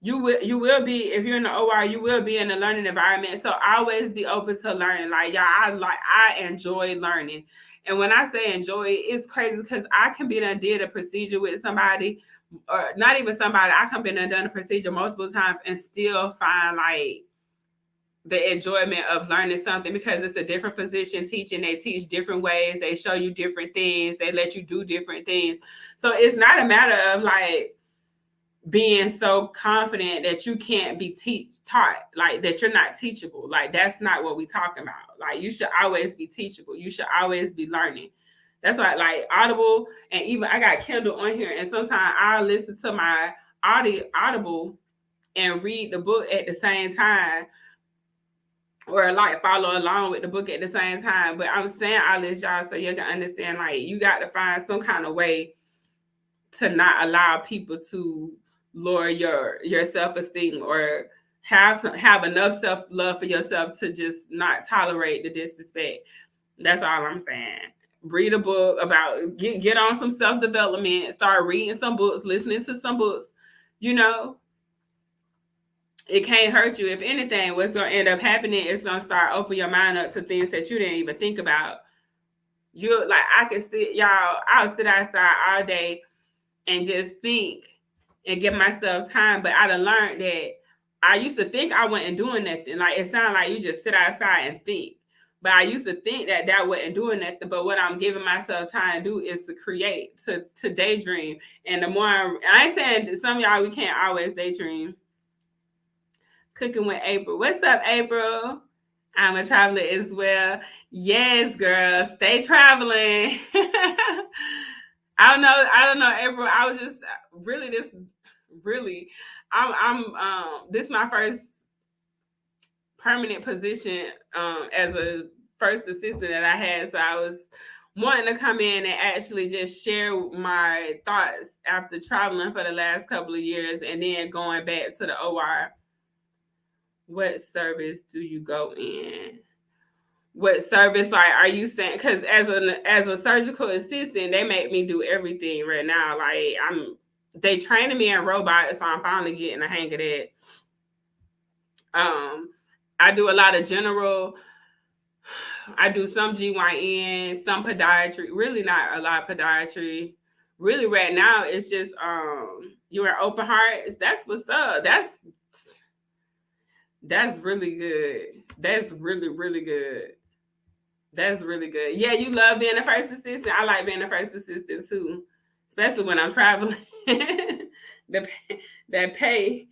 You will be, if you're in the OR, you will be in a learning environment. So always be open to learning. Like y'all, I enjoy learning. And when I say enjoy, it's crazy because I can be done did a procedure with somebody, or not even somebody. I can be done a procedure multiple times and still find like the enjoyment of learning something, because it's a different physician teaching. They teach different ways, they show you different things, they let you do different things. So it's not a matter of like being so confident that you can't be taught, like that you're not teachable. Like that's not what we talking about. Like you should always be teachable, you should always be learning. That's why like Audible, and even I got Kindle on here, and sometimes I'll listen to my Audible and read the book at the same time, or like follow along with the book at the same time. But I'm saying all this, y'all, so you can understand, like you got to find some kind of way to not allow people to lower your self-esteem, or have enough self-love for yourself to just not tolerate the disrespect. That's all I'm saying. Read a book about, get on some self-development, start reading some books, listening to some books, you know. It can't hurt you. If anything, what's going to end up happening is going to start open your mind up to things that you didn't even think about. You like, I could sit, y'all, I'll sit outside all day and just think and give myself time. But I done learned that I used to think I wasn't doing nothing. Like it sounded like you just sit outside and think. But I used to think that wasn't doing nothing. But what I'm giving myself time to do is to create, to daydream. And the more I ain't saying some of y'all we can't always daydream. Cooking with April. What's up, April? I'm a traveler as well. Yes, girl. Stay traveling. I don't know, April. I was just really this is my first permanent position as a first assistant that I had. So I was wanting to come in and actually just share my thoughts after traveling for the last couple of years and then going back to the OR. What service do you go in? What service, like, are you saying? Because as a surgical assistant, they make me do everything right now. Like they training me in robotics, so I'm finally getting the hang of that. I do a lot of general. I do some GYN, some podiatry. Really, not a lot of podiatry. Really, right now it's just you're an open heart. That's what's up. That's really good. That's really good. That's really good. Yeah, you love being a first assistant. I like being a first assistant too, especially when I'm traveling. the that pay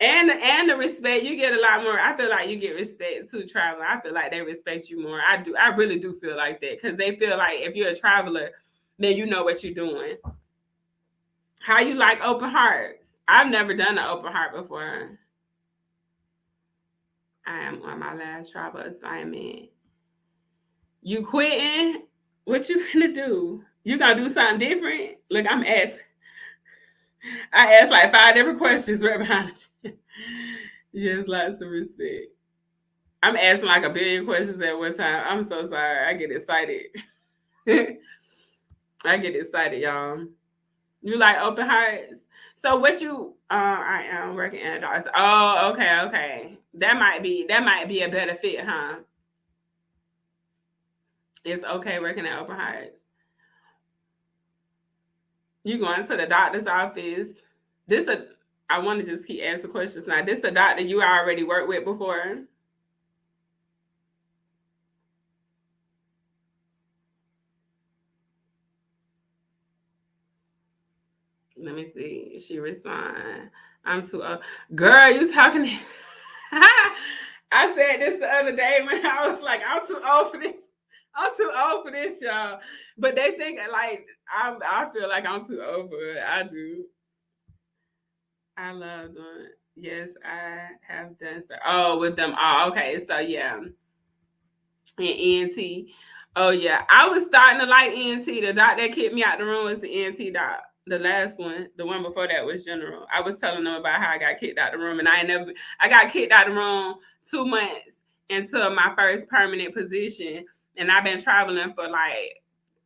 and the respect, you get a lot more. I feel like you get respect too traveling. I feel like they respect you more. I do. I really do feel like that, because they feel like if you're a traveler, then you know what you're doing. How you like open hearts? I've never done an open heart before. I am on my last travel assignment. You quitting? What you gonna do? You gonna do something different? Look, I asked like 5 different questions right behind you. Yes, lots of respect. I'm asking like a billion questions at one time. I'm so sorry. I get excited. I get excited, y'all. You like open hearts? So what you I am working in adults. Oh, okay. That might be a better fit, huh? It's okay working at open hearts. You going to the doctor's office. This a I want to just keep asking questions now. This a doctor you already worked with before? Let me see. She respond. I'm too old. Girl, you talking. I said this the other day when I was like, I'm too old for this. I'm too old for this, y'all. But they think like I feel like I'm too old for it. I do. I love doing it. Yes, I have done so. Oh, with them. Oh, okay. So yeah. And ENT. Oh yeah. I was starting to like ENT. The doc that kicked me out the room was the ENT doc. The last one, the one before that was general. I was telling them about how I got kicked out the room, and I got kicked out the room 2 months into my first permanent position, and I've been traveling for like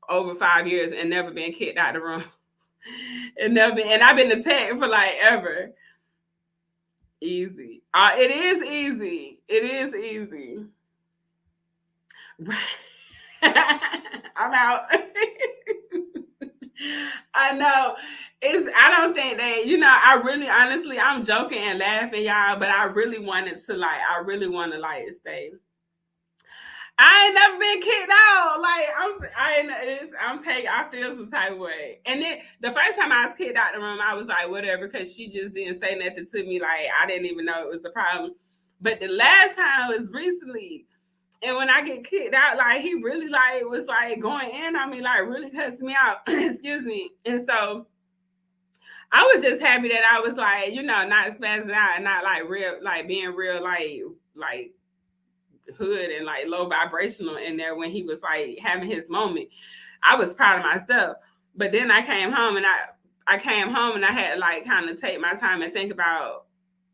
over 5 years and never been kicked out of the room. And I've been attacked for like ever. Easy. It is easy. It is easy. I'm out. I know. I don't think that, I really honestly, I'm joking and laughing, y'all, but I really want to like stay. I ain't never been kicked out. Like I feel some type of way. And then the first time I was kicked out the room, I was like, whatever, because she just didn't say nothing to me. Like, I didn't even know it was the problem. But the last time was recently. And when I get kicked out, like, he really like was like going in on me, like really cussing me out. Excuse me. And so I was just happy that I was like, not spazzing out and not like real, like being real, like hood and like low vibrational in there when he was like having his moment. I was proud of myself. But then I came home and I had to like kind of take my time and think about,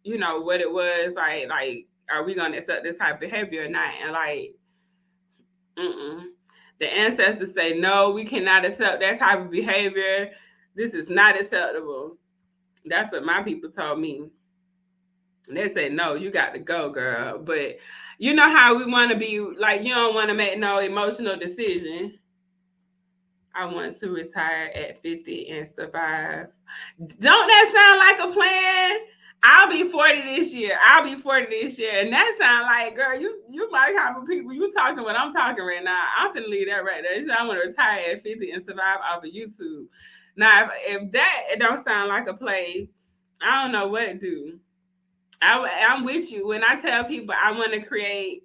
what it was like, are we gonna accept this type of behavior or not? And like, the ancestors say, no, we cannot accept that type of behavior. This is not acceptable. That's what my people told me. And they said, no, you got to go, girl. But you know how we want to be, like, you don't want to make no emotional decision. I want to retire at 50 and survive. Don't that sound like a plan? I'll be 40 this year. And that sound like, girl, you my kind of people. You talking what I'm talking right now. I'm finna leave that right there. I want to retire at 50 and survive off of YouTube. Now, if that it don't sound like a play, I don't know what to do. I'm with you. When I tell people I want to create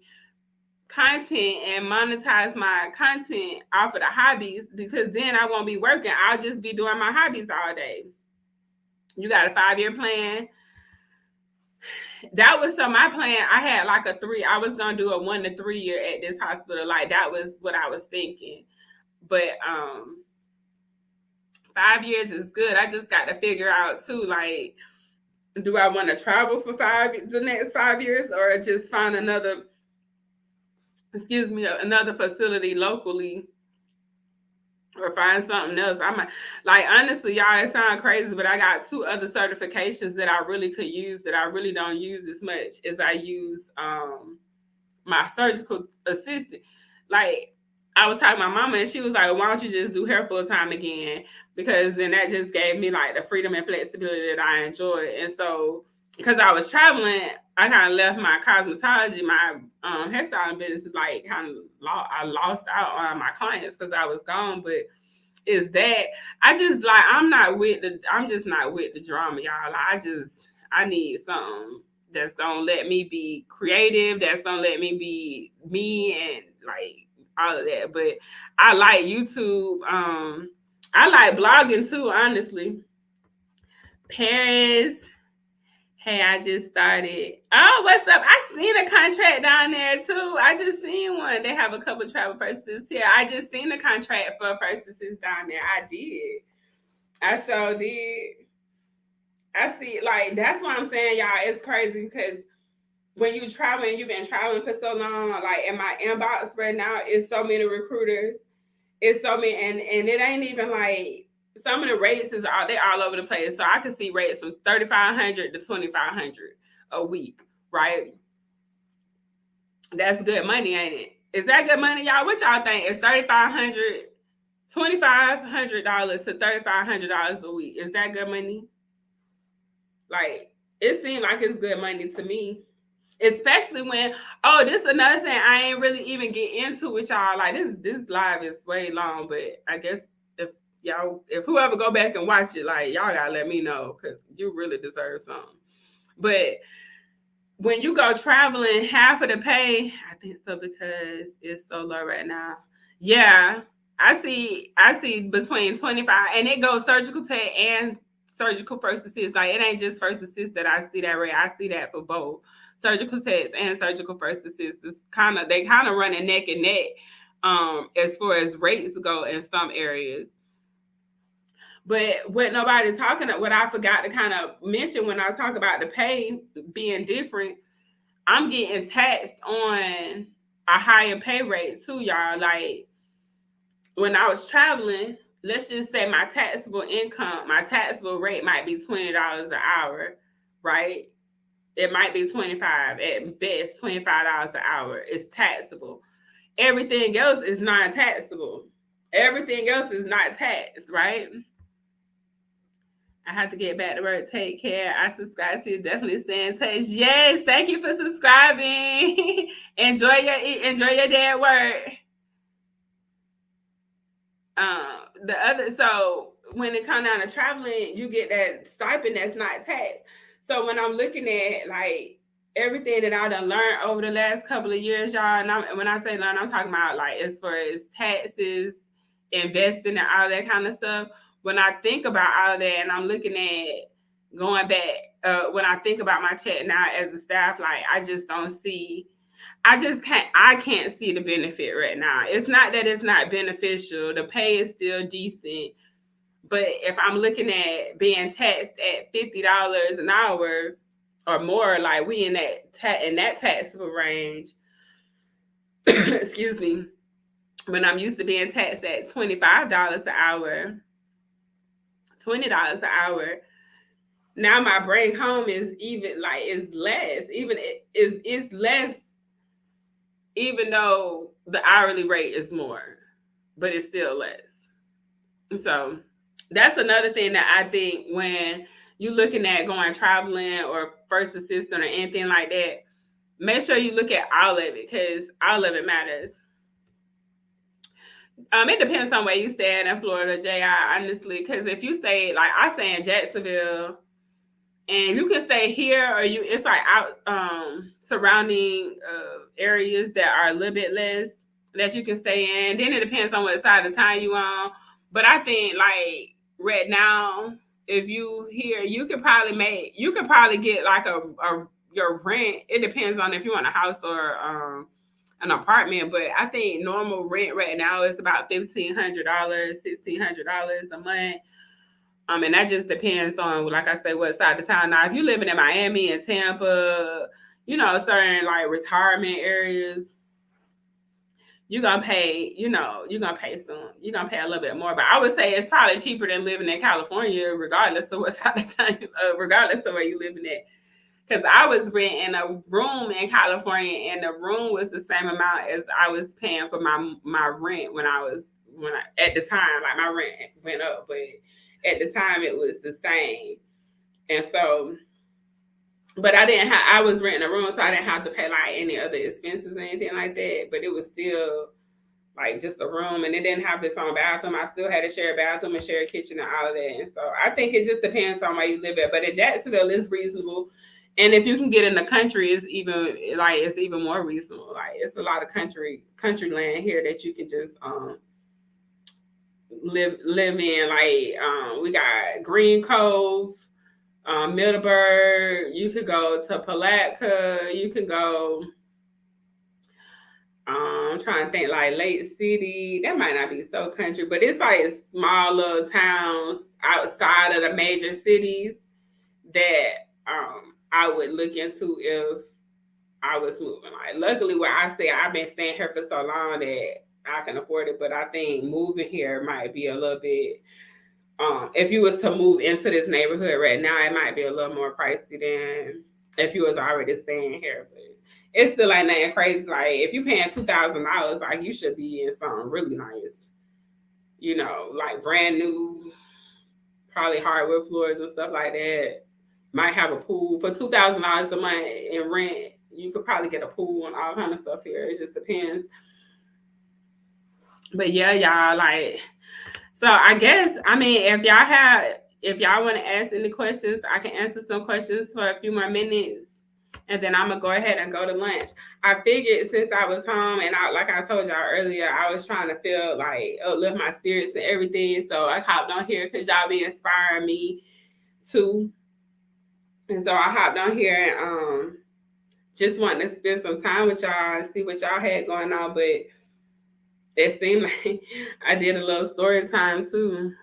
content and monetize my content off of the hobbies, because then I won't be working. I'll just be doing my hobbies all day. You got a 5-year plan? That was my plan. I had like I was gonna do a 1 to 3 year at this hospital. Like, that was what I was thinking. But 5 years is good. I just got to figure out too, like, do I want to travel for the next 5 years, or just find another facility locally, or find something else? I'm like, honestly, y'all, it sounds crazy, but I got 2 other certifications that I really could use that I really don't use as much as I use my surgical assistant. Like, I was talking to my mama and she was like, why don't you just do hair full time again? Because then that just gave me like the freedom and flexibility that I enjoy. And so, because I was traveling, I kind of left my cosmetology, my hairstyling business, like I lost out on my clients because I was gone. But is that I'm just not with the drama, y'all. I need something that's gonna let me be creative, that's gonna let me be me, and like all of that. But I like YouTube. I like blogging too, honestly. Paris. Hey, I just started. Oh, what's up? I seen a contract down there too. I just seen one. They have a couple travel purses here. I just seen the contract for purses down there. I did. I sure did. I see, like, that's what I'm saying, y'all. It's crazy because when you traveling, you've been traveling for so long. Like, in my inbox right now, it's so many recruiters. It's so many, and it ain't even like some of the rates they all over the place. So I can see rates from $3,500 to $2,500 a week, right? That's good money, ain't it? Is that good money, y'all? What y'all think? Is $2,500 to $3,500 a week? Is that good money? Like, it seems like it's good money to me. Especially when, this is another thing I ain't really even get into with y'all. Like, this live is way long, but I guess if whoever go back and watch it, like, y'all gotta let me know, because you really deserve something. But when you go traveling, half of the pay, I think so, because it's so low right now. Yeah, I see between 25, and it goes surgical tech and surgical first assist. Like, it ain't just first assist that I see that rate. I see that for both surgical techs and surgical first assist. They kind of running neck and neck as far as rates go in some areas. But what I forgot to kind of mention when I talk about the pay being different, I'm getting taxed on a higher pay rate too, y'all. Like when I was traveling, let's just say my taxable income, my taxable rate might be $20 an hour, right? It might be 25 at best, $25 an hour. It's taxable. Everything else is non-taxable. Everything else is not taxed, right? I have to get back to work. Take care. I subscribe to you. Definitely stay in touch. Yes, thank you for subscribing. enjoy your day at work. So when it comes down to traveling, you get that stipend that's not taxed. So when I'm looking at like everything that I done learned over the last couple of years, y'all, and when I say learn, I'm talking about like as far as taxes, investing, and all that kind of stuff. When I think about all of that, and I'm looking at going back, when I think about my check now as a staff, like I just don't see. I can't see the benefit right now. It's not that it's not beneficial. The pay is still decent. But if I'm looking at being taxed at $50 an hour or more, like we in that taxable range, excuse me, when I'm used to being taxed at $25 an hour, $20 an hour, now my bring home is even like is less. It's less, even though the hourly rate is more, but it's still less. So that's another thing that I think when you're looking at going traveling or first assistant or anything like that, make sure you look at all of it because all of it matters. It depends on where you stay in Florida, J.I., honestly, because if you stay, like I stay in Jacksonville, and you can stay here or it's like out surrounding areas that are a little bit less that you can stay in. Then it depends on what side of town you on. But I think like right now, if you here, you could probably get like your rent. It depends on if you want a house or an apartment, but I think normal rent right now is about $1,500, $1,600 a month. And that just depends on, like I say, what side of town. Now, if you're living in Miami and Tampa, certain like retirement areas, you're gonna pay, you're gonna pay a little bit more. But I would say it's probably cheaper than living in California, regardless of what side of town, regardless of where you're living at. Because I was renting a room in California, and the room was the same amount as I was paying for my rent at the time. Like my rent went up, but at the time it was the same. And so, but I was renting a room, so I didn't have to pay like any other expenses or anything like that. But it was still like just a room, and it didn't have its own bathroom. I still had to share a bathroom and share a kitchen and all of that. And so I think it just depends on where you live at. But in Jacksonville, it's reasonable. And if you can get in the country, it's even more reasonable. Like it's a lot of country land here that you can just live in. Like we got Green Cove, Middleburg. You could go to Palatka. You can go. I'm trying to think like Lake City. That might not be so country, but it's like small little towns outside of the major cities that I would look into if I was moving. Like luckily where I stay, I've been staying here for so long that I can afford it. But I think moving here might be a little bit. If you was to move into this neighborhood right now, it might be a little more pricey than if you was already staying here. But it's still like nothing crazy. Like if you paying $2,000, like you should be in something really nice. Like brand new, probably hardwood floors and stuff like that. Might have a pool for $2,000 a month in rent. You could probably get a pool and all kind of stuff here. It just depends. But yeah, y'all, like, so I guess, if y'all want to ask any questions, I can answer some questions for a few more minutes. And then I'm going to go ahead and go to lunch. I figured since I was home and like I told y'all earlier, I was trying to feel like uplift my spirits and everything. So I hopped on here because y'all be inspiring me too. And so I hopped on here and just wanting to spend some time with y'all and see what y'all had going on. But it seemed like I did a little story time too.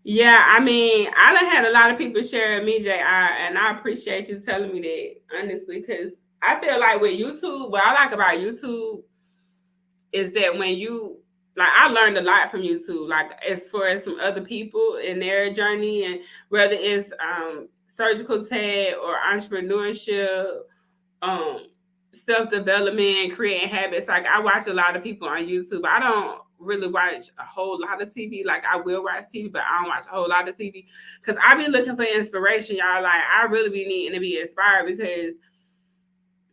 Yeah, I mean, I done had a lot of people share me, JR, and I appreciate you telling me that, honestly, because I feel like with YouTube, what I like about YouTube is that when you, like, I learned a lot from YouTube, like as far as some other people in their journey, and whether it's surgical tech or entrepreneurship, um self-development, creating habits. Like, I watch a lot of people on YouTube. I don't really watch a whole lot of TV. Like, I will watch TV, but I don't watch a whole lot of TV because I be looking for inspiration, y'all. Like, I really be needing to be inspired because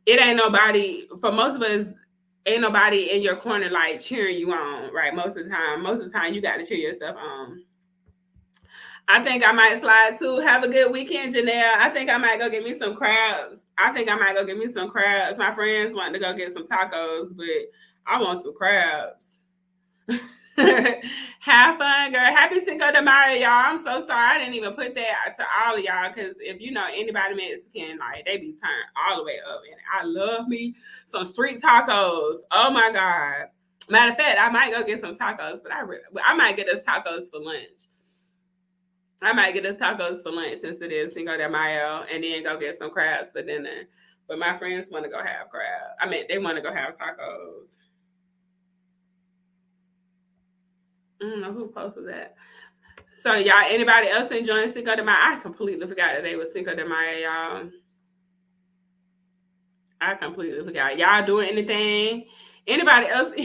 it ain't nobody, for most of us, ain't nobody in your corner like cheering you on, right? Most of the time you got to cheer yourself on. I think I might slide too. Have a good weekend, Janelle. I think I might go get me some crabs. My friends want to go get some tacos, but I want some crabs. Have fun, girl. Happy Cinco de Mayo, y'all. I'm so sorry I didn't even put that to all of y'all, because if you know anybody Mexican, like, they be turned all the way up. And I love me some street tacos. Oh my God. Matter of fact, I might go get some tacos, but I might get us tacos for lunch. Since it is Cinco de Mayo, and then go get some crabs for dinner. But my friends want to go have crab. I mean, they want to go have tacos. I don't know who posted that. So, y'all, anybody else enjoying Cinco de Mayo? I completely forgot that they was Cinco de Mayo, y'all. I completely forgot. Y'all doing anything? Anybody else?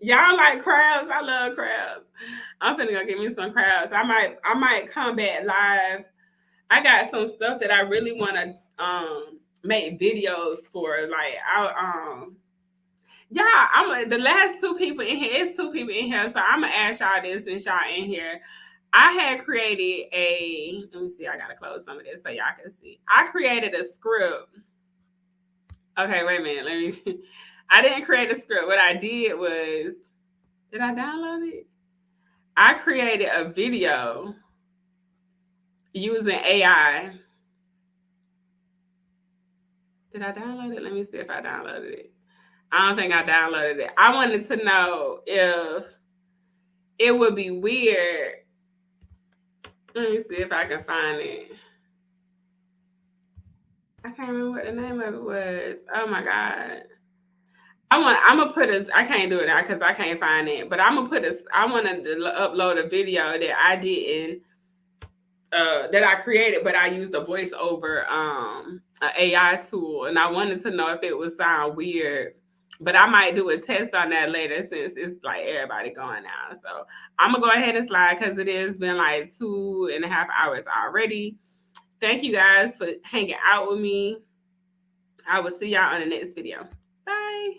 Y'all like crabs? I love crabs. I'm finna go get me some crabs. I might come back live. I got some stuff that I really want to make videos for. Like, yeah, I'm the last two people in here. It's two people in here, so I'm gonna ask y'all this since y'all in here. I had created a. Let me see. I gotta close some of this so y'all can see. I created a script. Okay, wait a minute. Let me see. I didn't create a script. What I did was, did I download it? I created a video using AI. Did I download it? Let me see if I downloaded it. I don't think I downloaded it. I wanted to know if it would be weird. Let me see if I can find it. I can't remember what the name of it was. Oh my God. I'm gonna put a. I can't do it now because I can't find it. But I'm gonna put a. I want to upload a video that I didn't. That I created, but I used a voiceover, an AI tool, and I wanted to know if it would sound weird. But I might do a test on that later since it's like everybody going now. So I'm gonna go ahead and slide because it has been like 2.5 hours already. Thank you guys for hanging out with me. I will see y'all on the next video. Bye.